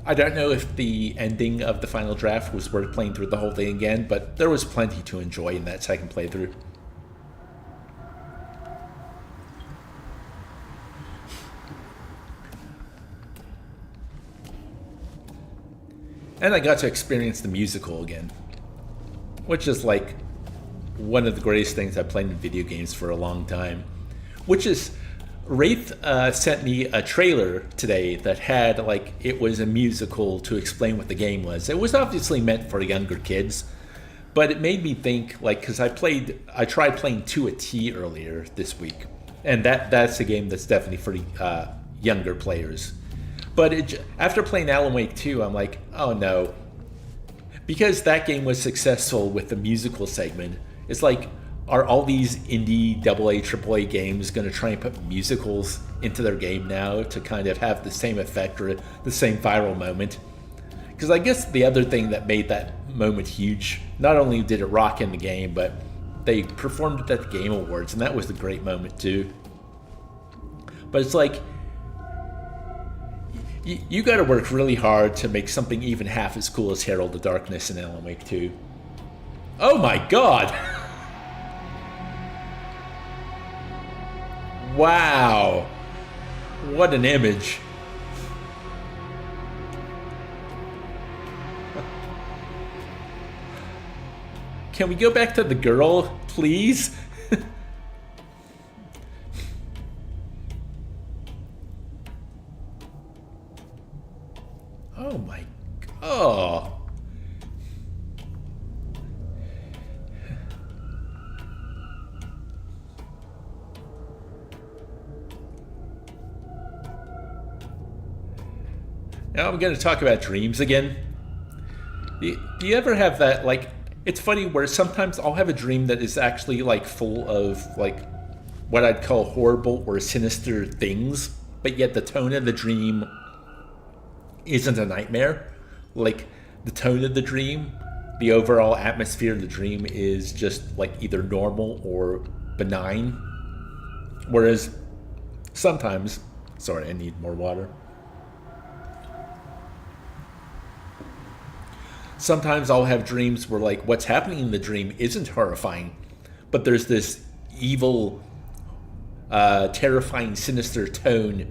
I don't know if the ending of the final draft was worth playing through the whole thing again, but there was plenty to enjoy in that second playthrough. And I got to experience the musical again, which is like one of the greatest things I've played in video games for a long time. Which is, Wraith sent me a trailer today that had, like, it was a musical to explain what the game was. It was obviously meant for younger kids, but it made me think, like, because I tried playing 2 a T earlier this week, and that's a game that's definitely for younger players. But after playing Alan Wake 2, I'm like, oh no. Because that game was successful with the musical segment, it's like, are all these indie AA, AAA games going to try and put musicals into their game now to kind of have the same effect or the same viral moment? Because I guess the other thing that made that moment huge, not only did it rock in the game, but they performed it at the Game Awards, and that was a great moment too. But it's like, you got to work really hard to make something even half as cool as Herald of Darkness in Alan Wake 2. Oh my god! Wow! What an image. Can we go back to the girl, please? Oh my god. Now I'm going to talk about dreams again. Do you ever have that, like, it's funny where sometimes I'll have a dream that is actually, like, full of, like, what I'd call horrible or sinister things, but yet the tone of the dream isn't a nightmare. Like, the tone of the dream, the overall atmosphere of the dream is just, like, either normal or benign. Whereas sometimes, sorry, I need more water. Sometimes I'll have dreams where, like, what's happening in the dream isn't horrifying, but there's this evil, terrifying, sinister tone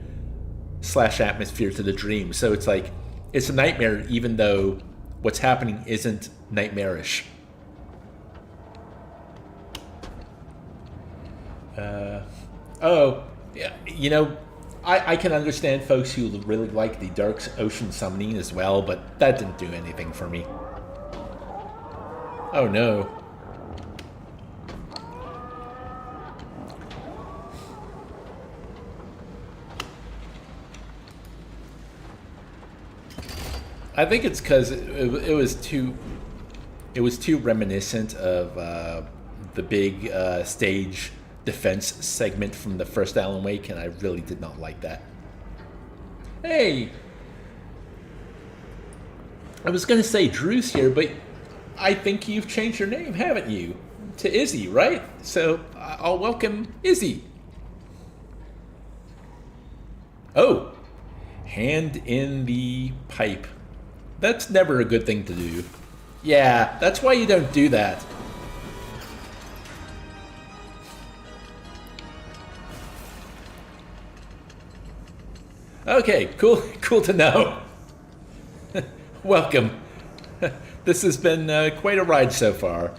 / atmosphere to the dream. So it's like, it's a nightmare even though what's happening isn't nightmarish. Oh, yeah, you know, I can understand folks who really like the Dark Ocean summoning as well, but that didn't do anything for me. Oh no. I think it's because it was too reminiscent of the big stage defense segment from the first Alan Wake, and I really did not like that. Hey! I was going to say Drew's here, but I think you've changed your name, haven't you? To Izzy, right? So I'll welcome Izzy. Oh! Hand in the pipe. That's never a good thing to do. Yeah, that's why you don't do that. Okay, cool to know. Welcome. This has been quite a ride so far.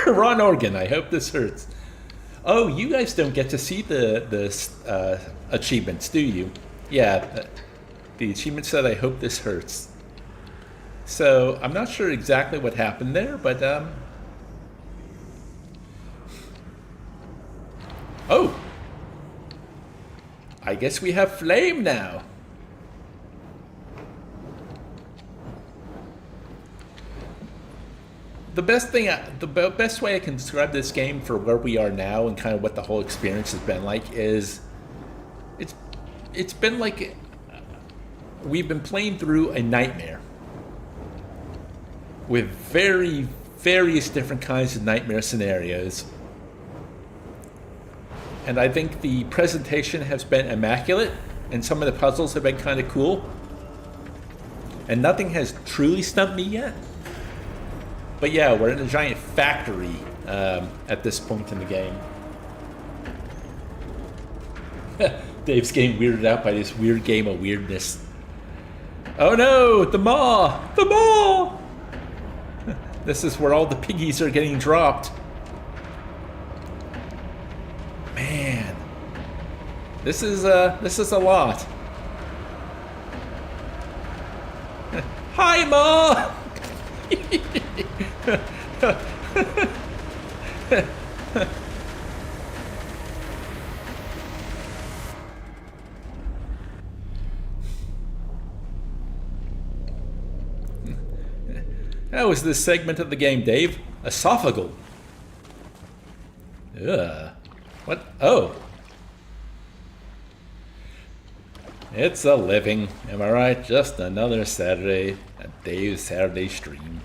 Ron Organ, I hope this hurts. Oh, you guys don't get to see the achievements, do you? Yeah, the achievement said, I hope this hurts. So, I'm not sure exactly what happened there, but, oh! I guess we have flame now. The best way I can describe this game for where we are now and kind of what the whole experience has been like is, it's been like we've been playing through a nightmare with various different kinds of nightmare scenarios. And I think the presentation has been immaculate, and some of the puzzles have been kind of cool. And nothing has truly stumped me yet. But yeah, we're in a giant factory at this point in the game. Dave's getting weirded out by this weird game of weirdness. Oh no, the maw! The maw! This is where all the piggies are getting dropped. Man. This is a lot. Hi, Ma! How is this segment of the game, Dave? Esophageal. Ugh. What? Oh. It's a living, am I right? Just another Saturday, a Dave's Saturday stream.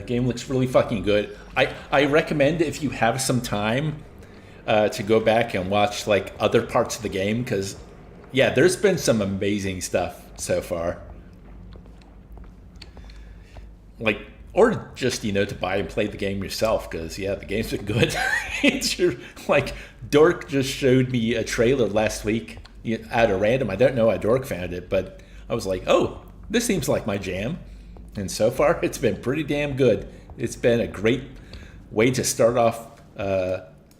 Game looks really fucking good. I recommend if you have some time to go back and watch like other parts of the game, because yeah, there's been some amazing stuff so far. Like, or just, you know, to buy and play the game yourself, because yeah, the game's been good. It's your, like, Dork just showed me a trailer last week at a random. I don't know how Dork found it, but I was like, oh, this seems like my jam. And so far, it's been pretty damn good. It's been a great way to start off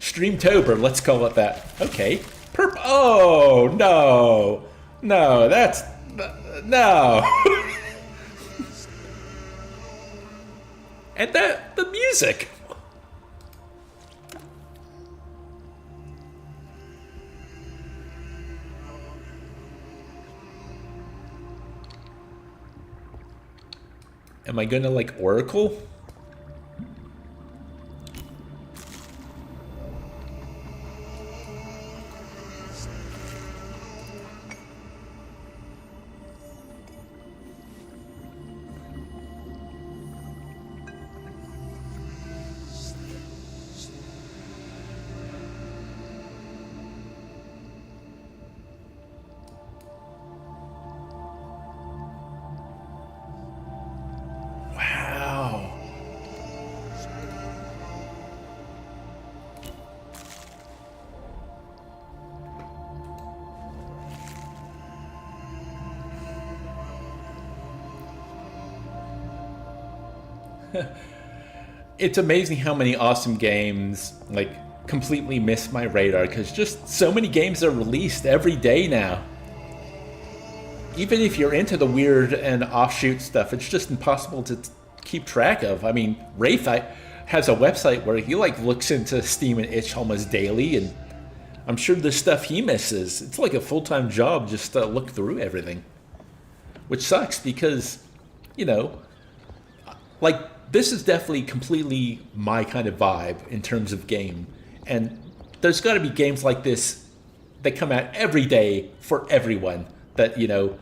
Streamtober, let's call it that. Okay. Oh, no. No, that's... No. And the music. Am I gonna like Oracle? It's amazing how many awesome games like completely miss my radar, because just so many games are released every day now. Even if you're into the weird and offshoot stuff, it's just impossible to keep track of. I mean, Rafe has a website where he like looks into Steam and itch almost daily, and I'm sure there's stuff he misses. It's like a full-time job just to look through everything, which sucks because, you know, like, this is definitely completely my kind of vibe in terms of game. And there's got to be games like this that come out every day for everyone that, you know,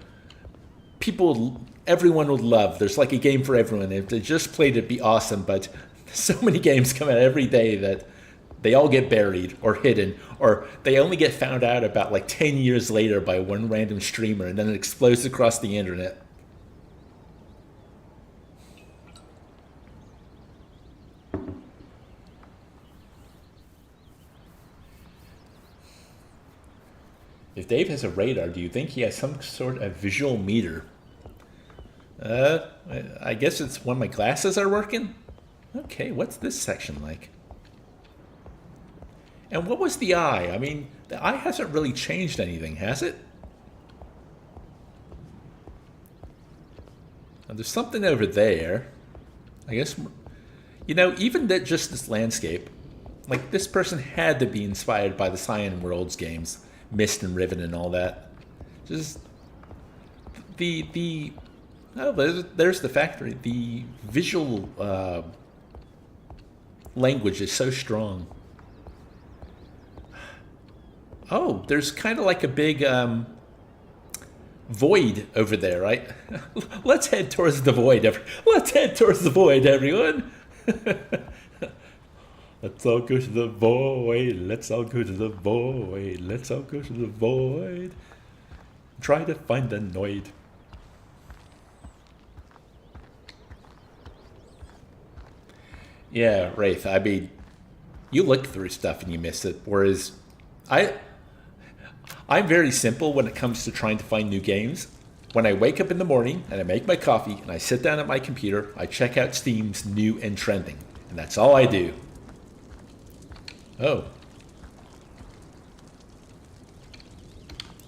everyone would love. There's like a game for everyone. If they just played it, it'd be awesome. But so many games come out every day that they all get buried or hidden, or they only get found out about like 10 years later by one random streamer, and then it explodes across the internet. If Dave has a radar, do you think he has some sort of visual meter? I guess it's when my glasses are working. Okay, what's this section like? And what was the eye? I mean, the eye hasn't really changed anything, has it? Now, there's something over there. I guess, you know, even that, just this landscape, like, this person had to be inspired by the Cyan Worlds games. Mist and Riven and all that. Just there's the factory. The visual language is so strong. Oh, there's kind of like a big void over there, right? Let's head towards the void. Let's head towards the void, everyone. Let's all go to the void. Let's all go to the void. Let's all go to the void. Try to find the Noid. Yeah, Wraith. I mean, you look through stuff and you miss it. Whereas I, I'm very simple when it comes to trying to find new games. When I wake up in the morning and I make my coffee and I sit down at my computer, I check out Steam's new and trending. And that's all I do. Oh.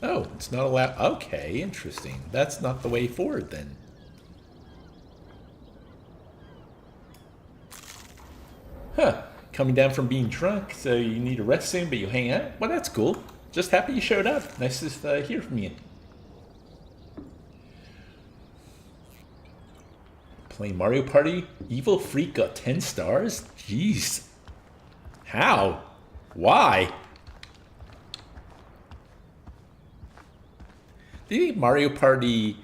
Oh, it's not allowed. Okay, interesting. That's not the way forward then. Huh. Coming down from being drunk, so you need a rest soon, but you hang out? Well, that's cool. Just happy you showed up. Nice to hear from you. Playing Mario Party? Evil Freak got 10 stars? Jeez. How? Why? Do you think Mario Party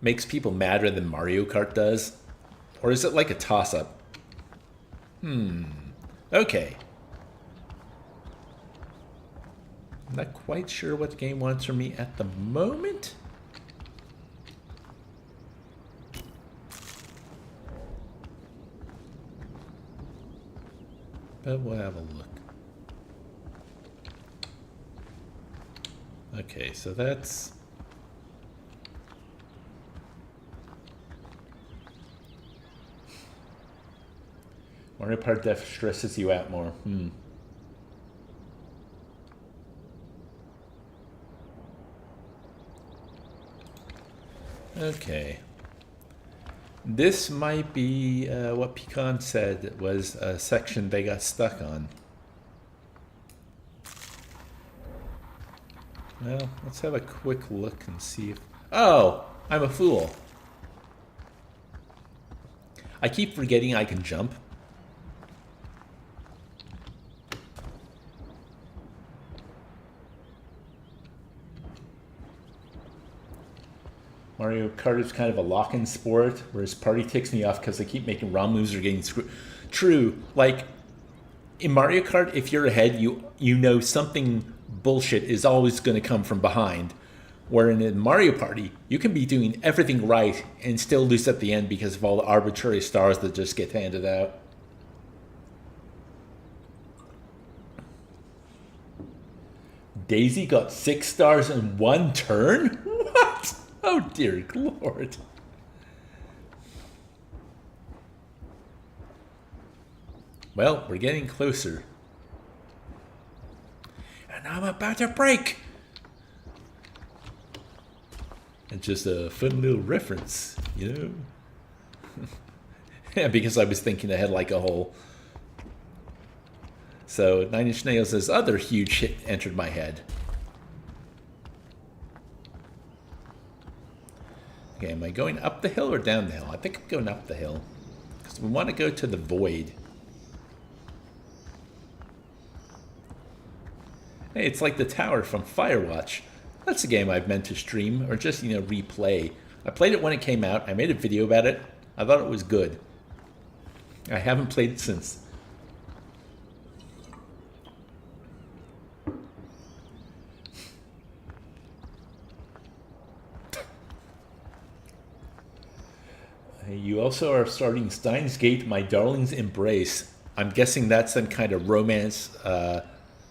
makes people madder than Mario Kart does? Or is it like a toss-up? Okay. I'm not quite sure what the game wants from me at the moment. But we'll have a look. Okay, so that's... Mario Party def stresses you out more. Okay. This might be what Pecan said was a section they got stuck on. Well, let's have a quick look and see if... Oh! I'm a fool. I keep forgetting I can jump. Mario Kart is kind of a lock-in sport, whereas Party ticks me off because they keep making wrong moves or getting screwed. True, like in Mario Kart, if you're ahead, you know something bullshit is always going to come from behind. Where in Mario Party, you can be doing everything right and still lose at the end because of all the arbitrary stars that just get handed out. Daisy got 6 stars in one turn? What? Oh dear Lord. Well, we're getting closer. And I'm about to break. It's just a fun little reference, you know? Yeah, because I was thinking ahead like a whole. So 9 Inch Nails' other huge hit entered my head. Okay, am I going up the hill or down the hill? I think I'm going up the hill. Because we want to go to the void. Hey, it's like the tower from Firewatch. That's a game I've meant to stream, or just, you know, replay. I played it when it came out. I made a video about it. I thought it was good. I haven't played it since. You also are starting Steins Gate, My Darling's Embrace. I'm guessing that's some kind of romance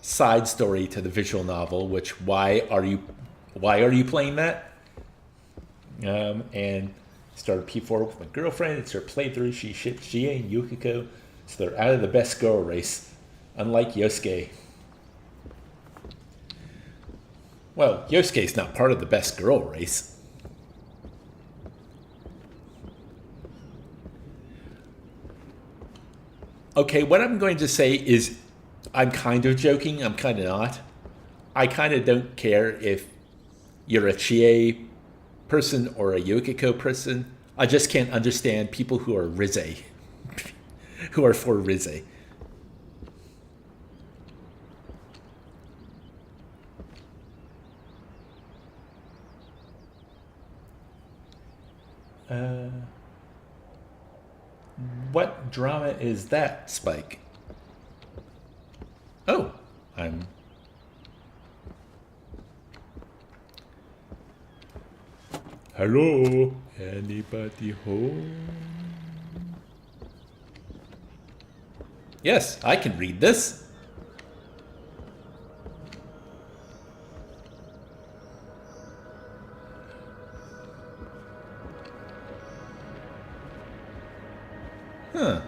side story to the visual novel. Which why are you playing that? And started P4 with my girlfriend. It's her playthrough. She ships Jie and Yukiko, so they're out of the best girl race. Unlike Yosuke. Well, Yosuke's not part of the best girl race. Okay, what I'm going to say is I'm kind of joking, I'm kind of not. I kind of don't care if you're a Chie person or a Yukiko person. I just can't understand people who are Rize, who are for Rize. What drama is that, Spike? Hello? Anybody home? Yes, I can read this. Huh.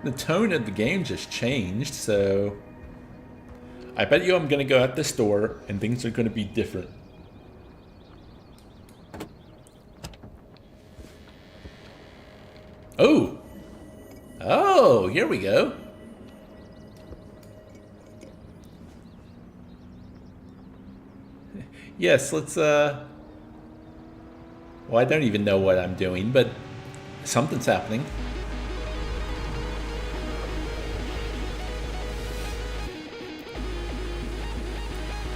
The tone of the game just changed, so... I bet you I'm gonna go out this door and things are gonna be different. Oh! Oh, here we go. Yes, let's, well, I don't even know what I'm doing, but something's happening.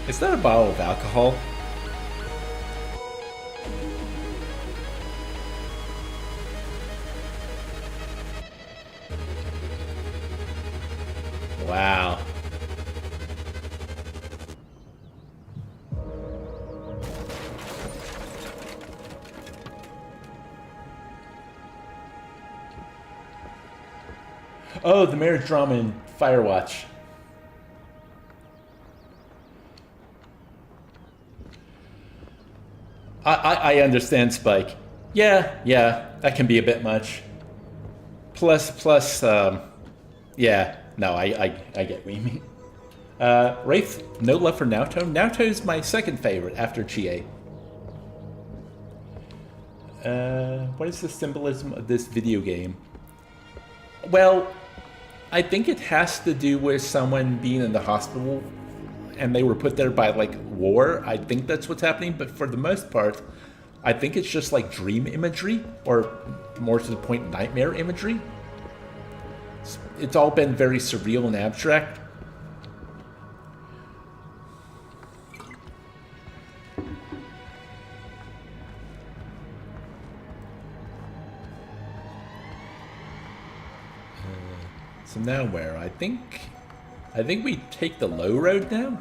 Is that a bottle of alcohol? Wow. Oh, the marriage drama in Firewatch. I understand, Spike. Yeah, that can be a bit much. Plus, yeah, no, I get what you mean. Wraith, no love for Naoto. Naoto is my second favorite after Chie. What is the symbolism of this video game? Well, I think it has to do with someone being in the hospital and they were put there by, like, war. I think that's what's happening, but for the most part, I think it's just, like, dream imagery, or more to the point, nightmare imagery. It's all been very surreal and abstract. So now where? I think we take the low road now?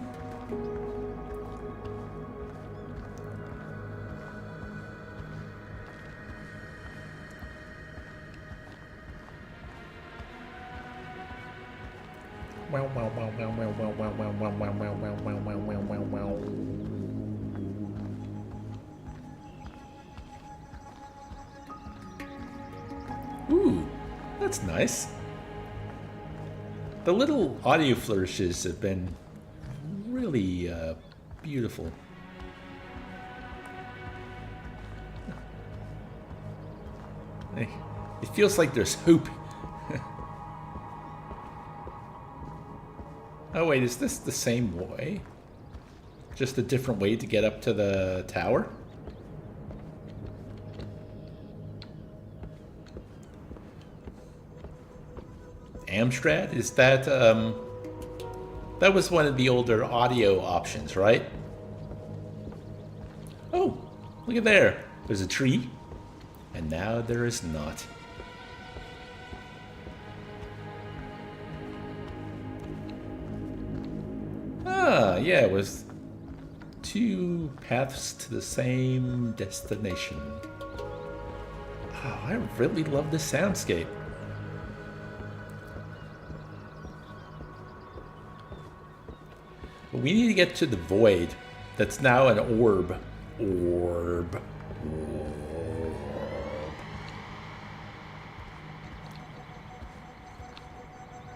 Ooh, that's nice. The little audio flourishes have been really beautiful. It feels like there's hope. Oh wait, is this the same way? Just a different way to get up to the tower? Amstrad? Is that, that was one of the older audio options, right? Oh, look at there. There's a tree, and now there is not. Ah, yeah, it was two paths to the same destination. Oh, I really love this soundscape. But we need to get to the void. That's now an orb. Orb.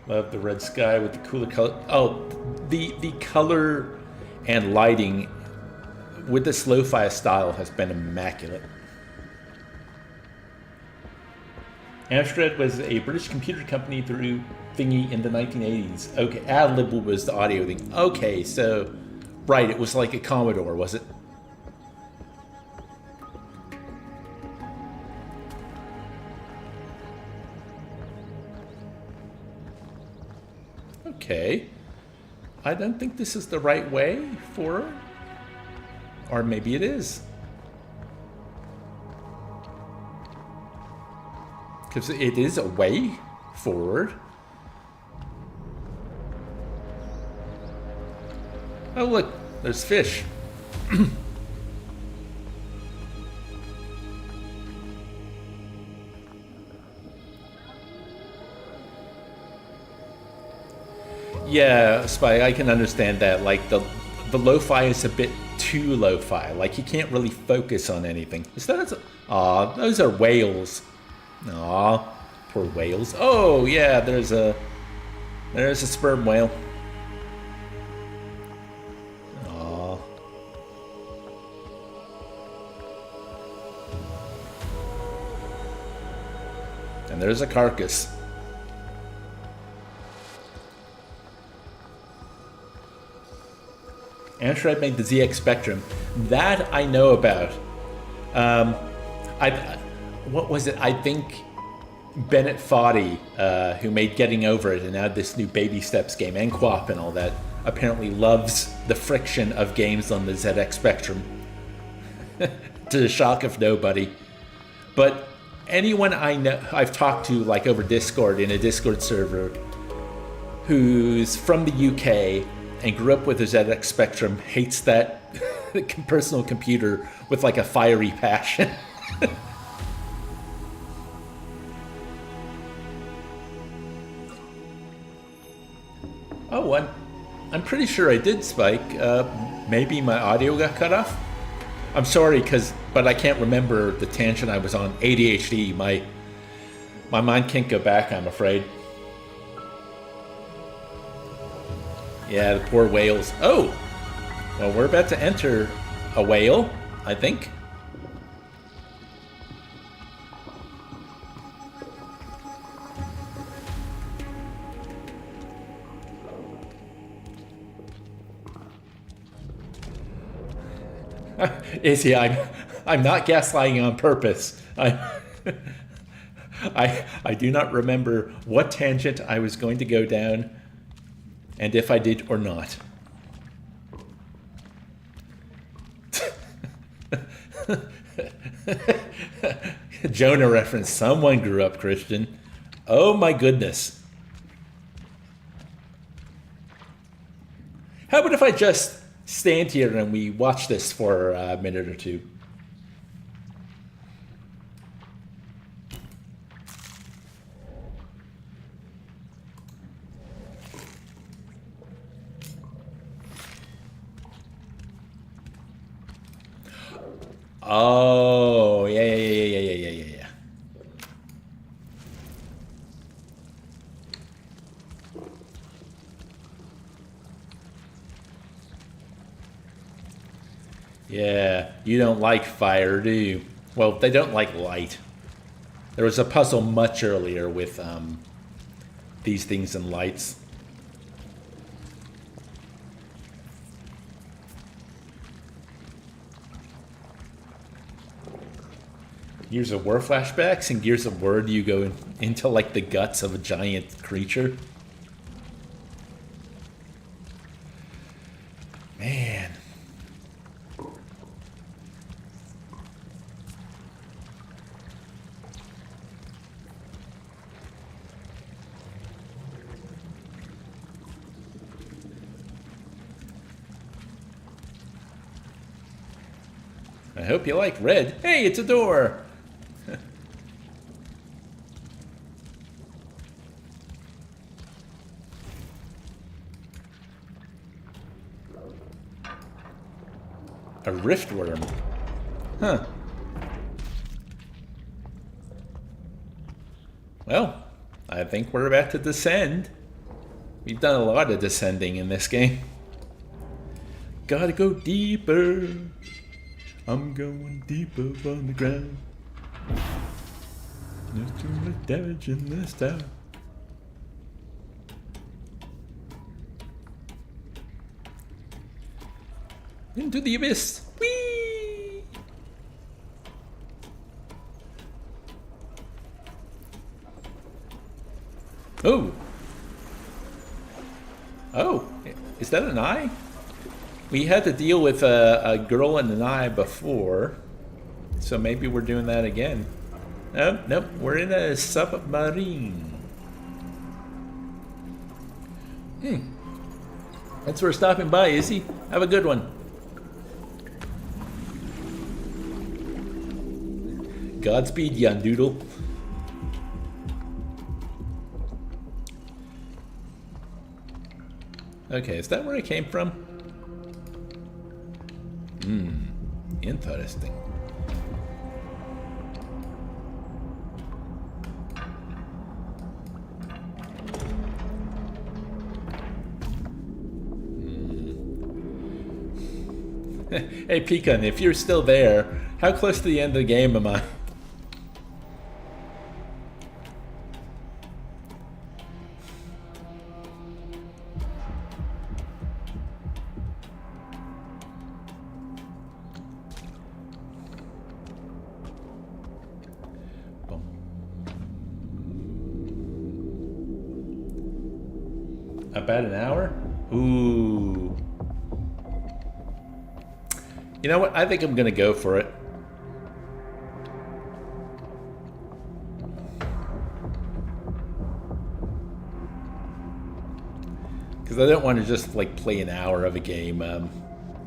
Love the red sky with the cooler color. Oh, the color and lighting with this lo-fi style has been immaculate. Amstrad was a British computer company through thingy in the 1980s. Okay, Adlib was the audio thing. Okay, so, right, it was like a Commodore, was it? Okay. I don't think this is the right way for her. Or maybe it is. Because it is a way forward. Oh look, there's fish. Yeah, Spy, I can understand that. Like the lo-fi is a bit too lo-fi. Like you can't really focus on anything. Is that? Aw, those are whales. Aw, poor whales. Oh yeah, there's a sperm whale. Aw. And there's a carcass. Amstrad made the ZX Spectrum. That I know about. What was it? I think Bennett Foddy, who made Getting Over It and now this new Baby Steps game, and Quap and all that, apparently loves the friction of games on the ZX Spectrum. To the shock of nobody. But anyone I know, I've talked to, like over Discord, in a Discord server, who's from the UK and grew up with a ZX Spectrum, hates that personal computer with like a fiery passion. Oh, I'm pretty sure I did, Spike. Maybe my audio got cut off? I'm sorry, but I can't remember the tangent I was on. ADHD, my mind can't go back, I'm afraid. Yeah, the poor whales. Oh! Well, we're about to enter a whale, I think. Izzy, I'm not gaslighting on purpose. I do not remember what tangent I was going to go down, and if I did or not. Jonah reference. Someone grew up Christian. Oh my goodness. How about if I just stand here and we watch this for a minute or two? Oh, yeah. Yeah, you don't like fire, do you? Well, they don't like light. There was a puzzle much earlier with these things and lights. Gears of War flashbacks. In Gears of War, you go into like the guts of a giant creature. Man. I hope you like red. Hey, it's a door! A riftworm. Huh. Well, I think we're about to descend. We've done a lot of descending in this game. Gotta go deeper. I'm going deeper on the ground. There's too much damage in this town. Into the abyss. Whee! Oh. Oh, is that an eye? We had to deal with a girl and an eye before, so maybe we're doing that again. Nope, we're in a submarine. Thanks for stopping by, Izzy. Have a good one. Godspeed, Yandoodle. Okay, is that where I came from? Interesting. Hey, Pecan, if you're still there, how close to the end of the game am I? About an hour? Ooh. You know what? I think I'm going to go for it. Because I don't want to just like play an hour of a game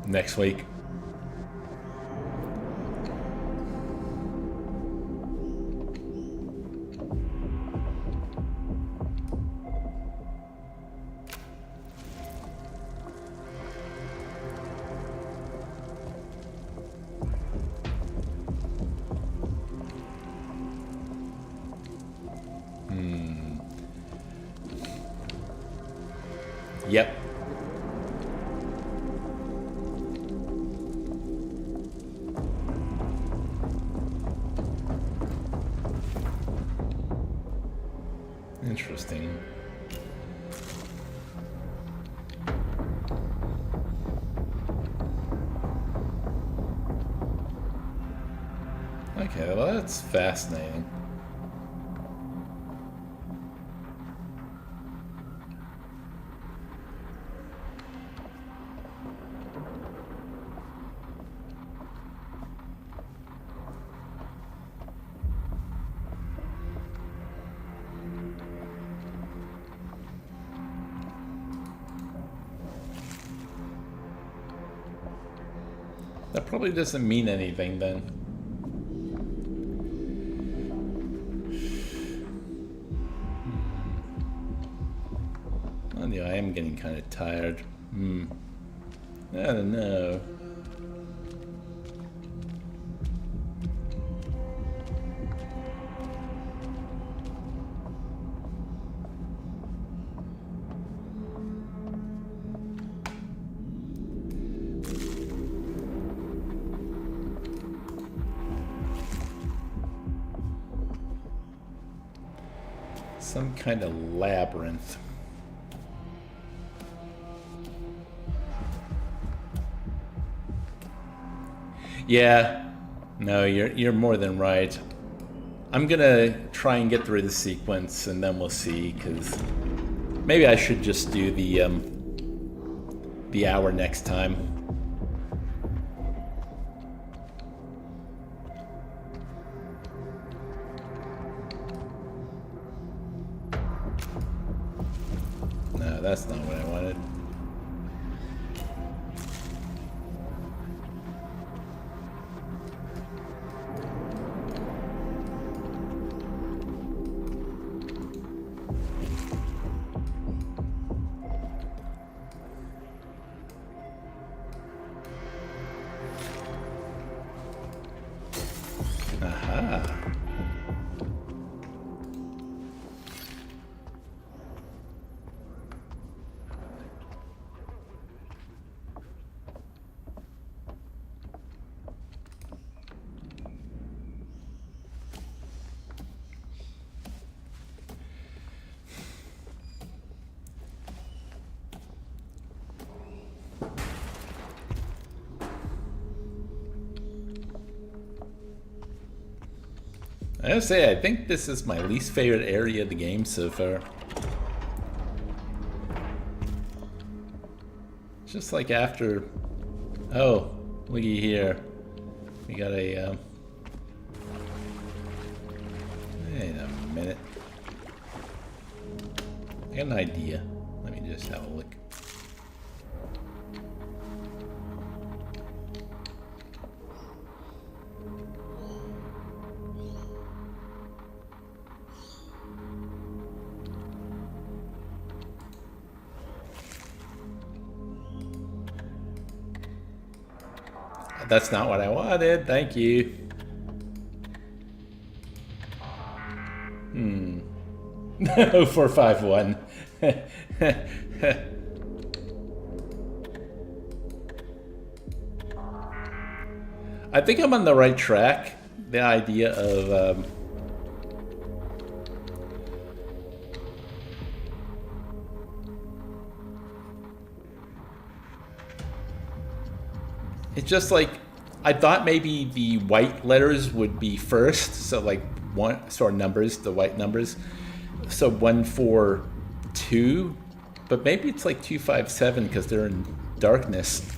next week. Yep. Interesting. Okay, well that's fascinating. That probably doesn't mean anything then. Well, yeah, I am getting kind of tired. I don't know. Some kind of labyrinth. Yeah, no, you're more than right. I'm gonna try and get through the sequence, and then we'll see. Because maybe I should just do the hour next time. No, that's not what I wanted. Aha. I gotta say, I think this is my least favorite area of the game so far. Just like after... Oh, looky here. We got a... Wait a minute. I got an idea. Let me just have a look. That's not what I wanted. Thank you. 0451. I think I'm on the right track. The idea of it's just like I thought maybe the white letters would be first, so like one sort of numbers, the white numbers. So 142, but maybe it's like 257 because they're in darkness.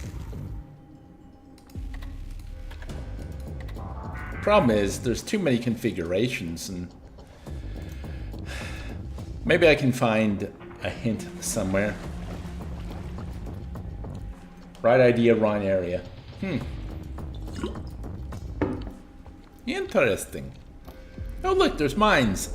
Problem is there's too many configurations, and maybe I can find a hint somewhere. Right idea, wrong area. Interesting. Oh look, there's mines.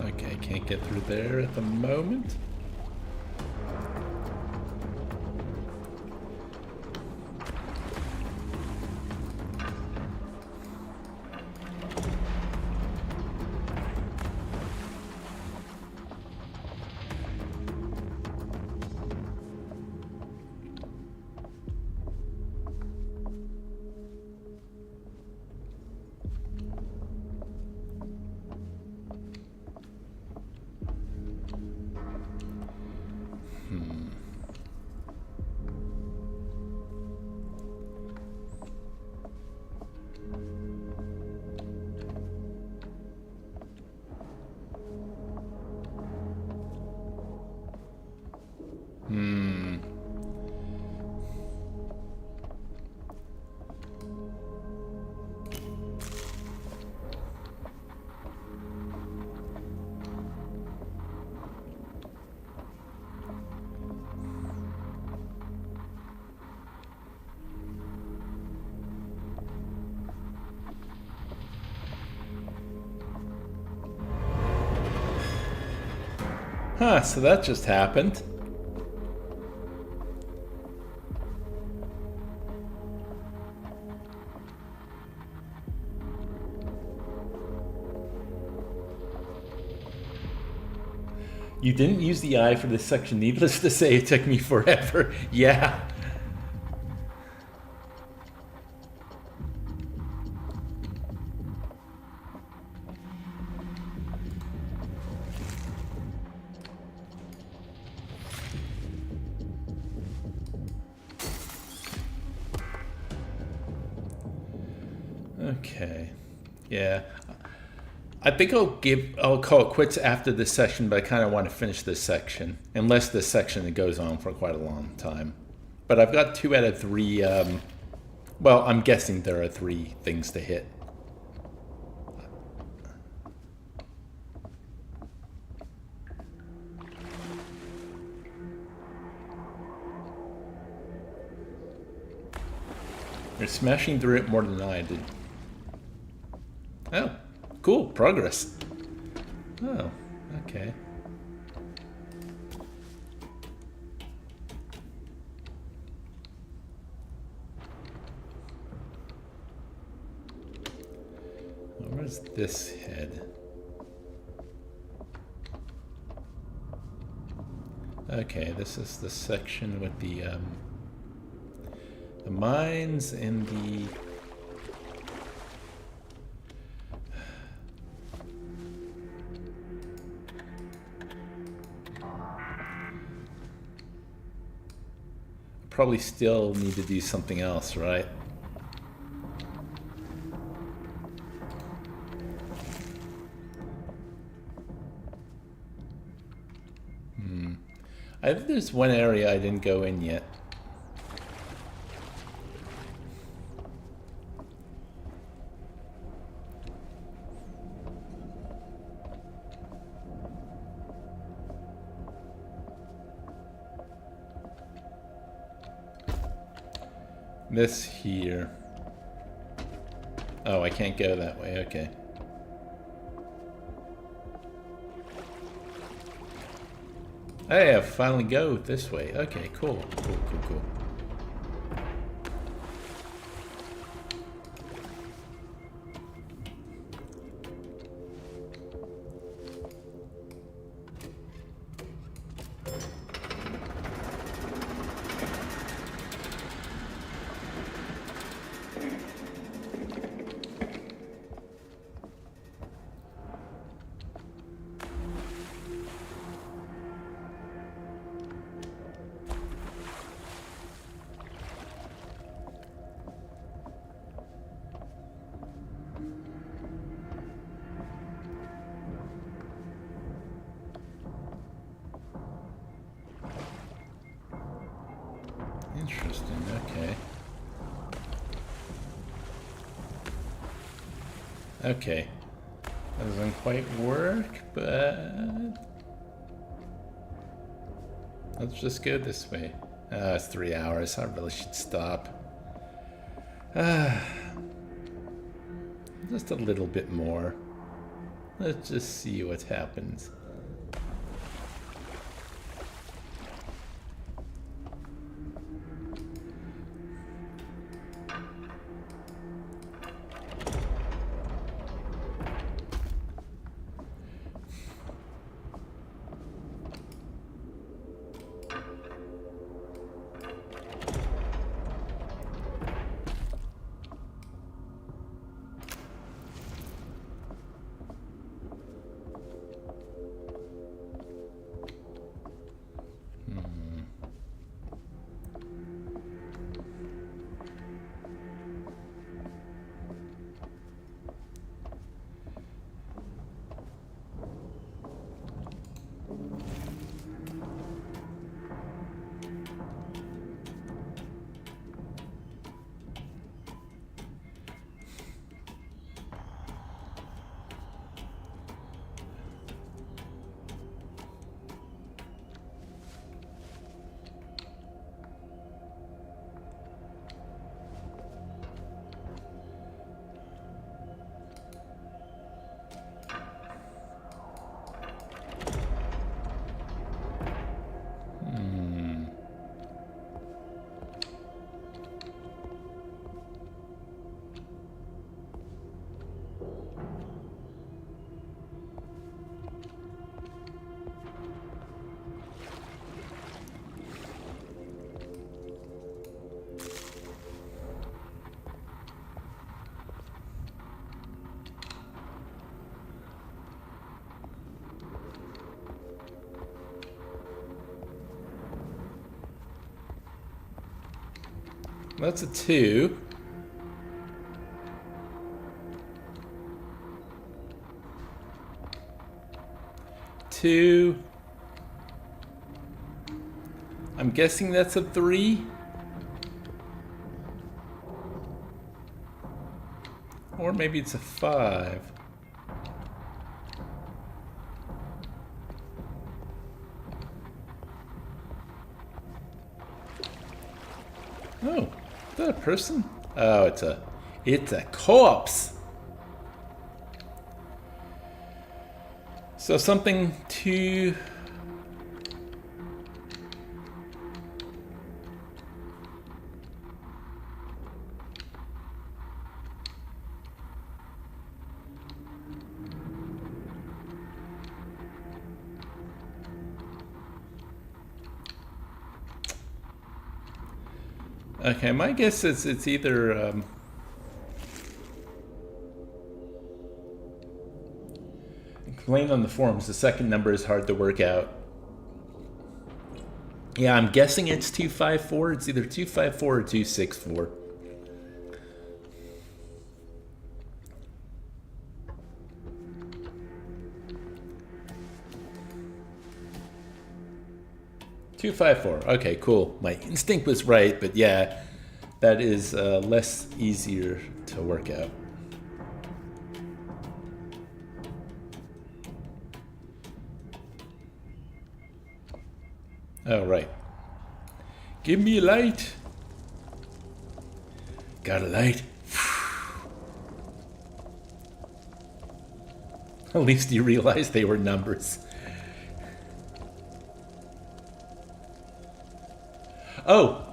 Okay, can't get through there at the moment. Huh, so that just happened. You didn't use the eye for this section. Needless to say, it took me forever. Yeah. Okay. Yeah. I think I'll call it quits after this section, but I kind of want to finish this section. Unless this section goes on for quite a long time. But I've got 2 out of 3, well, I'm guessing there are 3 things to hit. You're smashing through it more than I did. Oh, cool, progress. Oh, okay. Where's this head? Okay, this is the section with the mines and the probably still need to do something else, right? I think there's one area I didn't go in yet. This here. Oh, I can't go that way. Okay. Hey, I finally go this way. Okay, cool. Cool. Interesting, okay. Okay. That doesn't quite work, but... let's just go this way. It's 3 hours. I really should stop. Just a little bit more. Let's just see what happens. That's a 2. Two. I'm guessing that's a 3. Or maybe it's a 5. Oh, is that a person? Oh, it's a corpse. So something to... Okay, my guess is it's either complained on the forums. The second number is hard to work out. Yeah, I'm guessing it's 254. It's either 254 or 264. Okay, cool. My instinct was right, but yeah, that is less easier to work out. Oh, right. Give me a light. Got a light? At least you realized they were numbers. Oh,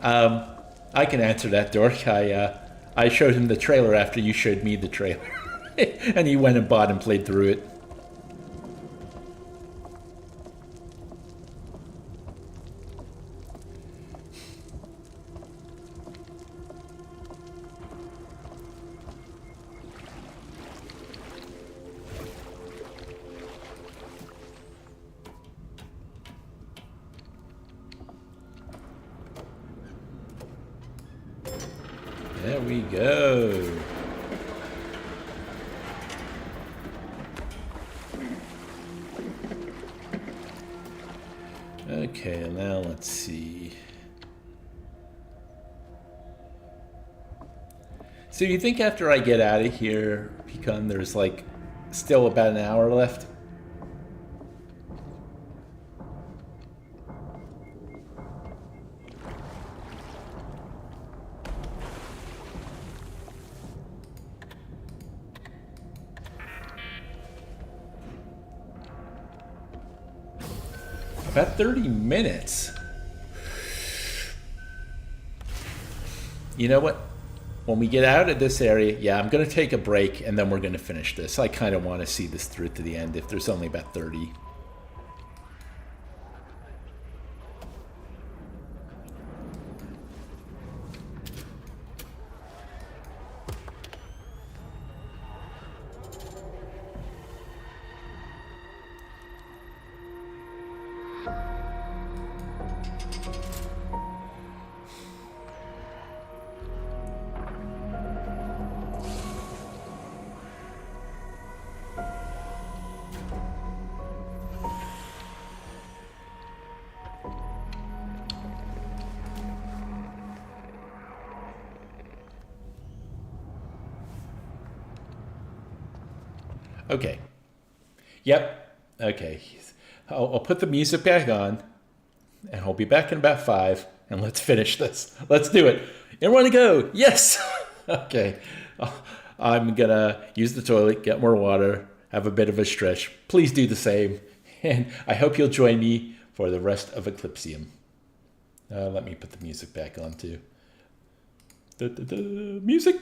I can answer that, Dork. I showed him the trailer after you showed me the trailer. And he went and bought and played through it. There we go. Okay, now let's see. So you think after I get out of here, Pecan, there's like still about an hour left? About 30 minutes. You know what? When we get out of this area, yeah, I'm going to take a break and then we're going to finish this. I kind of want to see this through to the end if there's only about 30. Okay. Yep. Okay. I'll put the music back on, and I'll be back in about 5, and let's finish this. Let's do it. Everyone go. Yes. Okay. I'm going to use the toilet, get more water, have a bit of a stretch. Please do the same. And I hope you'll join me for the rest of Eclipsium. Let me put the music back on, too. Music.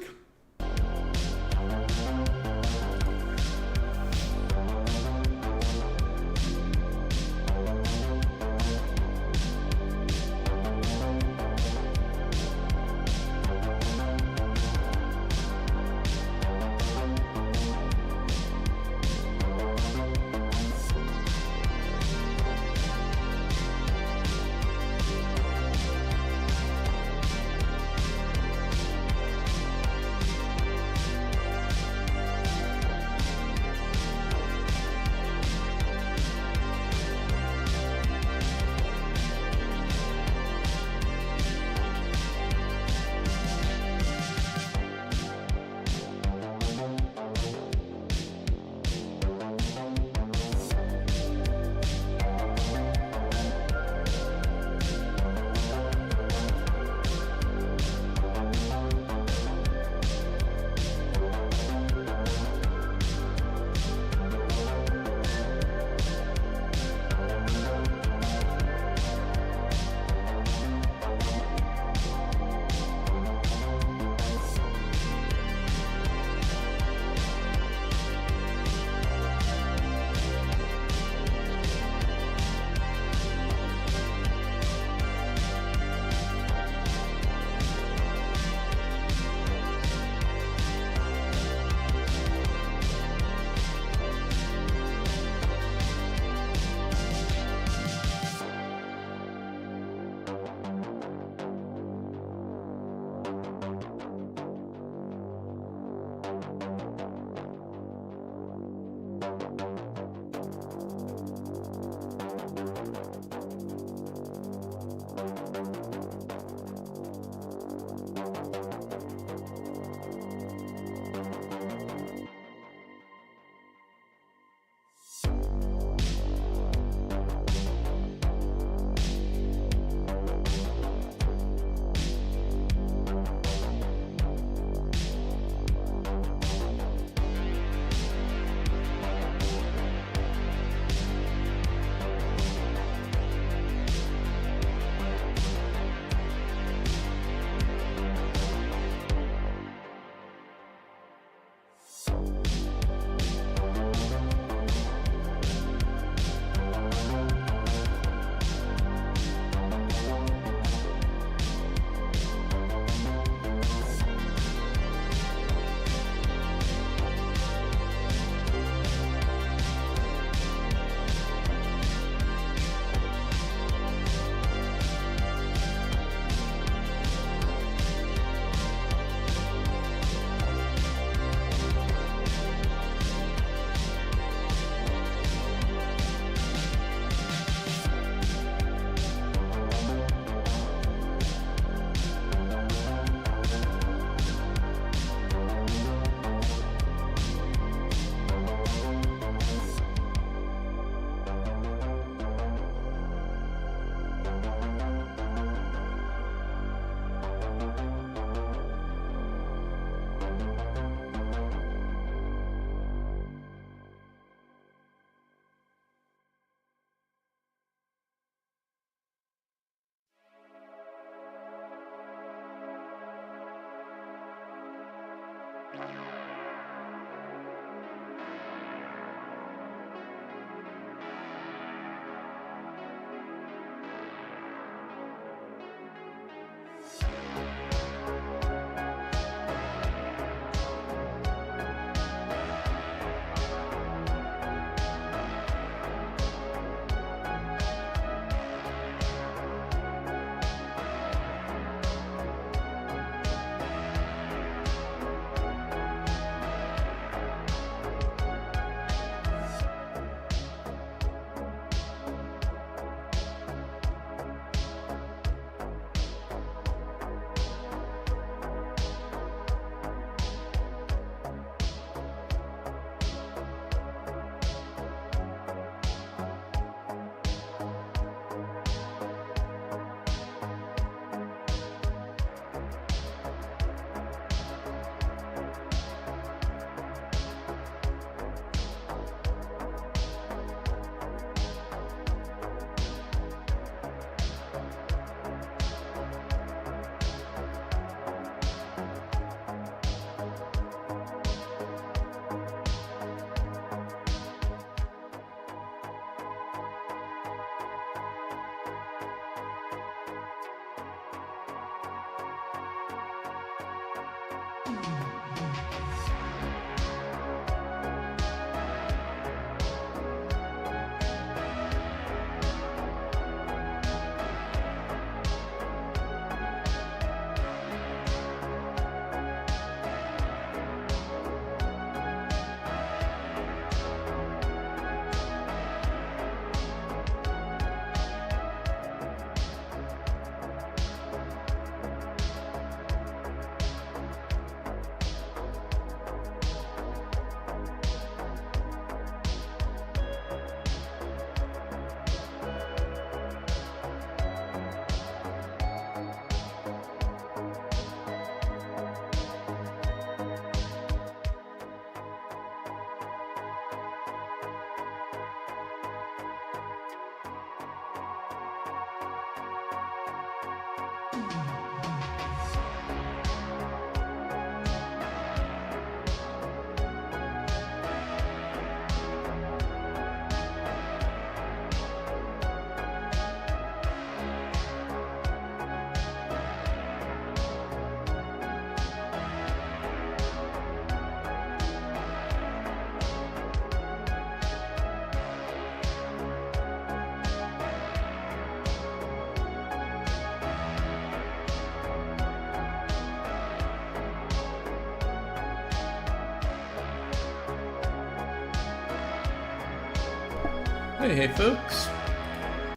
Hey folks,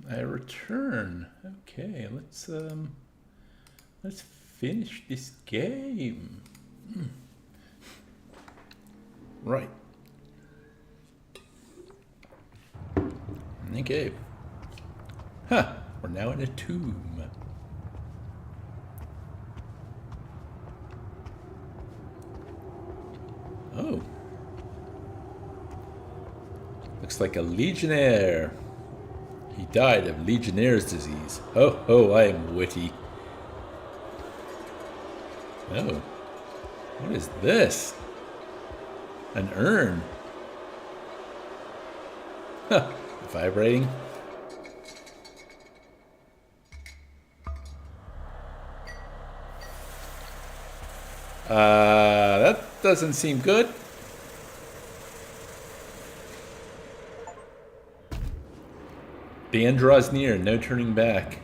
I return. Okay, let's finish this game. Right. Okay. Huh, we're now in a tomb. Oh. Looks like a legionnaire. He died of Legionnaire's disease. Ho ho, I am witty. Oh. What is this? An urn. Huh. Vibrating. That doesn't seem good. The end draws near, no turning back.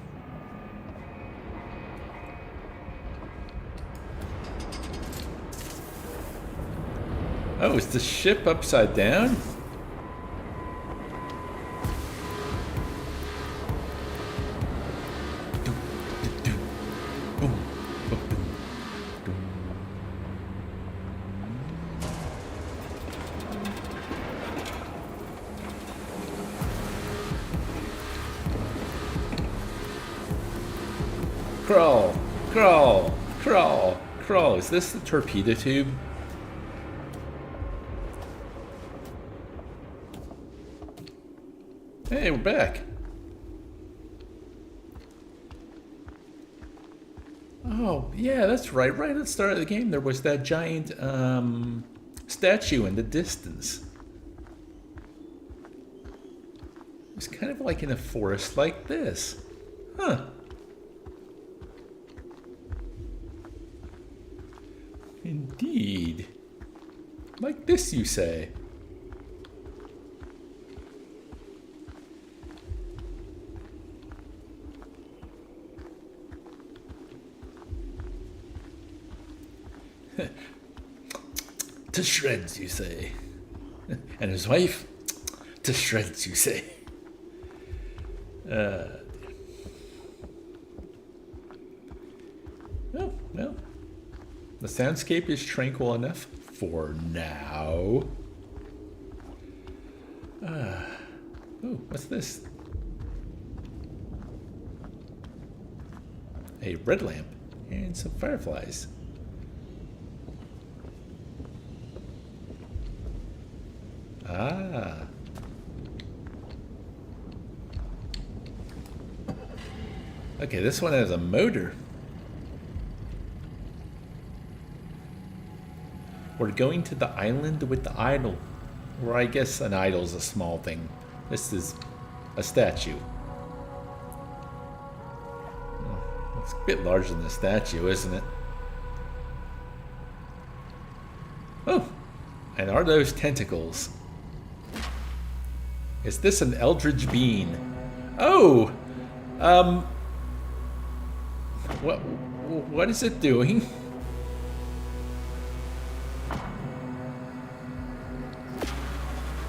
Oh, is the ship upside down? Crawl, crawl, crawl, crawl. Is this the torpedo tube? Hey, we're back. Oh, yeah, that's right. Right at the start of the game, there was that giant statue in the distance. It was kind of like in a forest like this. Huh. Indeed. Like this, you say? To shreds, you say? And his wife? To shreds, you say? Oh, well. The soundscape is tranquil enough for now. Ooh, what's this? A red lamp and some fireflies. Ah. Okay, this one has a motor. We're going to the island with the idol. Or I guess an idol's a small thing. This is a statue. It's a bit larger than a statue, isn't it? Oh, and are those tentacles? Is this an eldritch being? Oh! What is it doing?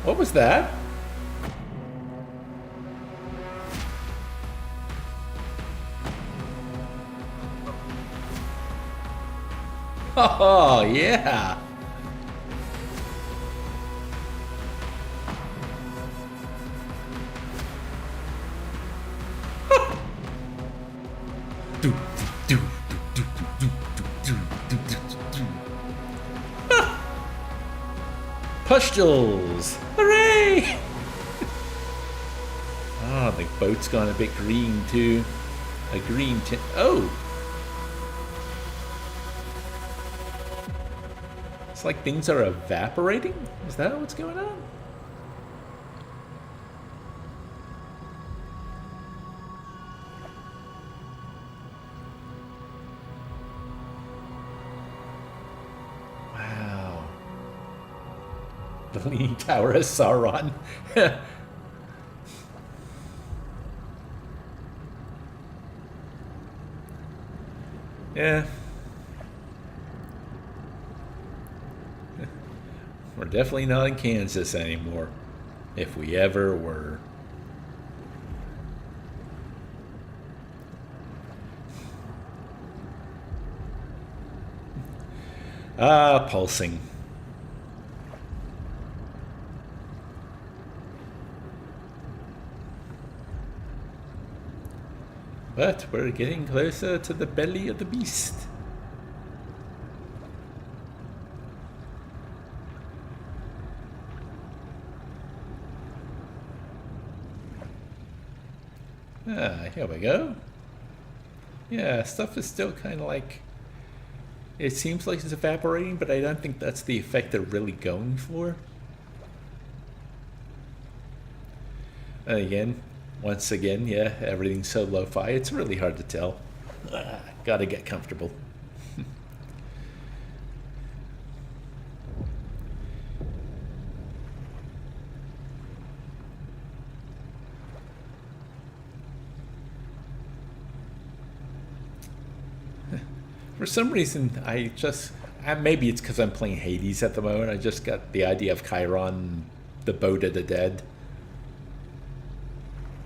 What was that? Oh, yeah. Pustules! Hooray! Oh, the boat's gone a bit green too. A green tint. Oh! It's like things are evaporating? Is that what's going on? Wow. The Leaning Tower of Sauron. Yeah. We're definitely not in Kansas anymore. If we ever were. Pulsing. But we're getting closer to the belly of the beast. Here we go. Yeah, stuff is still kind of like... It seems like it's evaporating, but I don't think that's the effect they're really going for. And once again, yeah, everything's so lo-fi, it's really hard to tell. Gotta get comfortable. For some reason, I just... maybe it's because I'm playing Hades at the moment. I just got the idea of Chiron, the boat of the dead.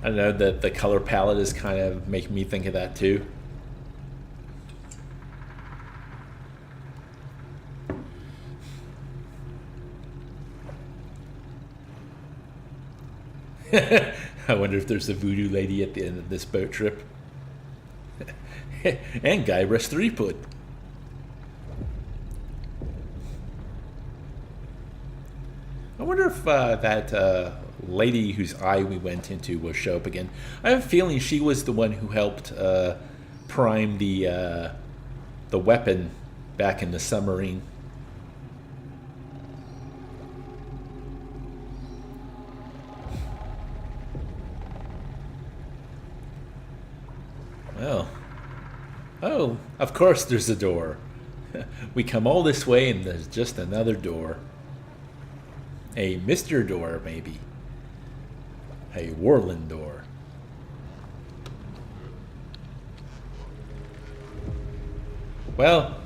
I don't know, the color palette is kind of making me think of that too. I wonder if there's a voodoo lady at the end of this boat trip. And Guybrush Threepwood. I wonder if that lady whose eye we went into will show up again. I have a feeling she was the one who helped prime the the weapon back in the submarine. Well, oh, of course there's a door. We come all this way and there's just another door. A Mr. Door, maybe. A Warland door. Well,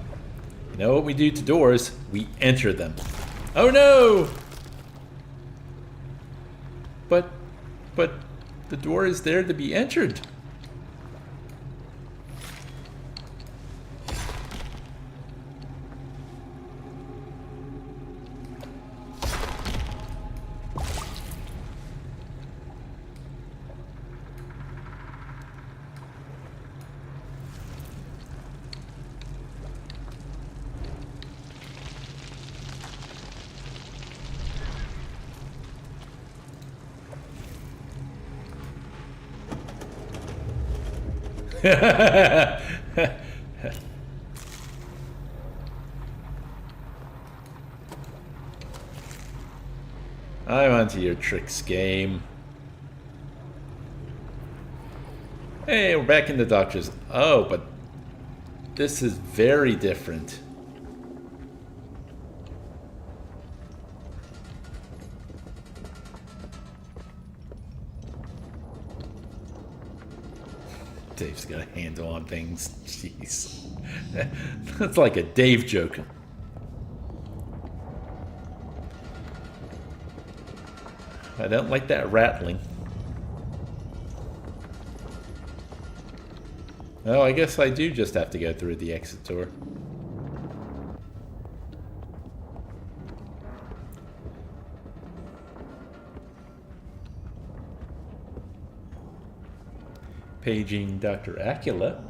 you know what we do to doors? We enter them. Oh no! But the door is there to be entered. I'm onto your tricks game. Hey, we're back in the doctor's. Oh, but this is very different. Dave's got a handle on things. Jeez. That's like a Dave joke. I don't like that rattling. Oh, I guess I do just have to go through the exit door. Paging Dr. Acula.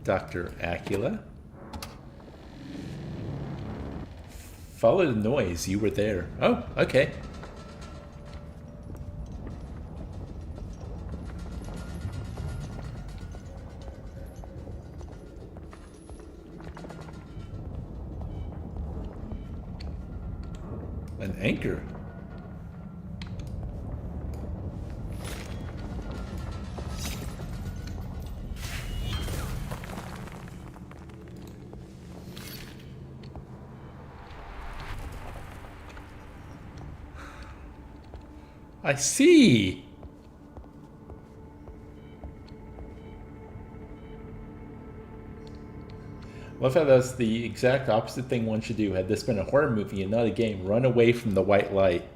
Dr. Acula. Follow the noise. You were there. Oh, okay. An anchor. I see. Love how that's the exact opposite thing one should do. Had this been a horror movie and not a game, run away from the white light.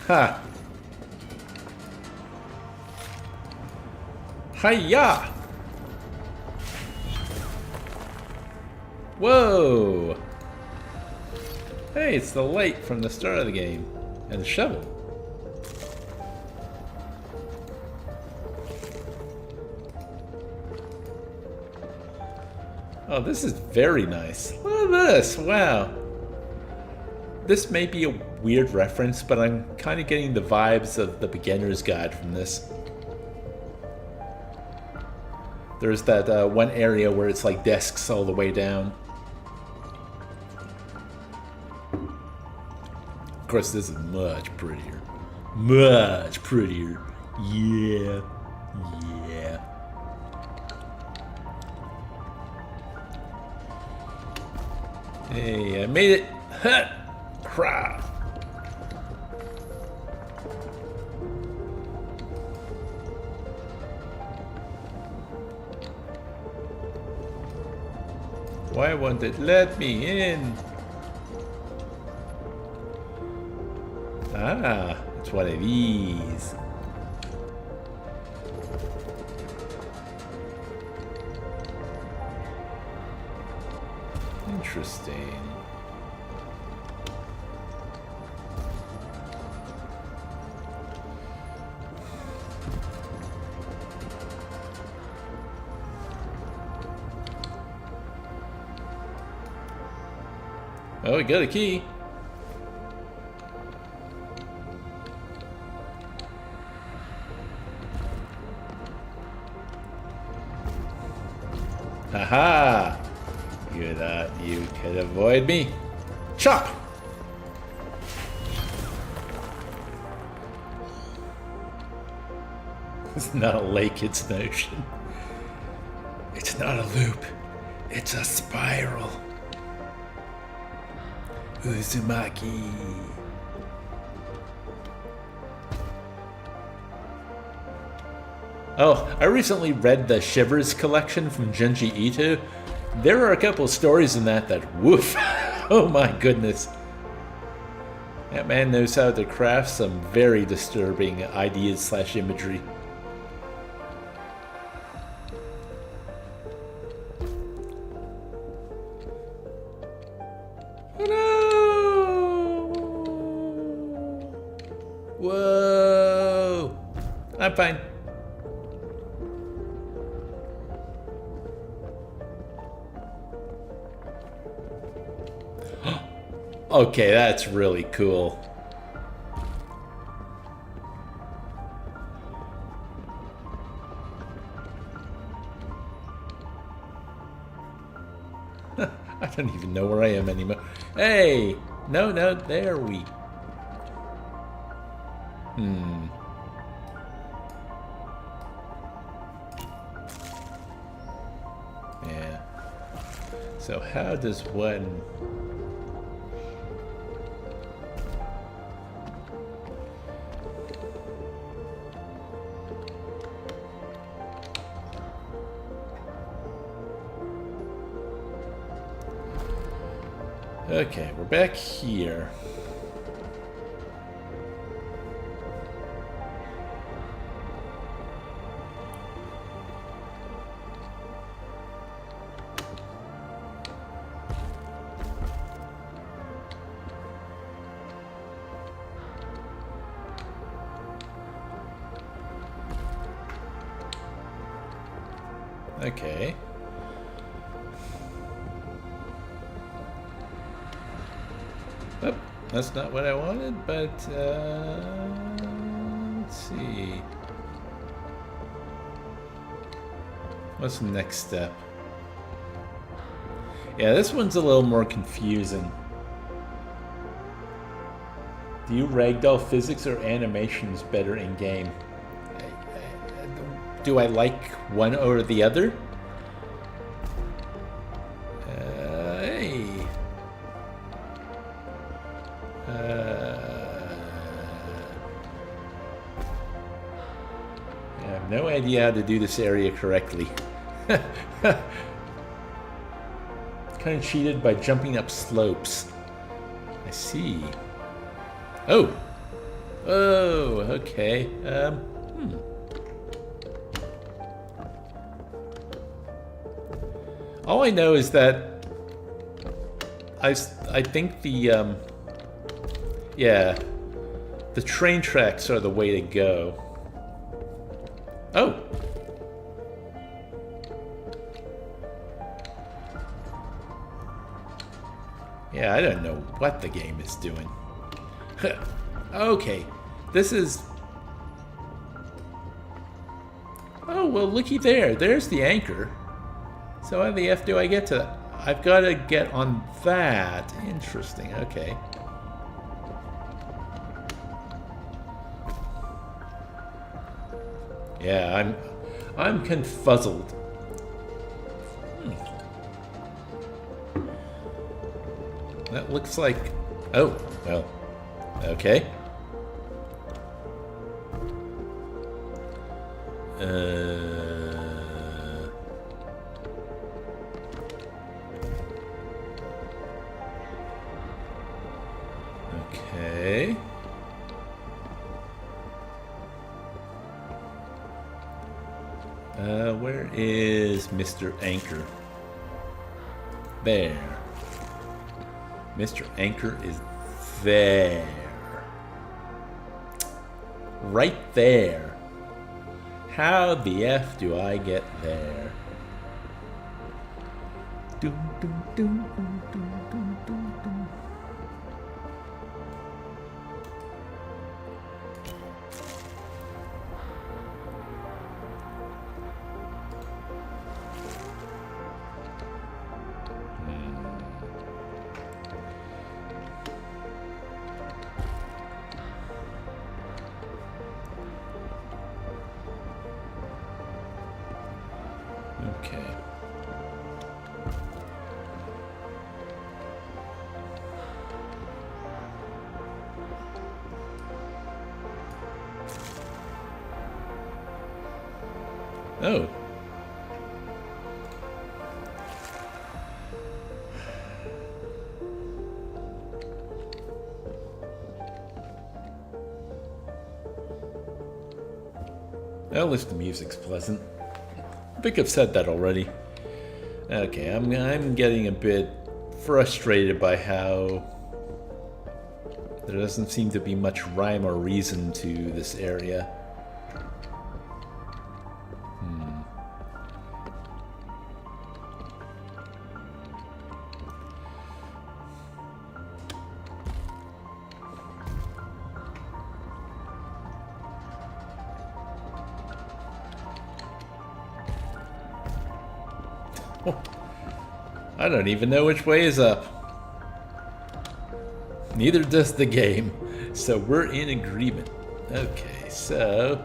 Ha! Hiya! Whoa! Hey, it's the light from the start of the game. And the shovel. Oh, this is very nice. Look at this! Wow. This may be a weird reference, but I'm kind of getting the vibes of the beginner's guide from this. There's that one area where it's like desks all the way down. Of course, this is much prettier. Much prettier. Yeah. Yeah. Hey, I made it. Ha! Crap. Why won't it let me in? Ah, it's one of these. Interesting. Oh, we got a key. Haha! You thought you could avoid me? Chop! It's not a lake, it's an ocean. It's not a loop, it's a spiral. Uzumaki. Oh, I recently read the Shivers collection from Junji Ito. There are a couple of stories in that woof. Oh my goodness. That man knows how to craft some very disturbing ideas / imagery. No! Whoa! I'm fine. Okay, that's really cool. I don't even know where I am anymore. Hey! No, there we... Yeah. So how does one... Okay, we're back here. Okay. Oh, that's not what I wanted, but let's see. What's the next step? Yeah, this one's a little more confusing. Do you ragdoll physics or animations better in game? Do I like one or the other? Hey. I have no idea how to do this area correctly. Kind of cheated by jumping up slopes. I see. Oh. Oh, okay. All I know is that I think the yeah, the train tracks are the way to go. Oh. Yeah, I don't know what the game is doing. Okay, this is... Oh, well, looky there. There's the anchor. So how the F do I get to that? I've got to get on that. Interesting, okay. Yeah, I'm confuzzled. That looks like... Oh, well, okay. Okay. Where is Mr. Anchor? There. Mr. Anchor is there. Right there. How the F do I get there? Dum, dum, dum, dum, dum, dum, dum, dum. Okay. Oh. Well, at least the music's pleasant. I think I've said that already. Okay, I'm getting a bit frustrated by how there doesn't seem to be much rhyme or reason to this area. I don't even know which way is up. Neither does the game. So we're in agreement. Okay, so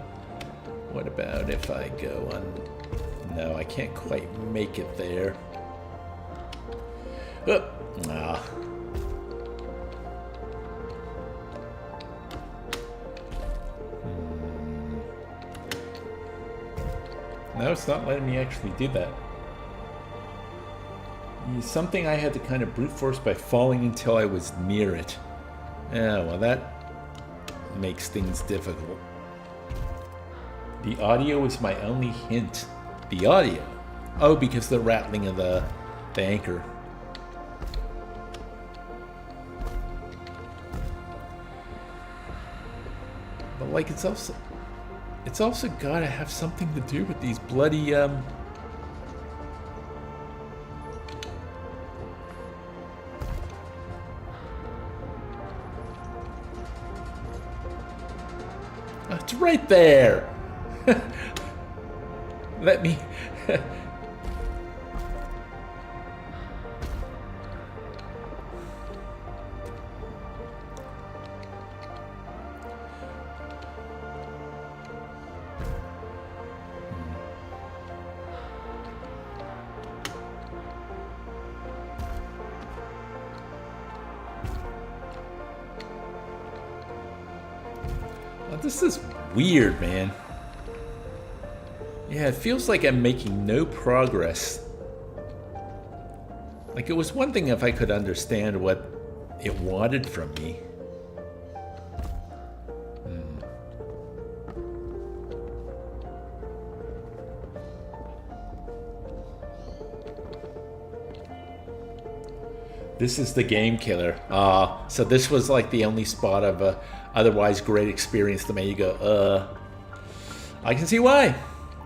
what about if I go on... No, I can't quite make it there. Oh, ah. No, it's not letting me actually do that. Something I had to kind of brute force by falling until I was near it. Yeah, well, that makes things difficult. The audio is my only hint. The audio? Oh, because the rattling of the anchor. But like, it's also gotta have something to do with these bloody it's right there. Let me... This is weird, man. Yeah, it feels like I'm making no progress. Like, it was one thing if I could understand what it wanted from me. This is the game killer. So this was like the only spot of a otherwise great experience that made you go, I can see why.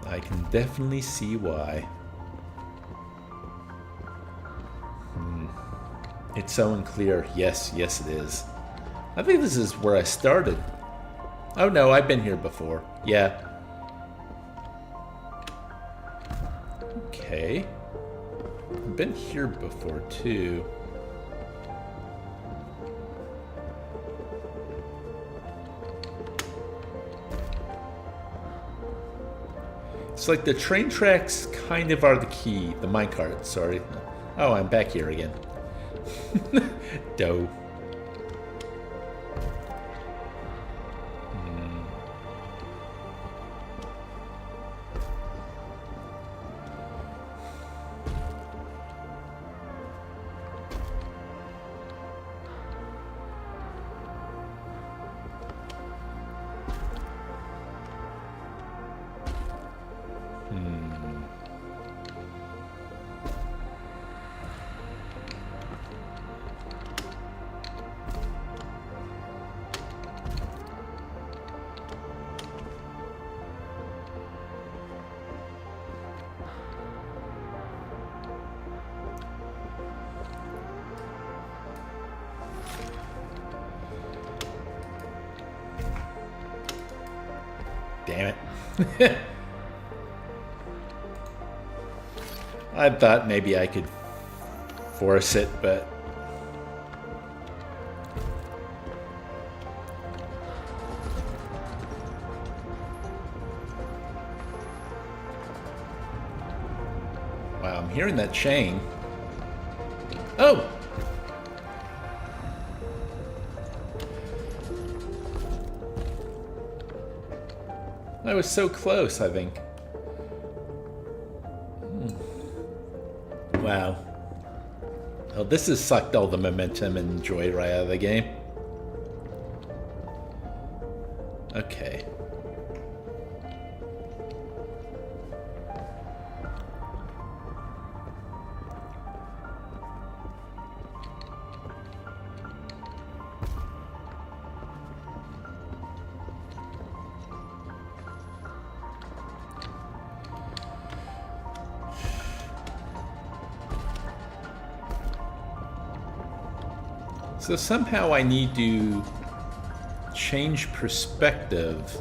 I can definitely see why. It's so unclear. Yes, yes it is. I think this is where I started. Oh no, I've been here before. Yeah. Okay. I've been here before too. It's like the train tracks kind of are the key. The minecart, sorry. Oh, I'm back here again. Dough. Damn it. I thought maybe I could force it, but... Wow, I'm hearing that chain. Oh! I was so close, I think. Wow. Well, this has sucked all the momentum and joy right out of the game. Okay. So somehow I need to change perspective.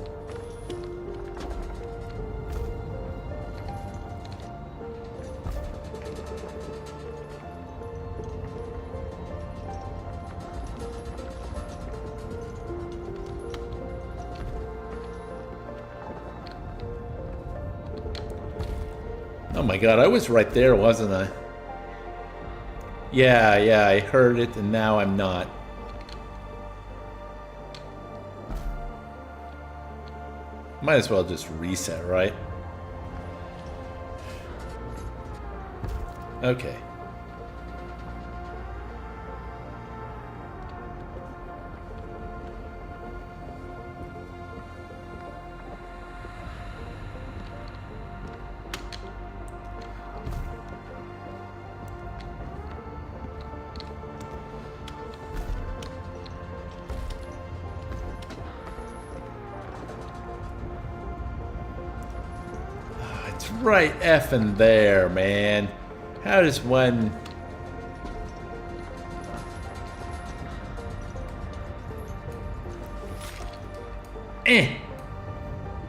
Oh my god, I was right there, wasn't I? Yeah, I heard it, and now I'm not. Might as well just reset, right? Okay. It's right effing there, man. How does one...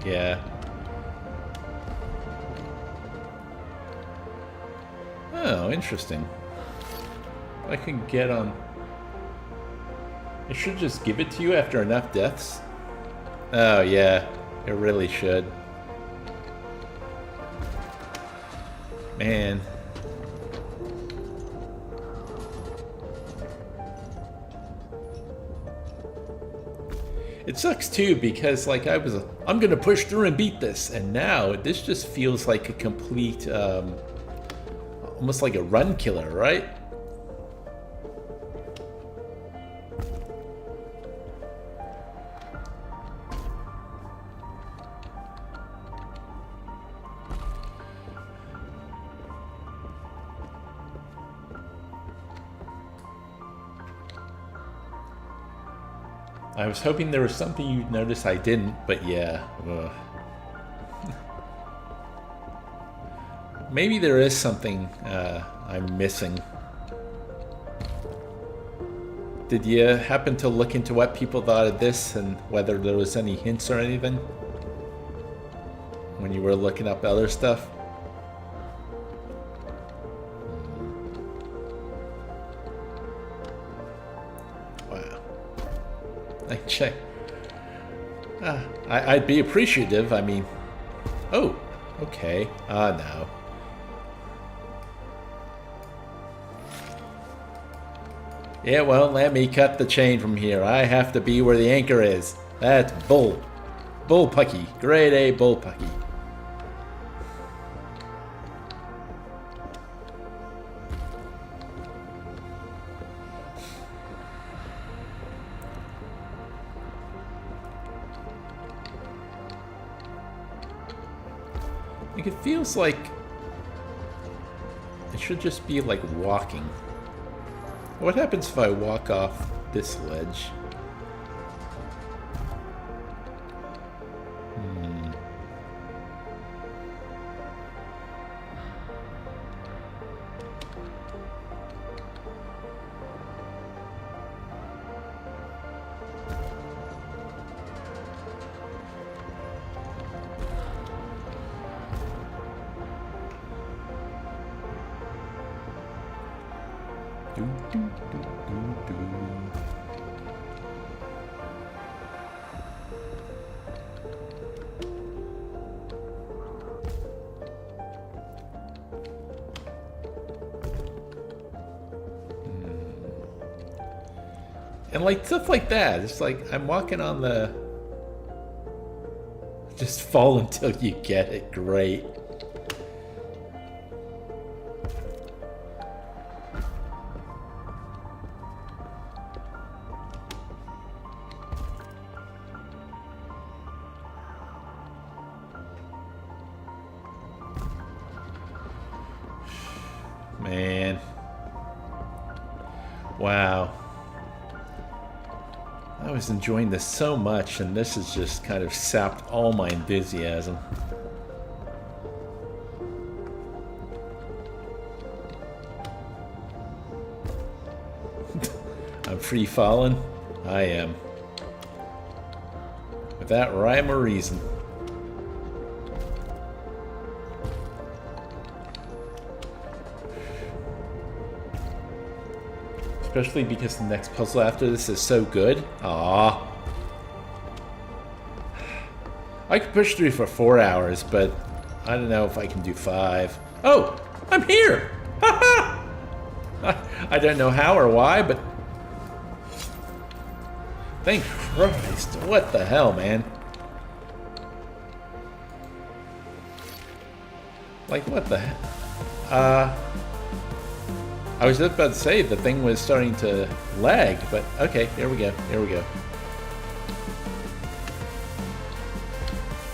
Yeah. Oh, interesting. I can get on... I should just give it to you after enough deaths? Oh, yeah. It really should. Man. It sucks too because like I'm gonna push through and beat this, and now this just feels like a complete almost like a run killer, right? I was hoping there was something you'd notice I didn't, but yeah. Maybe there is something I'm missing. Did you happen to look into what people thought of this and whether there was any hints or anything when you were looking up other stuff? Check. I'd be appreciative. I mean, oh, okay. No. Yeah, well, let me cut the chain from here. I have to be where the anchor is. That's bull. Bullpucky. Grade A bullpucky. Like, it feels like it should just be like walking. What happens if I walk off this ledge? And like stuff like that. It's like I'm walking on the... Just fall until you get it. Great. Man. Wow. I was enjoying this so much, and this has just kind of sapped all my enthusiasm. I'm free falling? I am. Without rhyme or reason. Especially because the next puzzle after this is so good. Aww. I could push through for 4 hours, but I don't know if I can do 5. Oh! I'm here! Ha ha! I don't know how or why, but... Thank Christ. What the hell, man? Like, what the hell? I was just about to say the thing was starting to lag, but okay, here we go, here we go.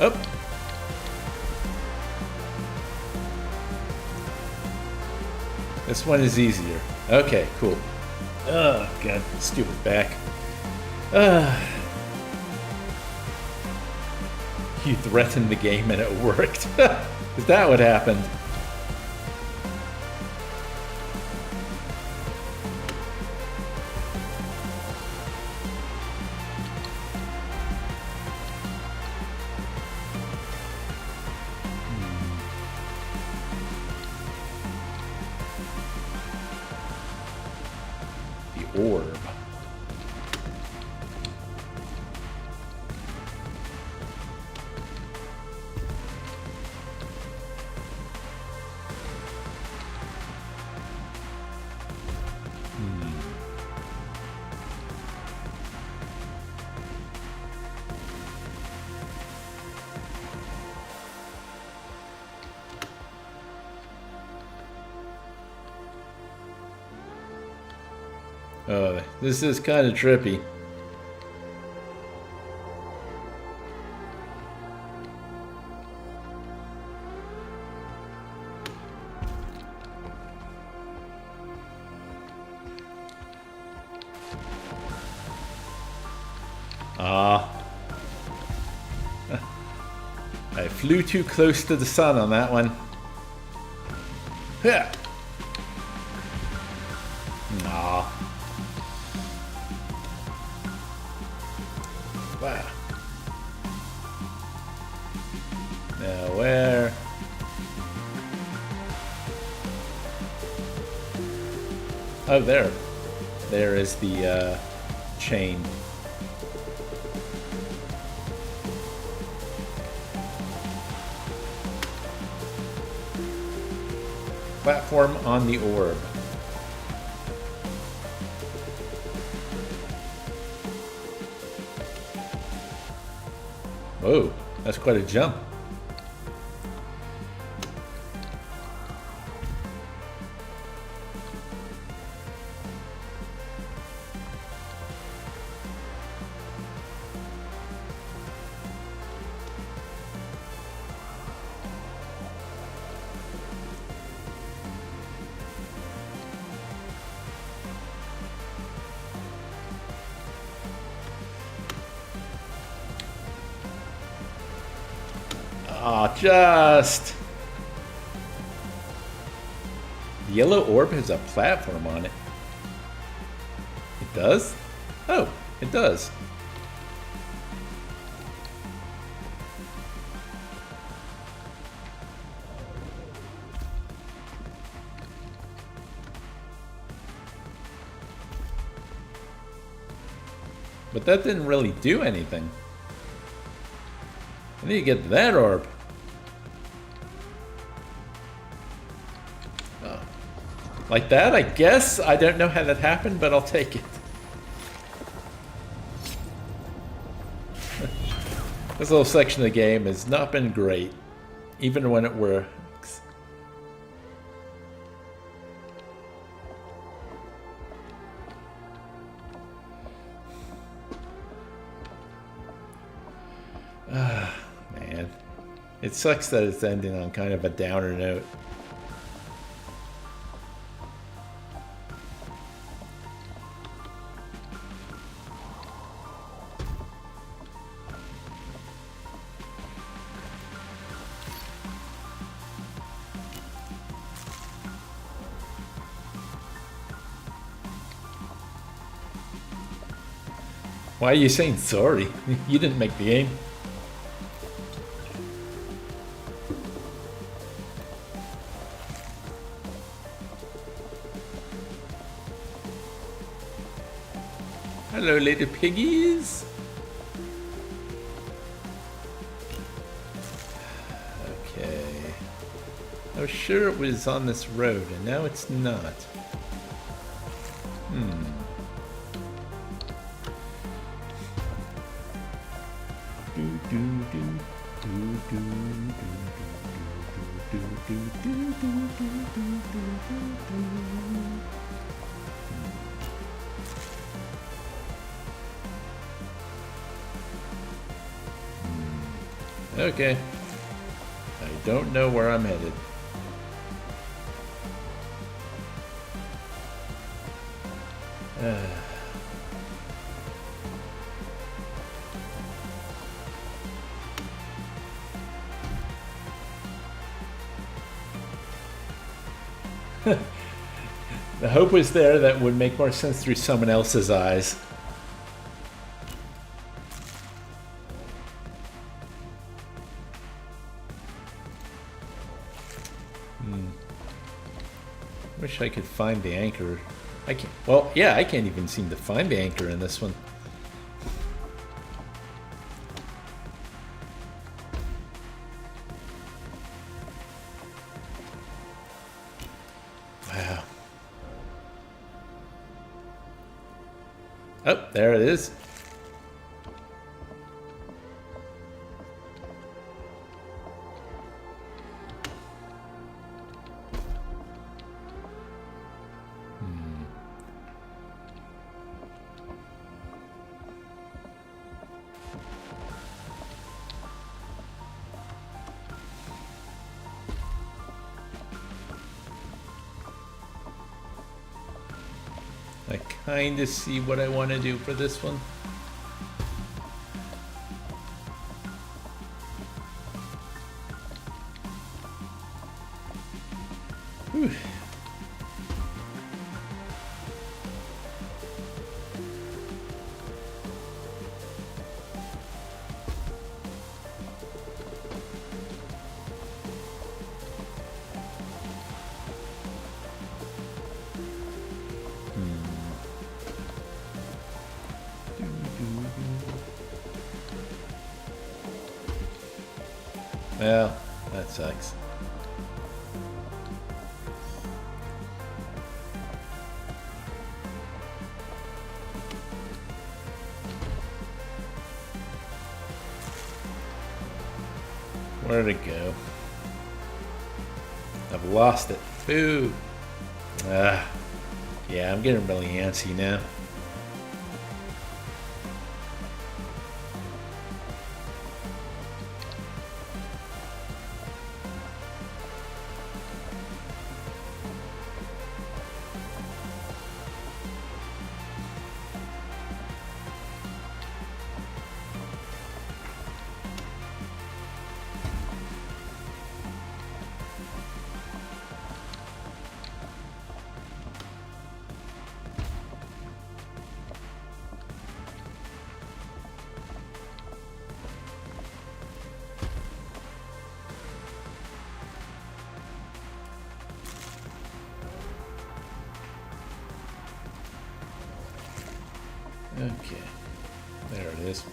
Oh! This one is easier. Okay, cool. Oh, God, stupid back. You threatened the game and it worked. Is that what happened? Orb. Oh, this is kind of trippy. I flew too close to the sun on that one. Yeah. Wow. Now where? Oh, there. There is the chain. Platform on the orb. Whoa, that's quite a jump. Aw, just... The yellow orb has a platform on it. It does? Oh, it does. But that didn't really do anything. I need to get that orb. Oh. Like that, I guess? I don't know how that happened, but I'll take it. This little section of the game has not been great, even when it works. Man. It sucks that it's ending on kind of a downer note. Why are you saying sorry? You didn't make the game. Hello, little piggies. Okay. I was sure it was on this road, and now it's not. Okay. I don't know where I'm headed. The hope was there that would make more sense through someone else's eyes. Wish I could find the anchor. I can't. Well, yeah, I can't even seem to find the anchor in this one. Wow. Oh, there it is. I kind of see what I want to do for this one. Whew. Well, that sucks. Where'd it go? I've lost it. Boo! Yeah, I'm getting really antsy now. Okay, there it is.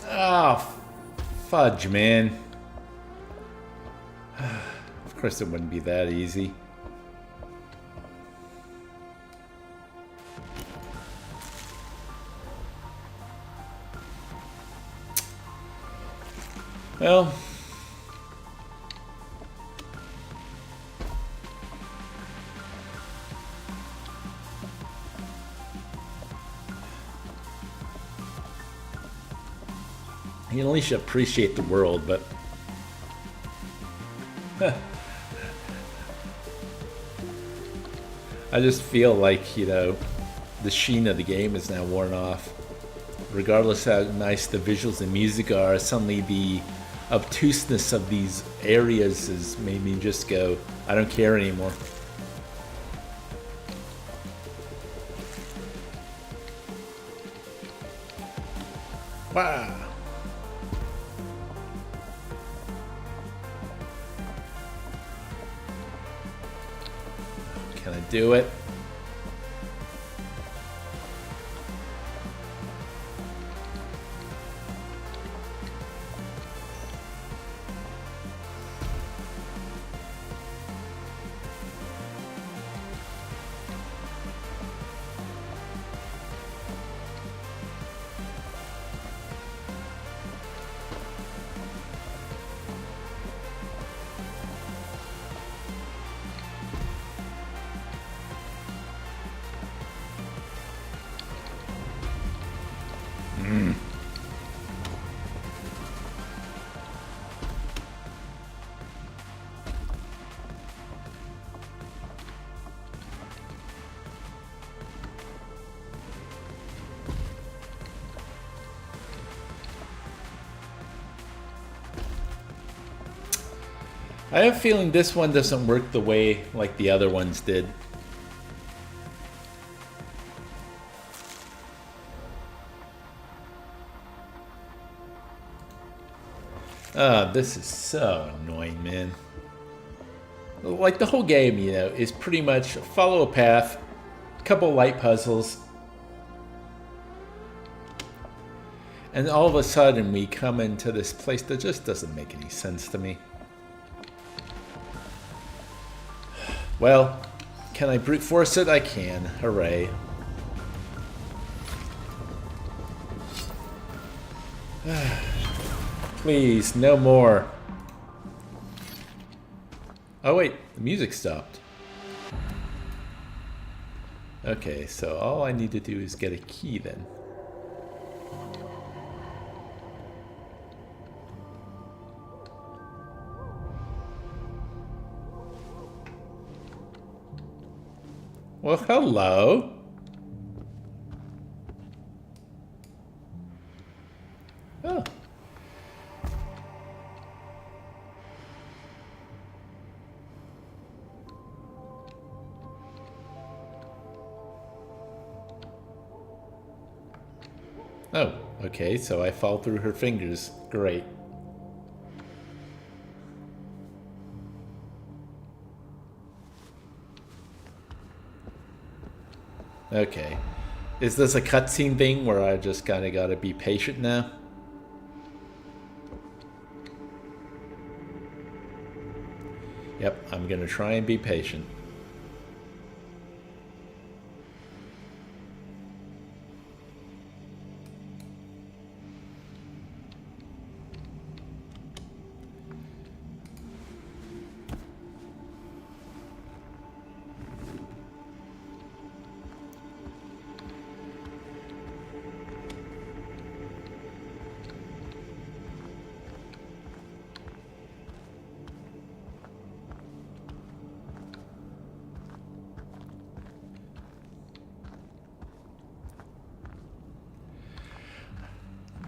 Oh, fudge, man. Of course, it wouldn't be that easy. Well, you at least appreciate the world, but I just feel like, you know, the sheen of the game is now worn off. Regardless how nice the visuals and music are, suddenly the obtuseness of these areas has made me just go, I don't care anymore. Wow. Can I do it? I have a feeling this one doesn't work the way like the other ones did. This is so annoying, man. Like the whole game, you know, is pretty much follow a path, couple light puzzles, and all of a sudden we come into this place that just doesn't make any sense to me. Well, can I brute force it? I can. Hooray. Please, no more. Oh wait, the music stopped. Okay, so all I need to do is get a key then. Well, hello. Oh. Oh, okay, so I fall through her fingers. Great. Okay. Is this a cutscene thing where I just kind of got to be patient now? Yep, I'm going to try and be patient.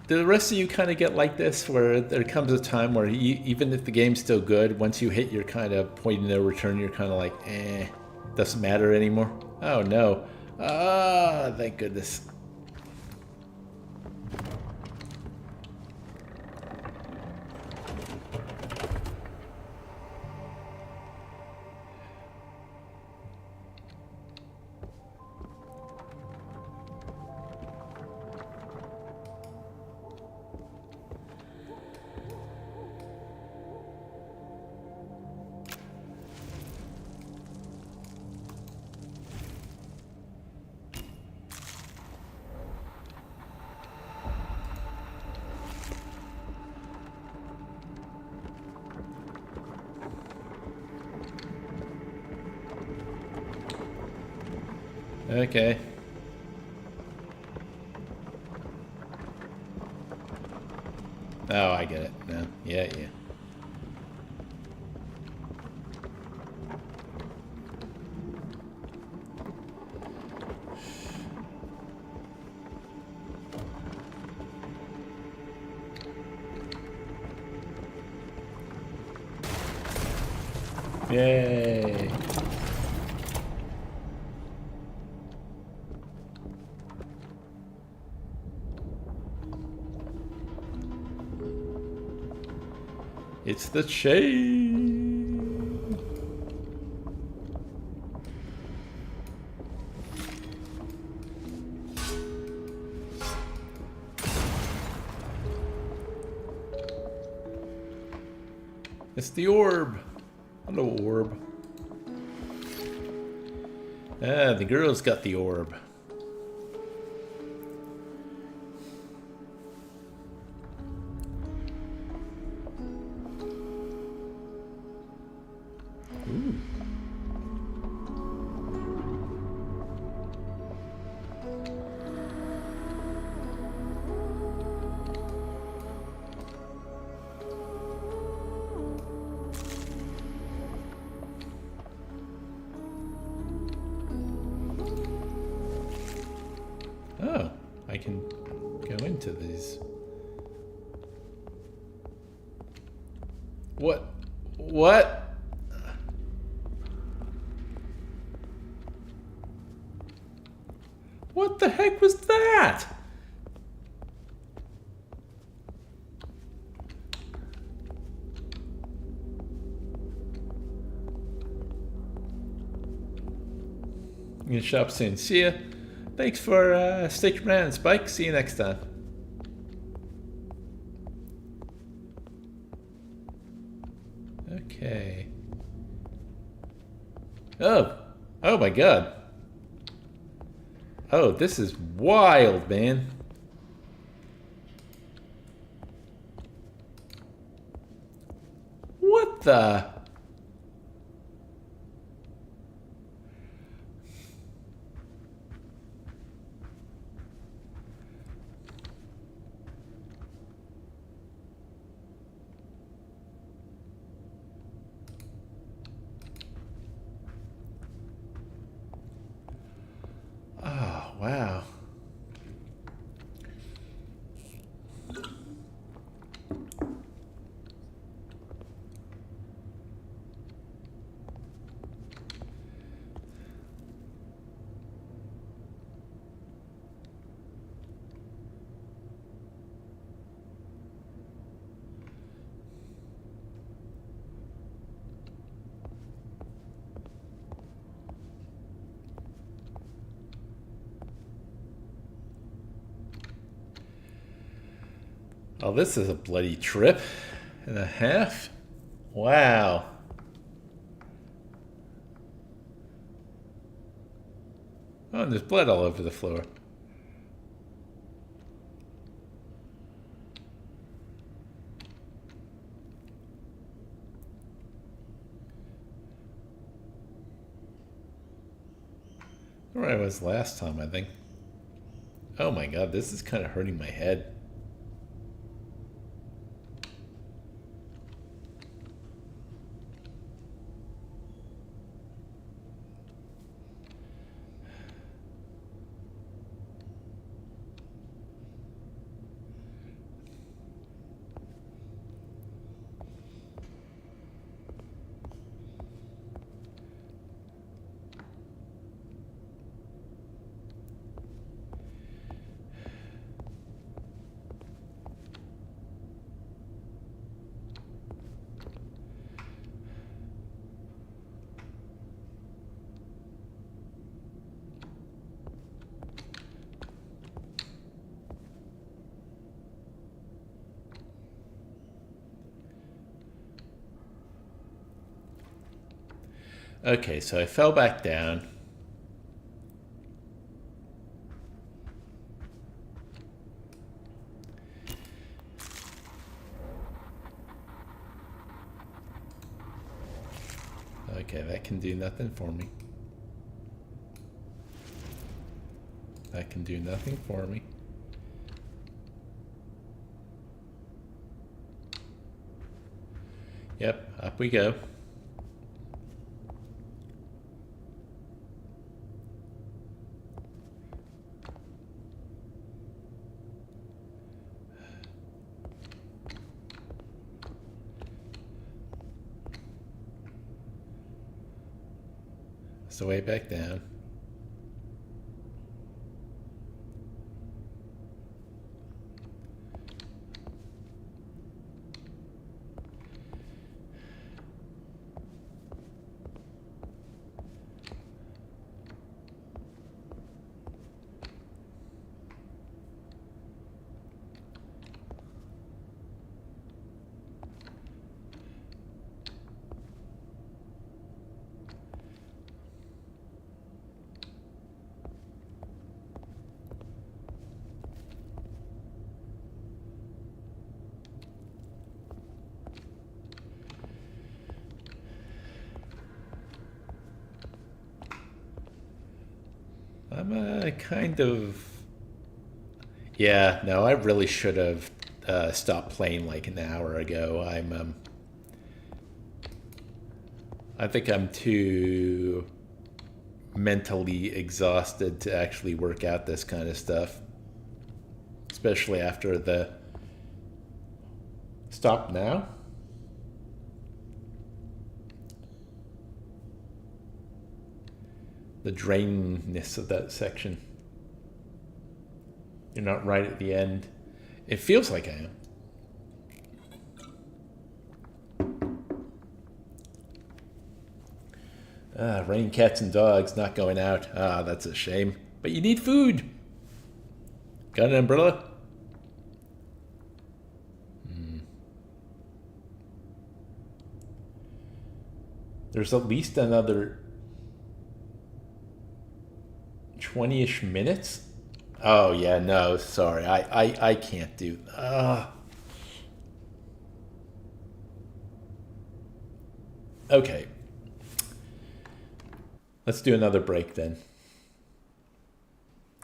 Do the rest of you kind of get like this, where there comes a time where even if the game's still good, once you hit your kind of point of no return, you're kind of like, doesn't matter anymore? Oh no. Ah, thank goodness. Okay. Oh, I get it. No. Yeah, yeah. Yay. It's the chain. It's the orb. Hello, orb. Ah, the girl's got the orb. Ooh. Oh, I can go into these. What? What? What the heck was that? I'm gonna shop soon. See ya. Thanks for sticking around, Spike. See you next time. Okay. Oh. Oh my god. Oh, this is wild, man. What the? Oh, wow. Oh, this is a bloody trip and a half. Wow. Oh, and there's blood all over the floor. Where I was last time, I think. Oh my god, this is kind of hurting my head. Okay, so I fell back down. Okay, that can do nothing for me. That can do nothing for me. Yep, up we go. It's the way back down. I'm kind of... Yeah, no, I really should have stopped playing like an hour ago. I think I'm too mentally exhausted to actually work out this kind of stuff. Especially after the... Stop now? The drainness of that section. You're not right at the end. It feels like I am. Raining cats and dogs, not going out. That's a shame. But you need food. Got an umbrella? There's at least another 20-ish minutes. Oh yeah, no, sorry. I can't do. Okay. Let's do another break then.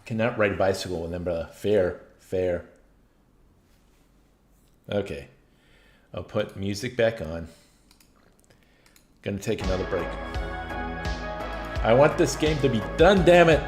Cannot ride a bicycle with an umbrella. Fair. Okay. I'll put music back on. Gonna take another break. I want this game to be done, damn it!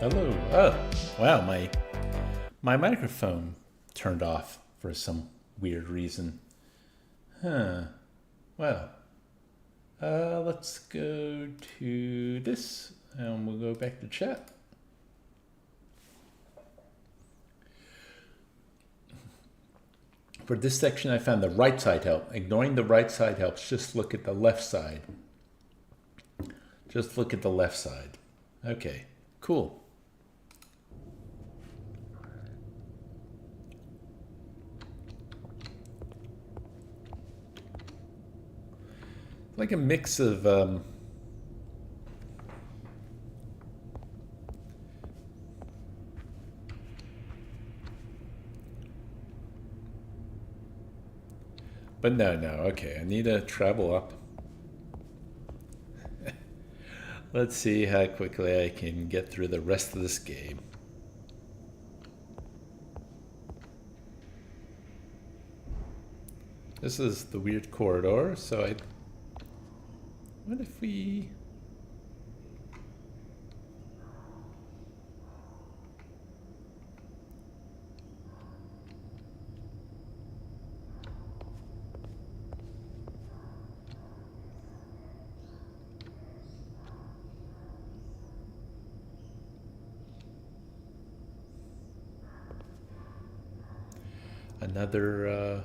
Hello. Oh, wow, my microphone turned off for some weird reason. Huh. Well, let's go to this and we'll go back to chat. For this section, I found the right side help. Ignoring the right side helps. Just look at the left side. Just look at the left side. Okay, cool. Like a mix of but no, okay, I need to travel up. Let's see how quickly I can get through the rest of this game. This is the weird corridor, so what if we... another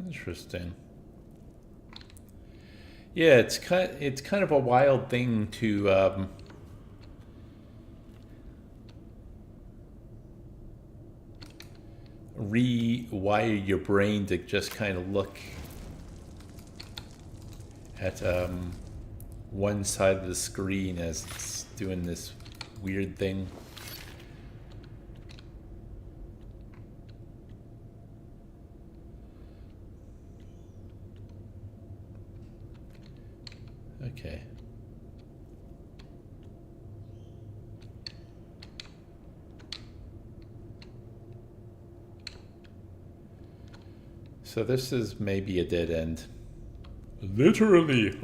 interesting. Yeah, it's kind of a wild thing to rewire your brain to just kind of look at one side of the screen as it's doing this weird thing. Okay. So this is maybe a dead end. Literally.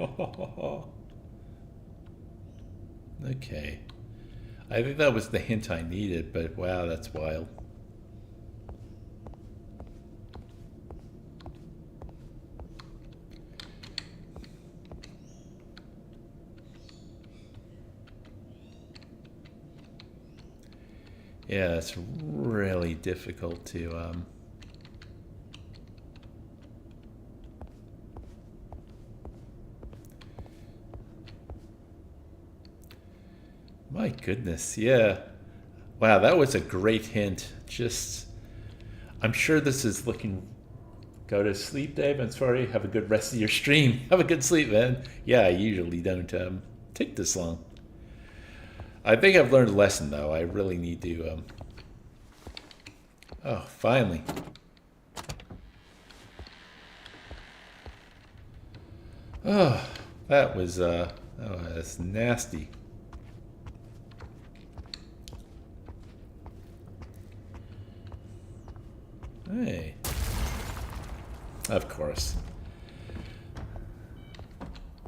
Okay. I think that was the hint I needed, but wow, that's wild. Yeah, it's really difficult to my goodness, yeah. Wow, that was a great hint. Just, I'm sure this is looking... Go to sleep, Dave. I'm sorry. Have a good rest of your stream. Have a good sleep, man. Yeah, I usually don't take this long. I think I've learned a lesson, though. I really need to... Oh, finally. Oh, that was... Oh, that's nasty. Hey. Of course.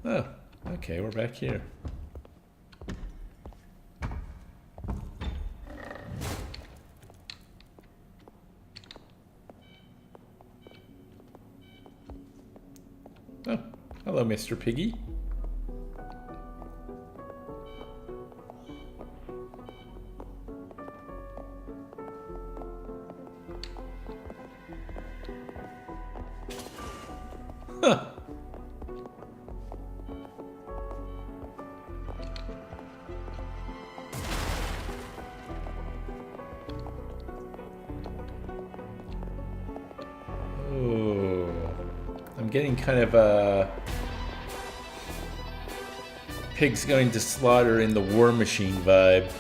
Oh, okay, we're back here. Oh, hello, Mr. Piggy. Huh. Oh, I'm getting kind of Pigs going to slaughter in the War Machine vibe.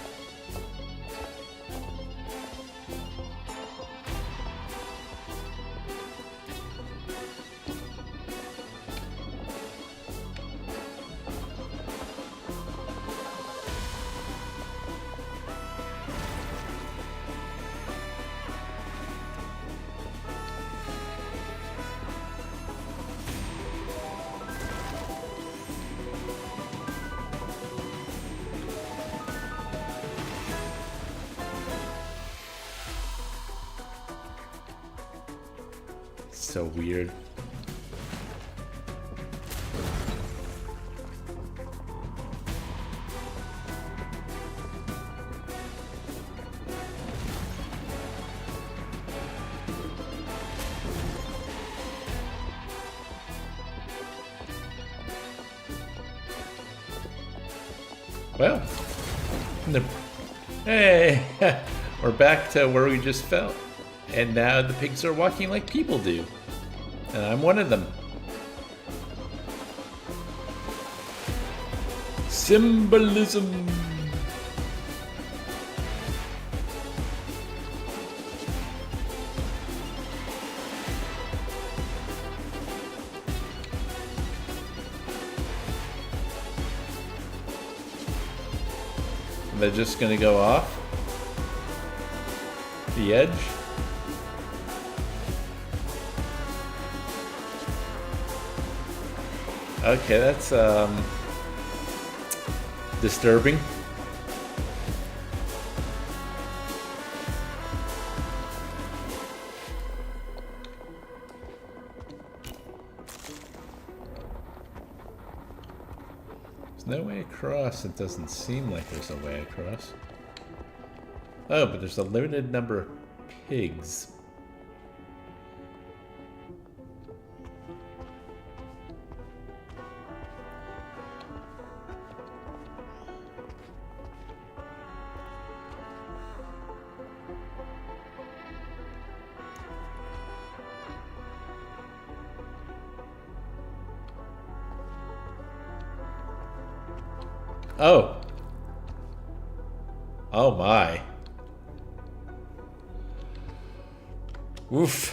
So weird. Well, hey, we're back to where we just fell. And now the pigs are walking like people do. And I'm one of them. Symbolism. They're just gonna go off the edge. Okay, that's disturbing. There's no way across. It doesn't seem like there's a way across. Oh, but there's a limited number of pigs. Oh. Oh my. Oof.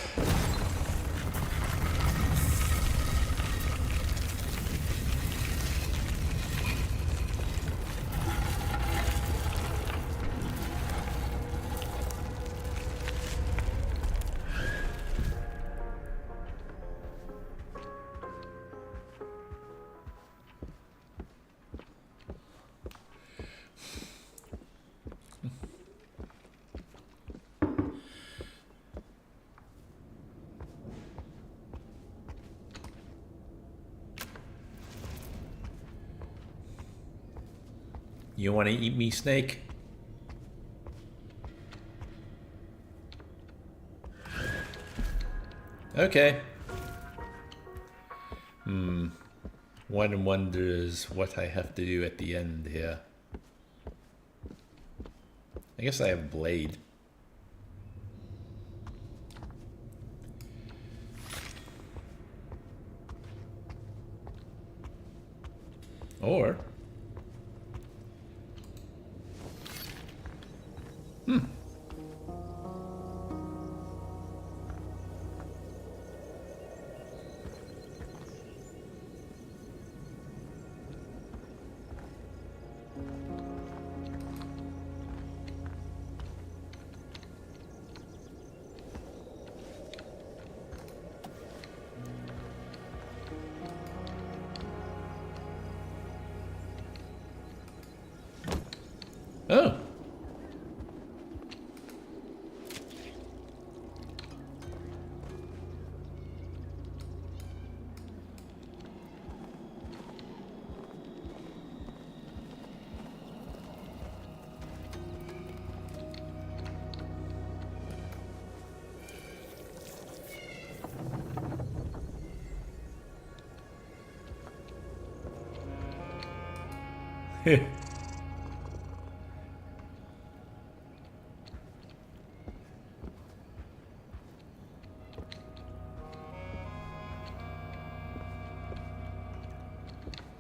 You want to eat me, snake? Okay. One wonders what I have to do at the end here. I guess I have a blade. Or... Oh.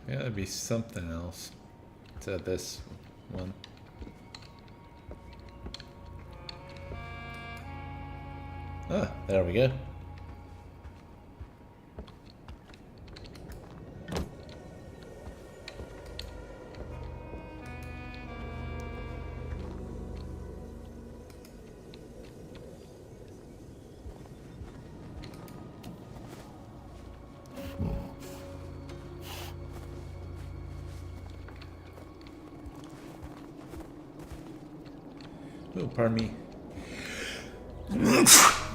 Gotta be something else to this one. Ah, there we go. Oh, pardon me.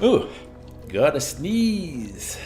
Ooh, gotta sneeze.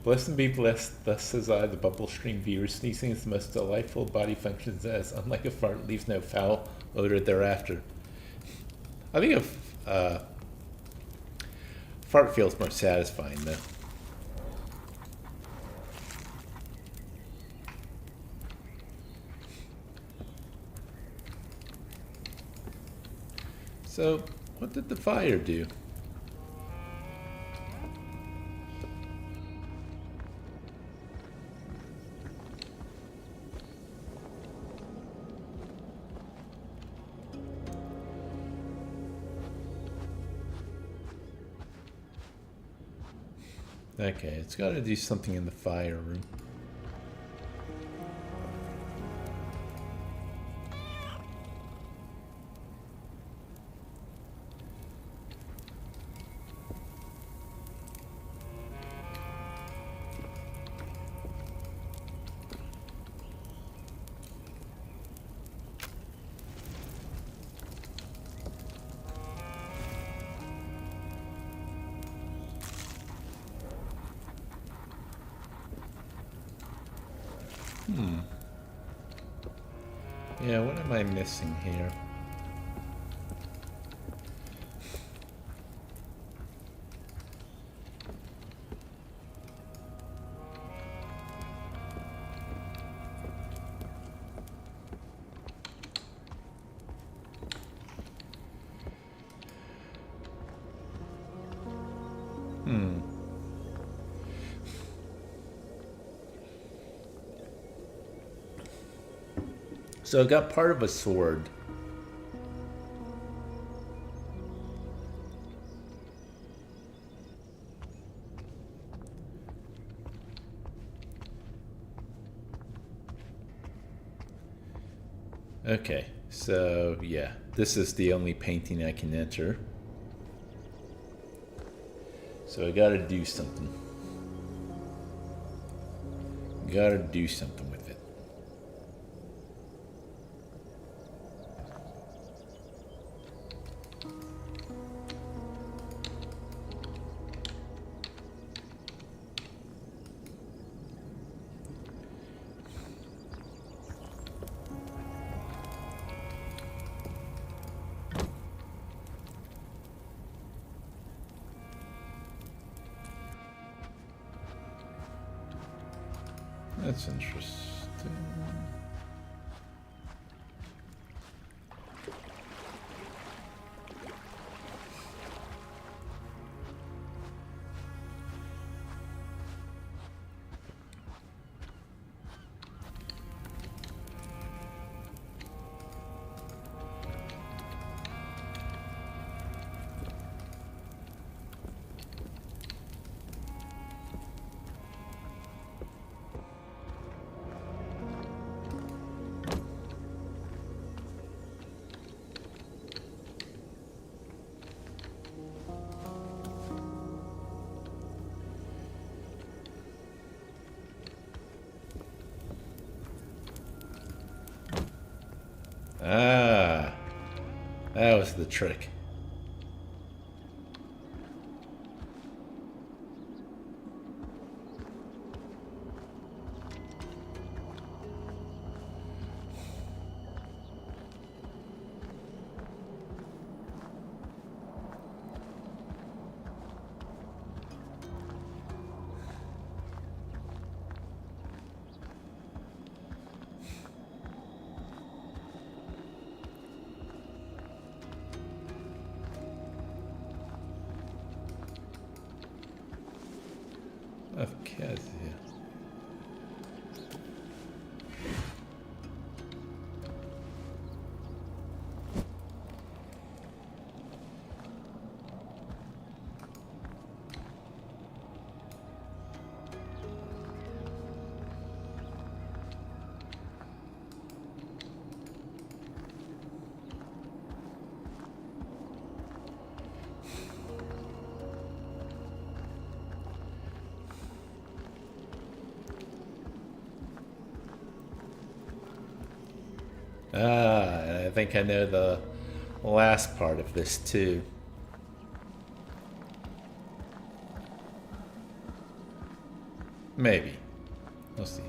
Blessed and be blessed, thus says I, the bubble stream viewer. Sneezing is the most delightful body functions as, unlike a fart, leaves no foul odor thereafter. I think a fart feels more satisfying though. So, what did the fire do? Okay, it's got to do something in the fire room. Yeah, what am I missing here? So I got part of a sword. Okay, so yeah, this is the only painting I can enter. So I gotta do something. Gotta do something with it. That's interesting. That was the trick. Okay. I think I know the last part of this too. Maybe. We'll see.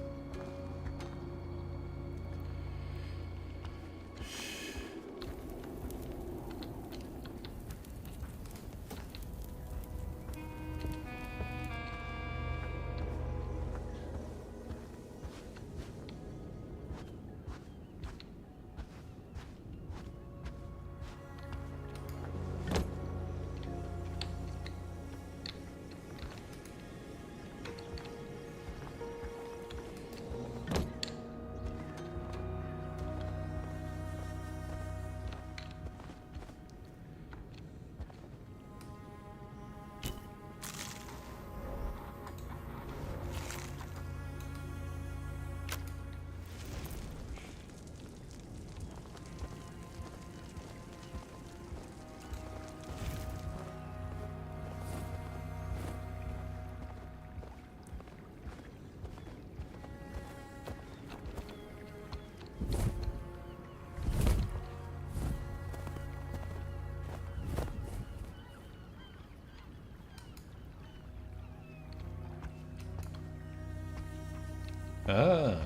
Ah.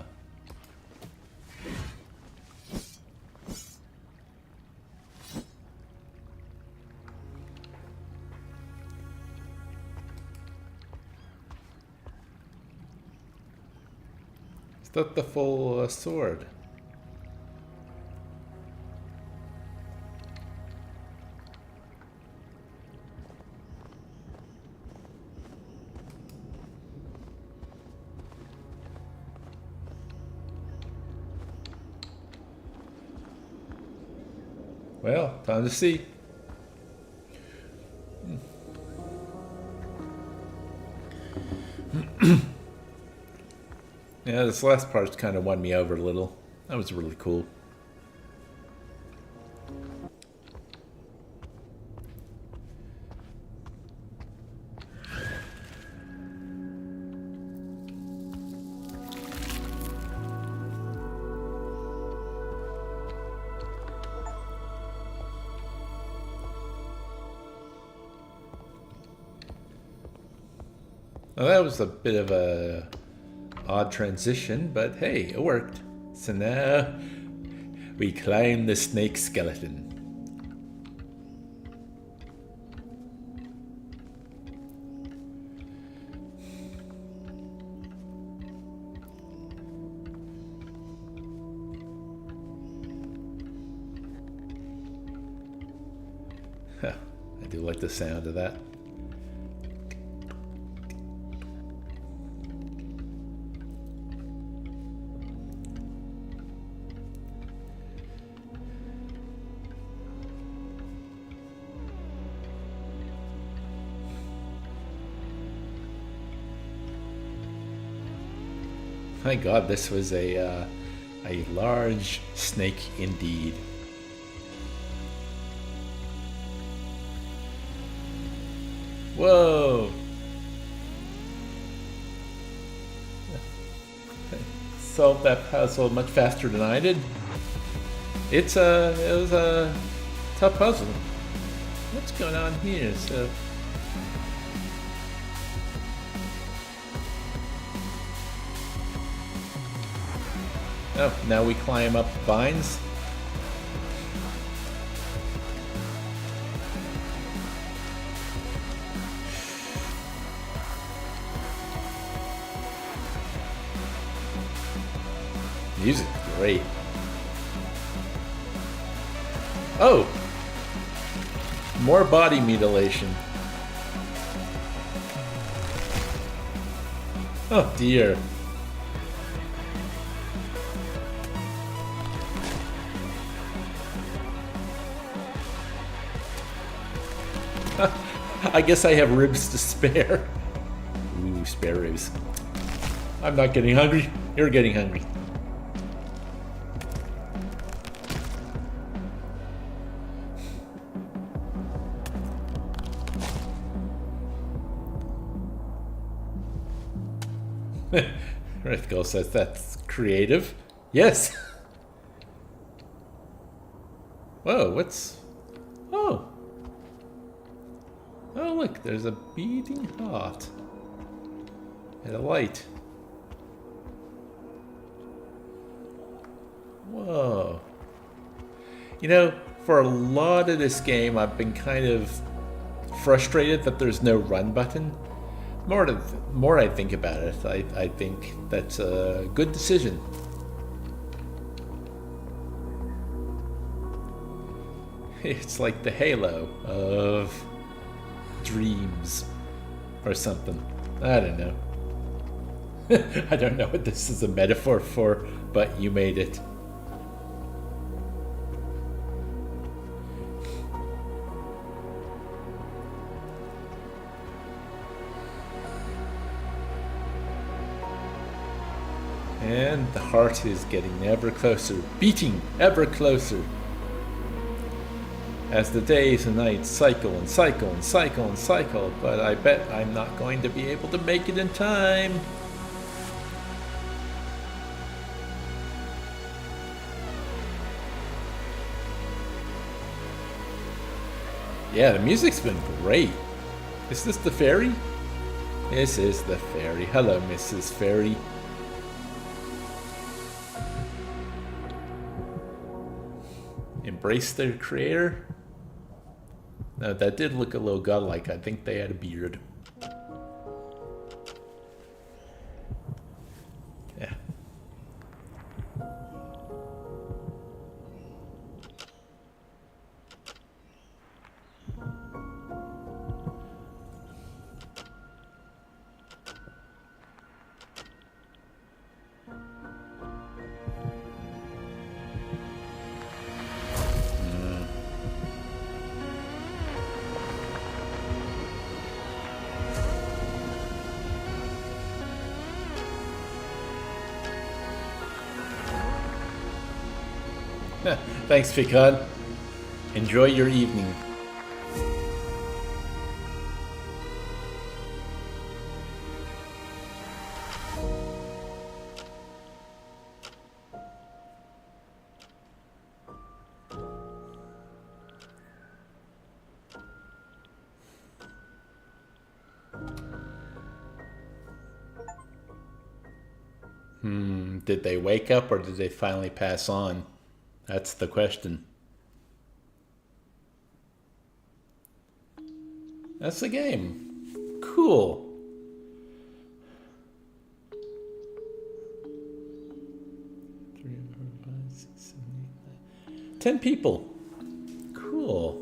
Is that the full sword? Well, time to see. Yeah, this last part kind of won me over a little. That was really cool. Well, that was a bit of a odd transition, but hey, it worked. So now we climb the snake skeleton. I do like the sound of that. My God, this was a large snake indeed. Whoa! Solved that puzzle much faster than I did. It was a tough puzzle. What's going on here? So. Oh, now we climb up vines. Music, great. Oh! More body mutilation. Oh dear. I guess I have ribs to spare. Ooh, spare ribs. I'm not getting hungry. You're getting hungry. Rithko says that's creative. Yes. Whoa, what's... Oh. Oh, look, there's a beating heart. And a light. Whoa. You know, for a lot of this game, I've been kind of frustrated that there's no run button. More I think about it, I think that's a good decision. It's like the Halo of dreams or something. I don't know. I don't know what this is a metaphor for, but you made it. And the heart is getting ever closer, beating ever closer. As the days and nights cycle and cycle and cycle and cycle, but I bet I'm not going to be able to make it in time. Yeah, the music's been great. Is this the fairy? This is the fairy. Hello, Mrs. Fairy. Embrace their creator? No, that did look a little godlike. I think they had a beard. Yeah. Thanks, Picard. Enjoy your evening. Did they wake up or did they finally pass on? That's the question. That's the game. Cool. Three, 4, 5, 6, 7, 8, 9. 10 people. Cool.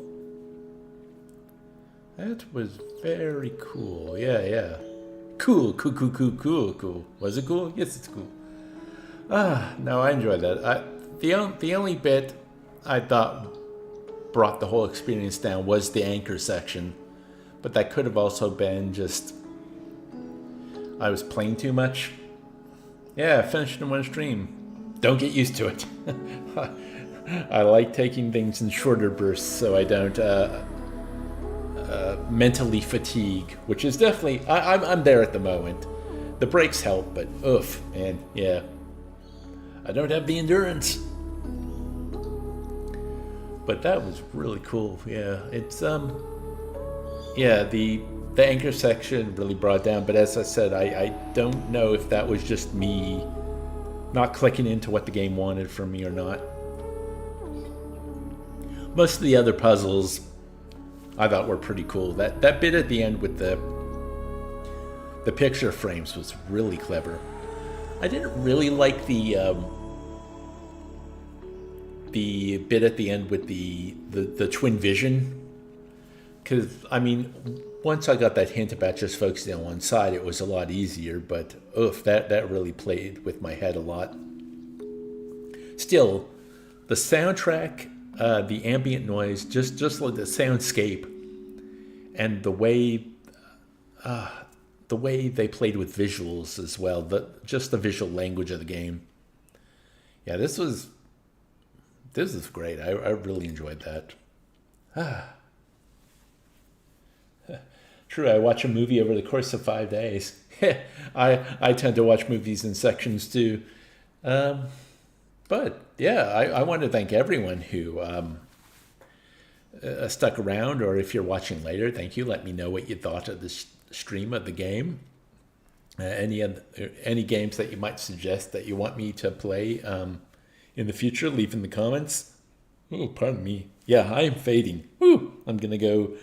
That was very cool. Yeah. Cool. Was it cool? Yes, it's cool. No, I enjoyed that. The only bit I thought brought the whole experience down was the anchor section. But that could have also been just... I was playing too much. Yeah, I finished in one stream. Don't get used to it. I like taking things in shorter bursts so I don't mentally fatigue. Which is definitely... I'm there at the moment. The breaks help, but oof, man, yeah. I don't have the endurance. But that was really cool. Yeah, it's yeah, the anchor section really brought down. But as I said, I don't know if that was just me not clicking into what the game wanted from me or not. Most of the other puzzles I thought were pretty cool. That bit at the end with the picture frames was really clever. I didn't really like the bit at the end with the twin vision, because I mean, once I got that hint about just focusing on one side, it was a lot easier. But oof, that really played with my head a lot. Still, the soundtrack, the ambient noise, just like the soundscape, and the way they played with visuals as well, just the visual language of the game. Yeah, this was great. I really enjoyed that. True, I watch a movie over the course of 5 days. I tend to watch movies in sections too. But yeah, I want to thank everyone who stuck around, or if you're watching later, thank you. Let me know what you thought of this stream of the game. Any games that you might suggest that you want me to play in the future, leave in the comments. Oh, pardon me. Yeah, I am fading. Woo! I'm gonna go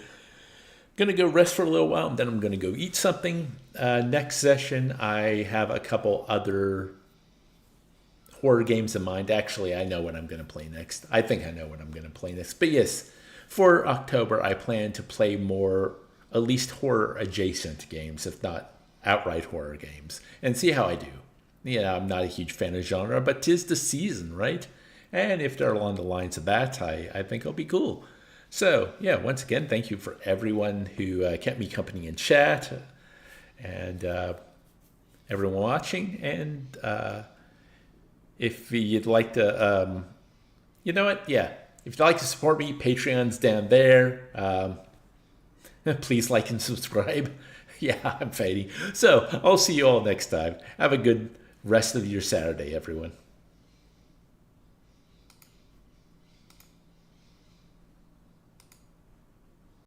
rest for a little while, and then I'm gonna go eat something. Next session, I have a couple other horror games in mind. Actually, I know what I'm gonna play next. I think I know what I'm gonna play next. But yes, for October, I plan to play more, at least horror adjacent games, if not outright horror games, and see how I do. Yeah, I'm not a huge fan of genre, but 'tis the season, right? And if they're along the lines of that, I think it'll be cool. So, yeah, once again, thank you for everyone who kept me company in chat, and everyone watching. And if you'd like to, you know what? Yeah, if you'd like to support me, Patreon's down there. Please like and subscribe. Yeah, I'm fading. So I'll see you all next time. Have a good rest of your Saturday, everyone.